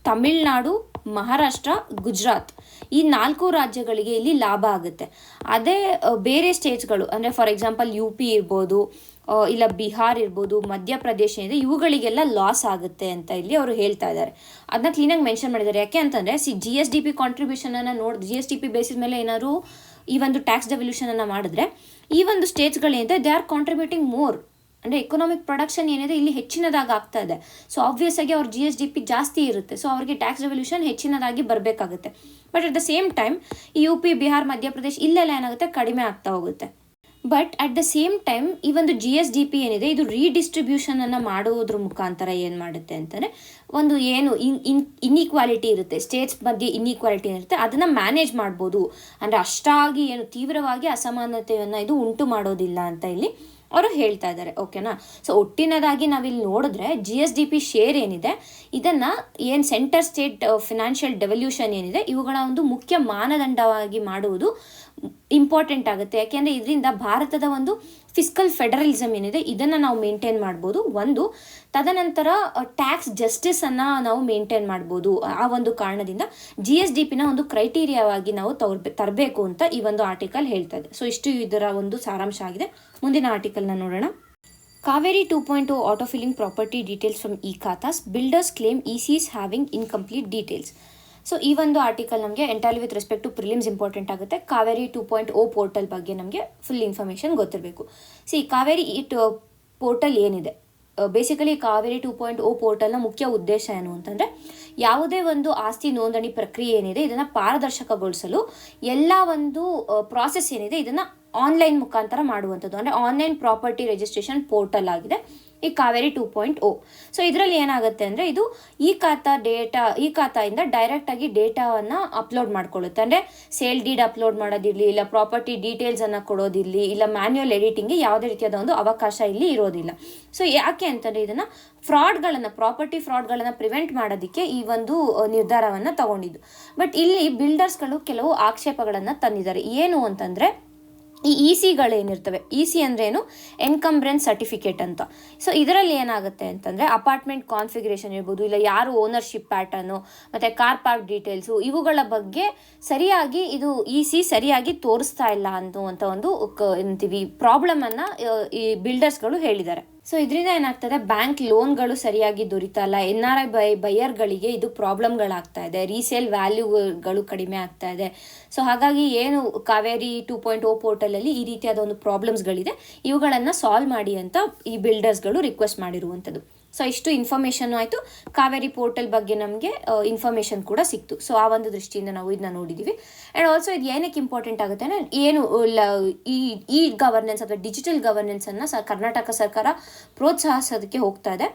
ತಮಿಳ್ನಾಡು ಮಹಾರಾಷ್ಟ್ರ, ಗುಜರಾತ್ ಈ 4 ರಾಜ್ಯಗಳಿಗೆ ಇಲ್ಲಿ ಲಾಭ ಆಗುತ್ತೆ. ಅದೇ ಬೇರೆ ಸ್ಟೇಟ್ಸ್ಗಳು ಅಂದರೆ ಫಾರ್ ಎಕ್ಸಾಂಪಲ್ UP ಇರ್ಬೋದು, ಇಲ್ಲ ಬಿಹಾರ್ ಇರ್ಬೋದು, ಮಧ್ಯಪ್ರದೇಶ ಇದೆ, ಇವುಗಳಿಗೆಲ್ಲ ಲಾಸ್ ಆಗುತ್ತೆ ಅಂತ ಇಲ್ಲಿ ಅವರು ಹೇಳ್ತಾ ಇದ್ದಾರೆ. ಅದನ್ನ ಕ್ಲೀನಾಗಿ ಮೆನ್ಷನ್ ಮಾಡಿದ್ದಾರೆ. ಯಾಕೆ ಅಂತಂದರೆ GSDP ಕಾಂಟ್ರಿಬ್ಯೂಷನನ್ನು GSDP ಬೇಸಿಸ್ ಮೇಲೆ ಏನಾದ್ರು ಈ ಒಂದು ಟ್ಯಾಕ್ಸ್ ಡೆವಲ್ಯೂಷನನ್ನು ಮಾಡಿದ್ರೆ ಈ ಒಂದು ಸ್ಟೇಟ್ಸ್ಗಳೇನಿದೆ ದೇ ಆರ್ ಕಾಂಟ್ರಿಬ್ಯೂಟಿಂಗ್ ಮೋರ್, ಅಂದರೆ ಎಕನಾಮಿಕ್ ಪ್ರೊಡಕ್ಷನ್ ಏನಿದೆ ಇಲ್ಲಿ ಹೆಚ್ಚಿನದಾಗಿ ಆಗ್ತಾ ಇದೆ. ಸೊ ಆಬ್ವಿಯಸ್ ಆಗಿ ಅವ್ರ GSDP ಜಾಸ್ತಿ ಇರುತ್ತೆ, ಸೊ ಅವ್ರಿಗೆ ಟ್ಯಾಕ್ಸ್ ರೆವಲ್ಯೂಷನ್ ಹೆಚ್ಚಿನದಾಗಿ ಬರಬೇಕಾಗುತ್ತೆ. But at the same time ಈ UP, ಬಿಹಾರ್, ಮಧ್ಯಪ್ರದೇಶ ಇಲ್ಲೆಲ್ಲ ಏನಾಗುತ್ತೆ ಕಡಿಮೆ ಆಗ್ತಾ ಹೋಗುತ್ತೆ. But at the same time ಈ ಒಂದು GSDP ಏನಿದೆ ಇದು ರೀಡಿಸ್ಟ್ರಿಬ್ಯೂಷನನ್ನು ಮಾಡುವುದ್ರ ಮುಖಾಂತರ ಏನು ಮಾಡುತ್ತೆ ಅಂತಂದರೆ ಒಂದು ಏನು ಇನ್ಇಕ್ವಾಲಿಟಿ ಇರುತ್ತೆ, ಸ್ಟೇಟ್ಸ್ ಮಧ್ಯೆ ಇನ್ಇಕ್ವಾಲಿಟಿ ಇರುತ್ತೆ, ಅದನ್ನು ಮ್ಯಾನೇಜ್ ಮಾಡ್ಬೋದು. ಅಂದರೆ ಅಷ್ಟಾಗಿ ಏನು ತೀವ್ರವಾಗಿ ಅಸಮಾನತೆಯನ್ನು ಇದು ಉಂಟು ಮಾಡೋದಿಲ್ಲ ಅಂತ ಇಲ್ಲಿ ಅವರು ಹೇಳ್ತಾ ಇದ್ದಾರೆ. ಓಕೆನಾ. ಸೊ ಒಟ್ಟಿನದಾಗಿ ನಾವಿಲ್ಲಿ ನೋಡಿದ್ರೆ GSDP ಶೇರ್ ಏನಿದೆ ಇದನ್ನು ಏನು ಸೆಂಟರ್ ಸ್ಟೇಟ್ ಫಿನಾನ್ಷಿಯಲ್ ಡೆವಲ್ಯೂಷನ್ ಏನಿದೆ ಇವುಗಳ ಒಂದು ಮುಖ್ಯ ಮಾನದಂಡವಾಗಿ ಮಾಡುವುದು ಇಂಪಾರ್ಟೆಂಟ್ ಆಗುತ್ತೆ. ಯಾಕೆಂದರೆ ಇದರಿಂದ ಭಾರತದ ಒಂದು ಫಿಸ್ಕಲ್ ಫೆಡರಲಿಸಮ್ ಏನಿದೆ ಇದನ್ನು ನಾವು ಮೇಂಟೈನ್ ಮಾಡ್ಬೋದು. ಒಂದು ತದನಂತರ ಟ್ಯಾಕ್ಸ್ ಜಸ್ಟಿಸನ್ನು ನಾವು ಮೇಂಟೈನ್ ಮಾಡ್ಬೋದು. ಆ ಒಂದು ಕಾರಣದಿಂದ GSDPನ ಒಂದು ಕ್ರೈಟೀರಿಯಾವಾಗಿ ನಾವು ತರಬೇಕು ಅಂತ ಈ ಒಂದು ಆರ್ಟಿಕಲ್ ಹೇಳ್ತಾ ಇದೆ. ಸೊ ಇಷ್ಟು ಇದರ ಒಂದು ಸಾರಾಂಶ ಆಗಿದೆ. ಮುಂದಿನ ಆರ್ಟಿಕಲ್ನ ನೋಡೋಣ. Kaveri 2.0 auto filling property details from ಇ-ಖಾತಾಸ್, builders claim ECs having incomplete details. So ಈ ಒಂದು ಆರ್ಟಿಕಲ್ ನಮಗೆ entirely with respect to prelims important ಆಗುತ್ತೆ. ಕಾವೇರಿ 2.0 ಪೋರ್ಟಲ್ ಬಗ್ಗೆ ನಮಗೆ ಫುಲ್ ಇನ್ಫಾರ್ಮೇಷನ್ ಗೊತ್ತಿರಬೇಕು. ಕಾವೇರಿ ಪೋರ್ಟಲ್ ಏನಿದೆ, ಬೇಸಿಕಲಿ ಕಾವೇರಿ 2.0 ಪೋರ್ಟಲ್ನ ಮುಖ್ಯ ಉದ್ದೇಶ ಏನು ಅಂತಂದರೆ ಯಾವುದೇ ಒಂದು ಆಸ್ತಿ ನೋಂದಣಿ ಪ್ರಕ್ರಿಯೆ ಏನಿದೆ ಇದನ್ನು ಪಾರದರ್ಶಕಗೊಳಿಸಲು ಎಲ್ಲ ಒಂದು ಪ್ರಾಸೆಸ್ ಏನಿದೆ ಇದನ್ನು ಆನ್ಲೈನ್ ಮುಖಾಂತರ ಮಾಡುವಂಥದ್ದು. ಅಂದರೆ ಆನ್ಲೈನ್ ಪ್ರಾಪರ್ಟಿ ರಿಜಿಸ್ಟ್ರೇಷನ್ ಪೋರ್ಟಲ್ ಆಗಿದೆ ಈ ಕಾವೇರಿ 2.0. ಸೊ ಇದರಲ್ಲಿ ಏನಾಗುತ್ತೆ ಅಂದರೆ ಇದು ಈ ಖಾತಾಯಿಂದ ಡೈರೆಕ್ಟಾಗಿ ಡೇಟಾವನ್ನು ಅಪ್ಲೋಡ್ ಮಾಡ್ಕೊಳ್ಳುತ್ತೆ. ಅಂದರೆ ಸೇಲ್ ಡೀಡ್ ಅಪ್ಲೋಡ್ ಮಾಡೋದಿರಲಿ, ಇಲ್ಲ ಪ್ರಾಪರ್ಟಿ ಡೀಟೇಲ್ಸನ್ನು ಕೊಡೋದಿರಲಿ, ಇಲ್ಲ ಮ್ಯಾನ್ಯುಯಲ್ ಎಡಿಟಿಂಗ್ಗೆ ಯಾವುದೇ ರೀತಿಯಾದ ಒಂದು ಅವಕಾಶ ಇಲ್ಲಿ ಇರೋದಿಲ್ಲ. ಸೊ ಯಾಕೆ ಅಂತಂದರೆ ಇದನ್ನು ಪ್ರಾಪರ್ಟಿ ಫ್ರಾಡ್ಗಳನ್ನು ಪ್ರಿವೆಂಟ್ ಮಾಡೋದಕ್ಕೆ ಈ ಒಂದು ನಿರ್ಧಾರವನ್ನು ತಗೊಂಡಿದ್ದು. ಬಟ್ ಇಲ್ಲಿ ಬಿಲ್ಡರ್ಸ್ಗಳು ಕೆಲವು ಆಕ್ಷೇಪಗಳನ್ನು ತಂದಿದ್ದಾರೆ. ಏನು ಅಂತಂದರೆ ಈ ECಗಳೇನಿರ್ತವೆ, EC ಅಂದ್ರೇನು, ಎನ್ಕಂಬ್ರೆನ್ಸ್ ಸರ್ಟಿಫಿಕೇಟ್ ಅಂತ. ಸೊ ಇದರಲ್ಲಿ ಏನಾಗುತ್ತೆ ಅಂತಂದರೆ ಅಪಾರ್ಟ್ಮೆಂಟ್ ಕಾನ್ಫಿಗರೇಷನ್ ಇರ್ಬೋದು, ಇಲ್ಲ ಯಾರು ಓನರ್ಶಿಪ್ ಪ್ಯಾಟರ್ನು ಮತ್ತು ಕಾರ್ ಪಾರ್ಕ್ ಡೀಟೇಲ್ಸು ಇವುಗಳ ಬಗ್ಗೆ ಸರಿಯಾಗಿ ಇದು EC ಸರಿಯಾಗಿ ತೋರಿಸ್ತಾ ಇಲ್ಲ ಅನ್ನುವಂಥ ಒಂದು ಏನಂತೀವಿ ಪ್ರಾಬ್ಲಮನ್ನು ಈ ಬಿಲ್ಡರ್ಸ್ಗಳು ಹೇಳಿದ್ದಾರೆ. ಸೊ ಇದರಿಂದ ಏನಾಗ್ತದೆ, ಬ್ಯಾಂಕ್ ಲೋನ್ಗಳು ಸರಿಯಾಗಿ ದೊರೀತಾ ಇಲ್ಲ, NRI ಬೈಯರ್ಗಳಿಗೆ ಇದು ಪ್ರಾಬ್ಲಮ್ಗಳಾಗ್ತಾ ಇದೆ, ರೀಸೇಲ್ ವ್ಯಾಲ್ಯೂಗಳು ಕಡಿಮೆ ಆಗ್ತಾ ಇದೆ. ಸೊ ಹಾಗಾಗಿ ಏನು ಕಾವೇರಿ 2.0 ಪೋರ್ಟಲಲ್ಲಿ ಈ ರೀತಿಯಾದ ಒಂದು ಪ್ರಾಬ್ಲಮ್ಸ್ಗಳಿದೆ ಇವುಗಳನ್ನು ಸಾಲ್ವ್ ಮಾಡಿ ಅಂತ ಈ ಬಿಲ್ಡರ್ಸ್ಗಳು ರಿಕ್ವೆಸ್ಟ್ ಮಾಡಿರುವಂಥದ್ದು. ಸೊ ಇಷ್ಟು ಇನ್ಫಾರ್ಮೇಷನ್ ಆಯಿತು. ಕಾವೇರಿ ಪೋರ್ಟಲ್ ಬಗ್ಗೆ ನಮಗೆ ಇನ್ಫಾರ್ಮೇಷನ್ ಕೂಡ ಸಿಕ್ತು. ಸೊ ಆ ಒಂದು ದೃಷ್ಟಿಯಿಂದ ನಾವು ಇದನ್ನ ನೋಡಿದ್ದೀವಿ. ಆ್ಯಂಡ್ ಆಲ್ಸೋ ಇದು ಏನಕ್ಕೆ ಇಂಪಾರ್ಟೆಂಟ್ ಆಗುತ್ತೆ ಅಂದರೆ ಏನು ಈ ಗವರ್ನೆನ್ಸ್ ಅಥವಾ ಡಿಜಿಟಲ್ ಗವರ್ನೆನ್ಸನ್ನು ಕರ್ನಾಟಕ ಸರ್ಕಾರ ಪ್ರೋತ್ಸಾಹಿಸೋದಕ್ಕೆ ಹೋಗ್ತಾ ಇದೆ.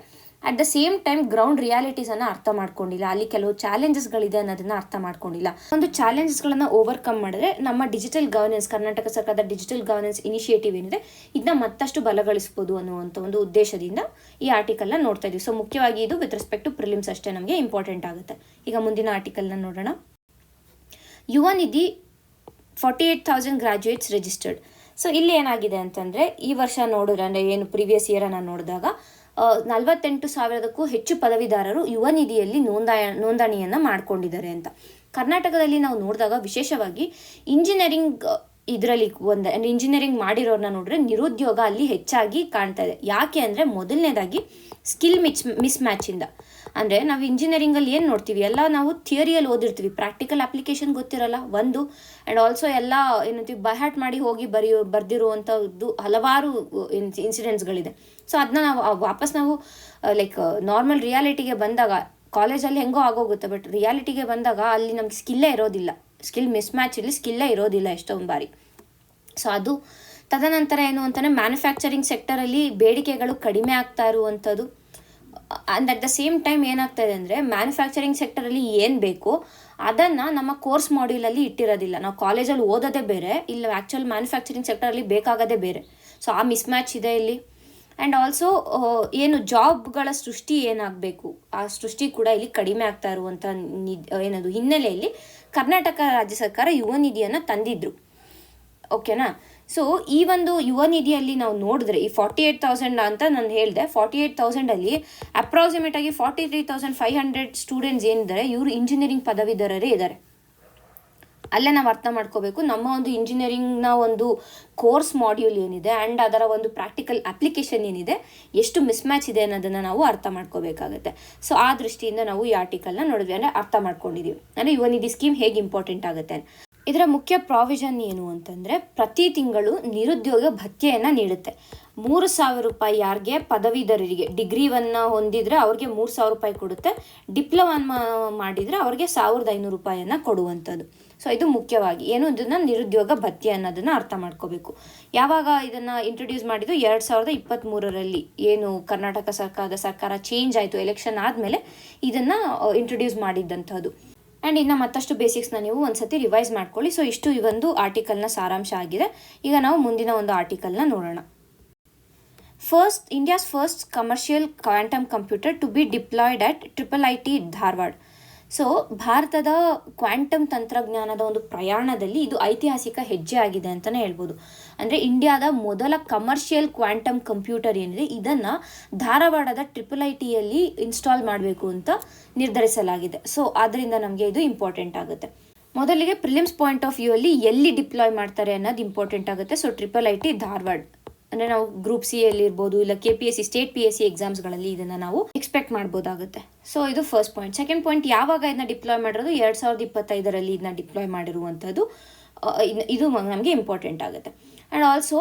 At the same time ground ರಿಯಾಲಿಟೀಸನ್ನು ಅರ್ಥ ಮಾಡ್ಕೊಂಡಿಲ್ಲ, ಅಲ್ಲಿ ಕೆಲವು ಚಾಲೆಂಜಸ್ಗಳಿದೆ ಅನ್ನೋದನ್ನು ಅರ್ಥ ಮಾಡ್ಕೊಂಡಿಲ್ಲ. ಒಂದು ಚಾಲೆಂಜಸ್ಗಳನ್ನು ಓವರ್ಕಮ್ ಮಾಡಿದ್ರೆ ನಮ್ಮ ಡಿಜಿಟಲ್ ಗವರ್ನೆನ್ಸ್, ಕರ್ನಾಟಕ ಸರ್ಕಾರದ ಡಿಜಿಟಲ್ ಗವರ್ನೆನ್ಸ್ ಇನಿಷಿಯೇಟಿವ್ ಏನಿದೆ ಇದನ್ನ ಮತ್ತಷ್ಟು ಬಲಗೊಳಿಸ್ಬೋದು ಅನ್ನುವಂಥ ಒಂದು ಉದ್ದೇಶದಿಂದ ಈ ಆರ್ಟಿಕಲ್ನ ನೋಡ್ತಾ ಇದ್ದೀವಿ. ಸೊ ಮುಖ್ಯವಾಗಿ ಇದು ವಿತ್ ರೆಸ್ಪೆಕ್ಟ್ ಟು ಪ್ರಿಲಿಮ್ಸ್ ಅಷ್ಟೇ ನಮಗೆ ಇಂಪಾರ್ಟೆಂಟ್ ಆಗುತ್ತೆ. ಈಗ ಮುಂದಿನ ಆರ್ಟಿಕಲ್ನ ನೋಡೋಣ. ಯುವ ನಿಧಿ 48,000 ಗ್ರಾಜ್ಯುಯೇಟ್ಸ್ ರಿಜಿಸ್ಟರ್ಡ್. ಸೊ ಇಲ್ಲಿ ಏನಾಗಿದೆ ಅಂತಂದರೆ ಈ ವರ್ಷ ನೋಡಿದ್ರೆ, ಅಂದರೆ ಏನು ಪ್ರೀವಿಯಸ್ ಇಯರನ್ನು ನೋಡಿದಾಗ 48,000ಕ್ಕೂ ಹೆಚ್ಚು ಪದವೀಧರರು ಯುವ ನಿಧಿಯಲ್ಲಿ ನೋಂದಣಿಯನ್ನು ಮಾಡ್ಕೊಂಡಿದ್ದಾರೆ ಅಂತ. ಕರ್ನಾಟಕದಲ್ಲಿ ನಾವು ನೋಡಿದಾಗ ವಿಶೇಷವಾಗಿ ಇಂಜಿನಿಯರಿಂಗ್ ಇದರಲ್ಲಿ ಇಂಜಿನಿಯರಿಂಗ್ ಮಾಡಿರೋರನ್ನ ನೋಡಿದ್ರೆ ನಿರುದ್ಯೋಗ ಅಲ್ಲಿ ಹೆಚ್ಚಾಗಿ ಕಾಣ್ತಾ ಇದೆ. ಯಾಕೆ ಅಂದರೆ ಮೊದಲನೇದಾಗಿ ಸ್ಕಿಲ್ ಮಿಸ್ ಮ್ಯಾಚಿಂದ. ಅಂದರೆ ನಾವು ಇಂಜಿನಿಯರಿಂಗಲ್ಲಿ ಏನು ನೋಡ್ತೀವಿ, ಎಲ್ಲ ನಾವು ಥಿಯರಿಯಲ್ಲಿ ಓದಿರ್ತೀವಿ, ಪ್ರಾಕ್ಟಿಕಲ್ ಅಪ್ಲಿಕೇಶನ್ ಗೊತ್ತಿರಲ್ಲ ಒಂದು. ಆ್ಯಂಡ್ ಆಲ್ಸೋ ಎಲ್ಲ ಏನಂತೀವಿ ಬೈಹಾರ್ಟ್ ಮಾಡಿ ಹೋಗಿ ಬರ್ದಿರುವಂಥದ್ದು ಹಲವಾರು ಇನ್ಸಿಡೆಂಟ್ಸ್ಗಳಿದೆ. ಸೊ ಅದನ್ನ ನಾವು ವಾಪಸ್ ನಾವು ಲೈಕ್ ನಾರ್ಮಲ್ ರಿಯಾಲಿಟಿಗೆ ಬಂದಾಗ ಕಾಲೇಜಲ್ಲಿ ಹೆಂಗೋ ಆಗೋಗುತ್ತೆ, ಬಟ್ ರಿಯಾಲಿಟಿಗೆ ಬಂದಾಗ ಅಲ್ಲಿ ನಮ್ಗೆ ಸ್ಕಿಲ್ಲೇ ಇರೋದಿಲ್ಲ, ಸ್ಕಿಲ್ ಮಿಸ್ ಮ್ಯಾಚಲ್ಲಿ ಸ್ಕಿಲ್ಲೇ ಇರೋದಿಲ್ಲ ಎಷ್ಟೊಂದು ಬಾರಿ. ಸೊ ಅದು ತದನಂತರ ಏನು ಅಂತಂದರೆ ಮ್ಯಾನುಫ್ಯಾಕ್ಚರಿಂಗ್ ಸೆಕ್ಟರಲ್ಲಿ ಬೇಡಿಕೆಗಳು ಕಡಿಮೆ ಆಗ್ತಾ ಇರುವಂಥದ್ದು. And at the same time ಏನಾಗ್ತಾ ಇದೆ ಅಂದರೆ ಮ್ಯಾನುಫ್ಯಾಕ್ಚರಿಂಗ್ ಸೆಕ್ಟರಲ್ಲಿ ಏನು ಬೇಕೋ ಅದನ್ನು ನಮ್ಮ ಕೋರ್ಸ್ ಮಾಡ್ಯೂಲಲ್ಲಿ ಇಟ್ಟಿರೋದಿಲ್ಲ. ನಾವು ಕಾಲೇಜಲ್ಲಿ ಓದೋದೇ ಬೇರೆ, ಇಲ್ಲ ಆ್ಯಕ್ಚುಲ್ ಮ್ಯಾನುಫ್ಯಾಕ್ಚರಿಂಗ್ ಸೆಕ್ಟರಲ್ಲಿ ಬೇಕಾಗೋದೇ ಬೇರೆ. ಸೊ ಆ ಮಿಸ್ ಮ್ಯಾಚ್ ಇದೆ ಇಲ್ಲಿ. ಆ್ಯಂಡ್ ಆಲ್ಸೋ ಏನು ಜಾಬ್ಗಳ ಸೃಷ್ಟಿ ಏನಾಗಬೇಕು ಆ ಸೃಷ್ಟಿ ಕೂಡ ಇಲ್ಲಿ ಕಡಿಮೆ ಆಗ್ತಾ ಇರುವಂಥ ಹಿನ್ನೆಲೆಯಲ್ಲಿ ಕರ್ನಾಟಕ ರಾಜ್ಯ ಸರ್ಕಾರ ಯುವ ನಿಧಿಯನ್ನು ತಂದಿದ್ರು. ಓಕೆನಾ. ಸೊ ಈ ಒಂದು ಯುವ ನಿಧಿಯಲ್ಲಿ ನಾವು ನೋಡಿದ್ರೆ ಈ 48,000 ಅಂತ ನಾನು ಹೇಳಿದೆ, 48,000ಅಲ್ಲಿ ಅಪ್ರಾಕ್ಸಿಮೇಟ್ ಆಗಿ 43,500 ಸ್ಟೂಡೆಂಟ್ಸ್ ಏನಿದ್ದಾರೆ ಇವರು ಇಂಜಿನಿಯರಿಂಗ್ ಪದವೀಧರರೇ ಇದ್ದಾರೆ. ಅಲ್ಲೇ ನಾವು ಅರ್ಥ ಮಾಡ್ಕೋಬೇಕು, ನಮ್ಮ ಒಂದು ಇಂಜಿನಿಯರಿಂಗ್ನ ಒಂದು ಕೋರ್ಸ್ ಮಾಡ್ಯೂಲ್ ಏನಿದೆ ಆ್ಯಂಡ್ ಅದರ ಒಂದು ಪ್ರಾಕ್ಟಿಕಲ್ ಅಪ್ಲಿಕೇಶನ್ ಏನಿದೆ ಎಷ್ಟು ಮಿಸ್ಮ್ಯಾಚ್ ಇದೆ ಅನ್ನೋದನ್ನು ನಾವು ಅರ್ಥ ಮಾಡ್ಕೋಬೇಕಾಗುತ್ತೆ. ಸೊ ಆ ದೃಷ್ಟಿಯಿಂದ ನಾವು ಈ ಆರ್ಟಿಕಲ್ನ ನೋಡಿದ್ವಿ, ಅಂದರೆ ಅರ್ಥ ಮಾಡ್ಕೊಂಡಿದ್ದೀವಿ, ಅಂದರೆ ಯುವ ನಿಧಿ ಸ್ಕೀಮ್ ಹೇಗೆ ಇಂಪಾರ್ಟೆಂಟ್ ಆಗುತ್ತೆ. ಇದರ ಮುಖ್ಯ ಪ್ರಾವಿಷನ್ ಏನು ಅಂತಂದರೆ ಪ್ರತಿ ತಿಂಗಳು ನಿರುದ್ಯೋಗ ಭತ್ಯೆಯನ್ನು ನೀಡುತ್ತೆ. 3,000 ರೂಪಾಯಿ ಯಾರಿಗೆ ಪದವೀಧರರಿಗೆ, ಡಿಗ್ರಿವನ್ನು ಹೊಂದಿದರೆ ಅವ್ರಿಗೆ 3,000 ರೂಪಾಯಿ ಕೊಡುತ್ತೆ, ಡಿಪ್ಲೊಮಾ ಮಾಡಿದರೆ ಅವ್ರಿಗೆ 1,500 ರೂಪಾಯಿಯನ್ನು ಕೊಡುವಂಥದ್ದು. ಸೊ ಇದು ಮುಖ್ಯವಾಗಿ ಏನು, ಇದನ್ನು ನಿರುದ್ಯೋಗ ಭತ್ಯೆ ಅನ್ನೋದನ್ನು ಅರ್ಥ ಮಾಡ್ಕೋಬೇಕು. ಯಾವಾಗ ಇದನ್ನು ಇಂಟ್ರೊಡ್ಯೂಸ್ ಮಾಡಿದ್ದು 2023ರಲ್ಲಿ, ಏನು ಕರ್ನಾಟಕ ಸರ್ಕಾರ ಚೇಂಜ್ ಆಯಿತು, ಎಲೆಕ್ಷನ್ ಆದಮೇಲೆ ಇದನ್ನು ಇಂಟ್ರೊಡ್ಯೂಸ್ ಮಾಡಿದ್ದಂಥದ್ದು. ಆ್ಯಂಡ್ ಇನ್ನು ಮತ್ತಷ್ಟು ಬೇಸಿಕ್ಸ್ನ ನೀವು ಒಂದ್ಸತಿ ರಿವೈಸ್ ಮಾಡ್ಕೊಳ್ಳಿ. ಸೊ ಇಷ್ಟು ಈ ಒಂದು ಆರ್ಟಿಕಲ್ನ ಸಾರಾಂಶ ಆಗಿದೆ. ಈಗ ನಾವು ಮುಂದಿನ ಒಂದು ಆರ್ಟಿಕಲ್ನ ನೋಡೋಣ. India's first commercial quantum computer to be deployed at IIIT Dharwad. So ಭಾರತದ ಕ್ವಾಂಟಮ್ ತಂತ್ರಜ್ಞಾನದ ಒಂದು ಪ್ರಯಾಣದಲ್ಲಿ ಇದು ಐತಿಹಾಸಿಕ ಹೆಜ್ಜೆ ಆಗಿದೆ ಅಂತಲೇ ಹೇಳ್ಬೋದು. ಅಂದರೆ ಇಂಡಿಯಾದ ಮೊದಲ ಕಮರ್ಷಿಯಲ್ ಕ್ವಾಂಟಮ್ ಕಂಪ್ಯೂಟರ್ ಏನಿದೆ ಇದನ್ನು ಧಾರವಾಡದ IIITಯಲ್ಲಿ ಇನ್ಸ್ಟಾಲ್ ಮಾಡಬೇಕು ಅಂತ ನಿರ್ಧರಿಸಲಾಗಿದೆ. ಸೊ ಆದ್ದರಿಂದ ನಮಗೆ ಇದು ಇಂಪಾರ್ಟೆಂಟ್ ಆಗುತ್ತೆ. ಮೊದಲಿಗೆ ಪ್ರಿಲಿಮ್ಸ್ ಪಾಯಿಂಟ್ ಆಫ್ ವ್ಯೂ ಅಲ್ಲಿ ಎಲ್ಲಿ ಡಿಪ್ಲಾಯ್ ಮಾಡ್ತಾರೆ ಅನ್ನೋದು ಇಂಪಾರ್ಟೆಂಟ್ ಆಗುತ್ತೆ. ಸೊ IIIT ಧಾರವಾಡ ಅಂದರೆ ನಾವು ಗ್ರೂಪ್ ಸಿ ಅಲ್ಲಿ ಇರ್ಬೋದು, ಇಲ್ಲ KPSC ಸ್ಟೇಟ್ PSC ಎಕ್ಸಾಮ್ಸ್ಗಳಲ್ಲಿ ಇದನ್ನು ನಾವು ಎಕ್ಸ್ಪೆಕ್ಟ್ ಮಾಡ್ಬೋದಾಗುತ್ತೆ. ಸೊ ಇದು ಫಸ್ಟ್ ಪಾಯಿಂಟ್. ಸೆಕೆಂಡ್ ಪಾಯಿಂಟ್, ಯಾವಾಗ ಇದನ್ನ ಡಿಪ್ಲಾಯ್ ಮಾಡಿರೋದು, 2025ರಲ್ಲಿ ಇದನ್ನ ಡಿಪ್ಲಾಯ್ ಮಾಡಿರುವಂಥದ್ದು. ಇದು ನಮಗೆ ಇಂಪಾರ್ಟೆಂಟ್ ಆಗುತ್ತೆ. ಆ್ಯಂಡ್ ಆಲ್ಸೋ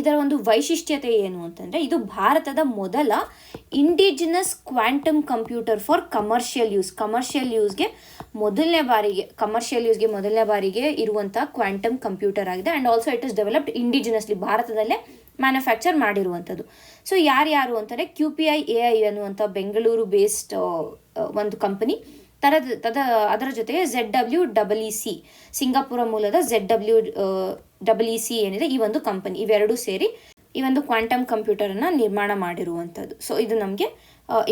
ಇದರ ಒಂದು ವೈಶಿಷ್ಟ್ಯತೆ ಏನು ಅಂತಂದರೆ ಇದು ಭಾರತದ ಮೊದಲ indigenous quantum computer for commercial ಯೂಸ್ಗೆ ಮೊದಲನೇ ಬಾರಿಗೆ ಇರುವಂಥ ಕ್ವಾಂಟಮ್ ಕಂಪ್ಯೂಟರ್ ಆಗಿದೆ. And also it is developed indigenously, ಭಾರತದಲ್ಲೇ ಮ್ಯಾನುಫ್ಯಾಕ್ಚರ್ ಮಾಡಿರುವಂಥದ್ದು. ಸೊ ಯಾರು ಅಂತಂದರೆ QPI AI ಅನ್ನುವಂಥ ಬೆಂಗಳೂರು ಬೇಸ್ಡ್ ಒಂದು ಕಂಪನಿ, ಅದರ ಜೊತೆಗೆ ZWEC ಸಿಂಗಾಪುರ ಮೂಲದ ZWEC ಏನಿದೆ ಈ ಒಂದು ಕಂಪನಿ, ಇವೆರಡೂ ಸೇರಿ ಈ ಒಂದು ಕ್ವಾಂಟಮ್ ಕಂಪ್ಯೂಟರನ್ನು ನಿರ್ಮಾಣ ಮಾಡಿರುವಂಥದ್ದು. ಸೊ ಇದು ನಮಗೆ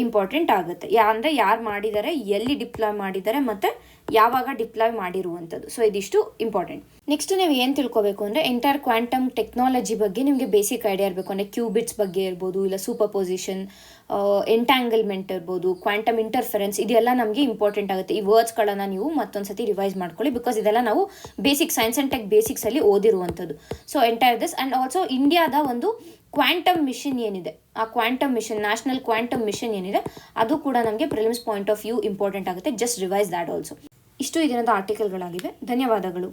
ಇಂಪಾರ್ಟೆಂಟ್ ಆಗುತ್ತೆ. ಅಂದರೆ ಯಾರು ಮಾಡಿದ್ದಾರೆ, ಎಲ್ಲಿ ಡಿಪ್ಲಾಯ್ ಮಾಡಿದ್ದಾರೆ, ಮತ್ತು ಯಾವಾಗ ಡಿಪ್ಲಾಯ್ ಮಾಡಿರುವಂಥದ್ದು. ಸೊ ಇದಿಷ್ಟು ಇಂಪಾರ್ಟೆಂಟ್. ನೆಕ್ಸ್ಟ್ ನೀವು ಏನು ತಿಳ್ಕೊಬೇಕು ಅಂದರೆ ಎಂಟೈರ್ ಕ್ವಾಂಟಮ್ ಟೆಕ್ನಾಲಜಿ ಬಗ್ಗೆ ನಿಮಗೆ ಬೇಸಿಕ್ ಐಡಿಯಾ ಇರಬೇಕು. ಅಂದರೆ ಕ್ಯೂಬಿಟ್ಸ್ ಬಗ್ಗೆ ಇರ್ಬೋದು, ಇಲ್ಲ ಸೂಪರ್ ಪೊಸಿಷನ್, ಎಂಟ್ಯಾಂಗಲ್ಮೆಂಟ್ ಇರ್ಬೋದು, ಕ್ವಾಂಟಮ್ ಇಂಟರ್ಫರೆನ್ಸ್, ಇದೆಲ್ಲ ನಮಗೆ ಇಂಪಾರ್ಟೆಂಟ್ ಆಗುತ್ತೆ. ಈ ವರ್ಡ್ಸ್ಗಳನ್ನು ನೀವು ಮತ್ತೊಂದು ಸತಿ ರಿವೈಸ್ ಮಾಡ್ಕೊಳ್ಳಿ, ಬಿಕಾಸ್ ಇದೆಲ್ಲ ನಾವು ಸೈನ್ಸ್ ಆ್ಯಂಡ್ ಟೆಕ್ ಬೇಸಿಕ್ಸಲ್ಲಿ ಓದಿರುವಂಥದ್ದು. So entire this. And also ಇಂಡಿಯಾದ ಒಂದು ಕ್ವಾಂಟಮ್ ಮಿಷನ್ ಏನಿದೆ, ಆ quantum mission, national quantum mission ಏನಿದೆ ಅದು ಕೂಡ ನಮಗೆ prelims point of view important ಆಗುತ್ತೆ. Just revise that also. ಇಷ್ಟು ಈ ದಿನದ ಆರ್ಟಿಕಲ್ಗಳಾಗಿವೆ. ಧನ್ಯವಾದಗಳು.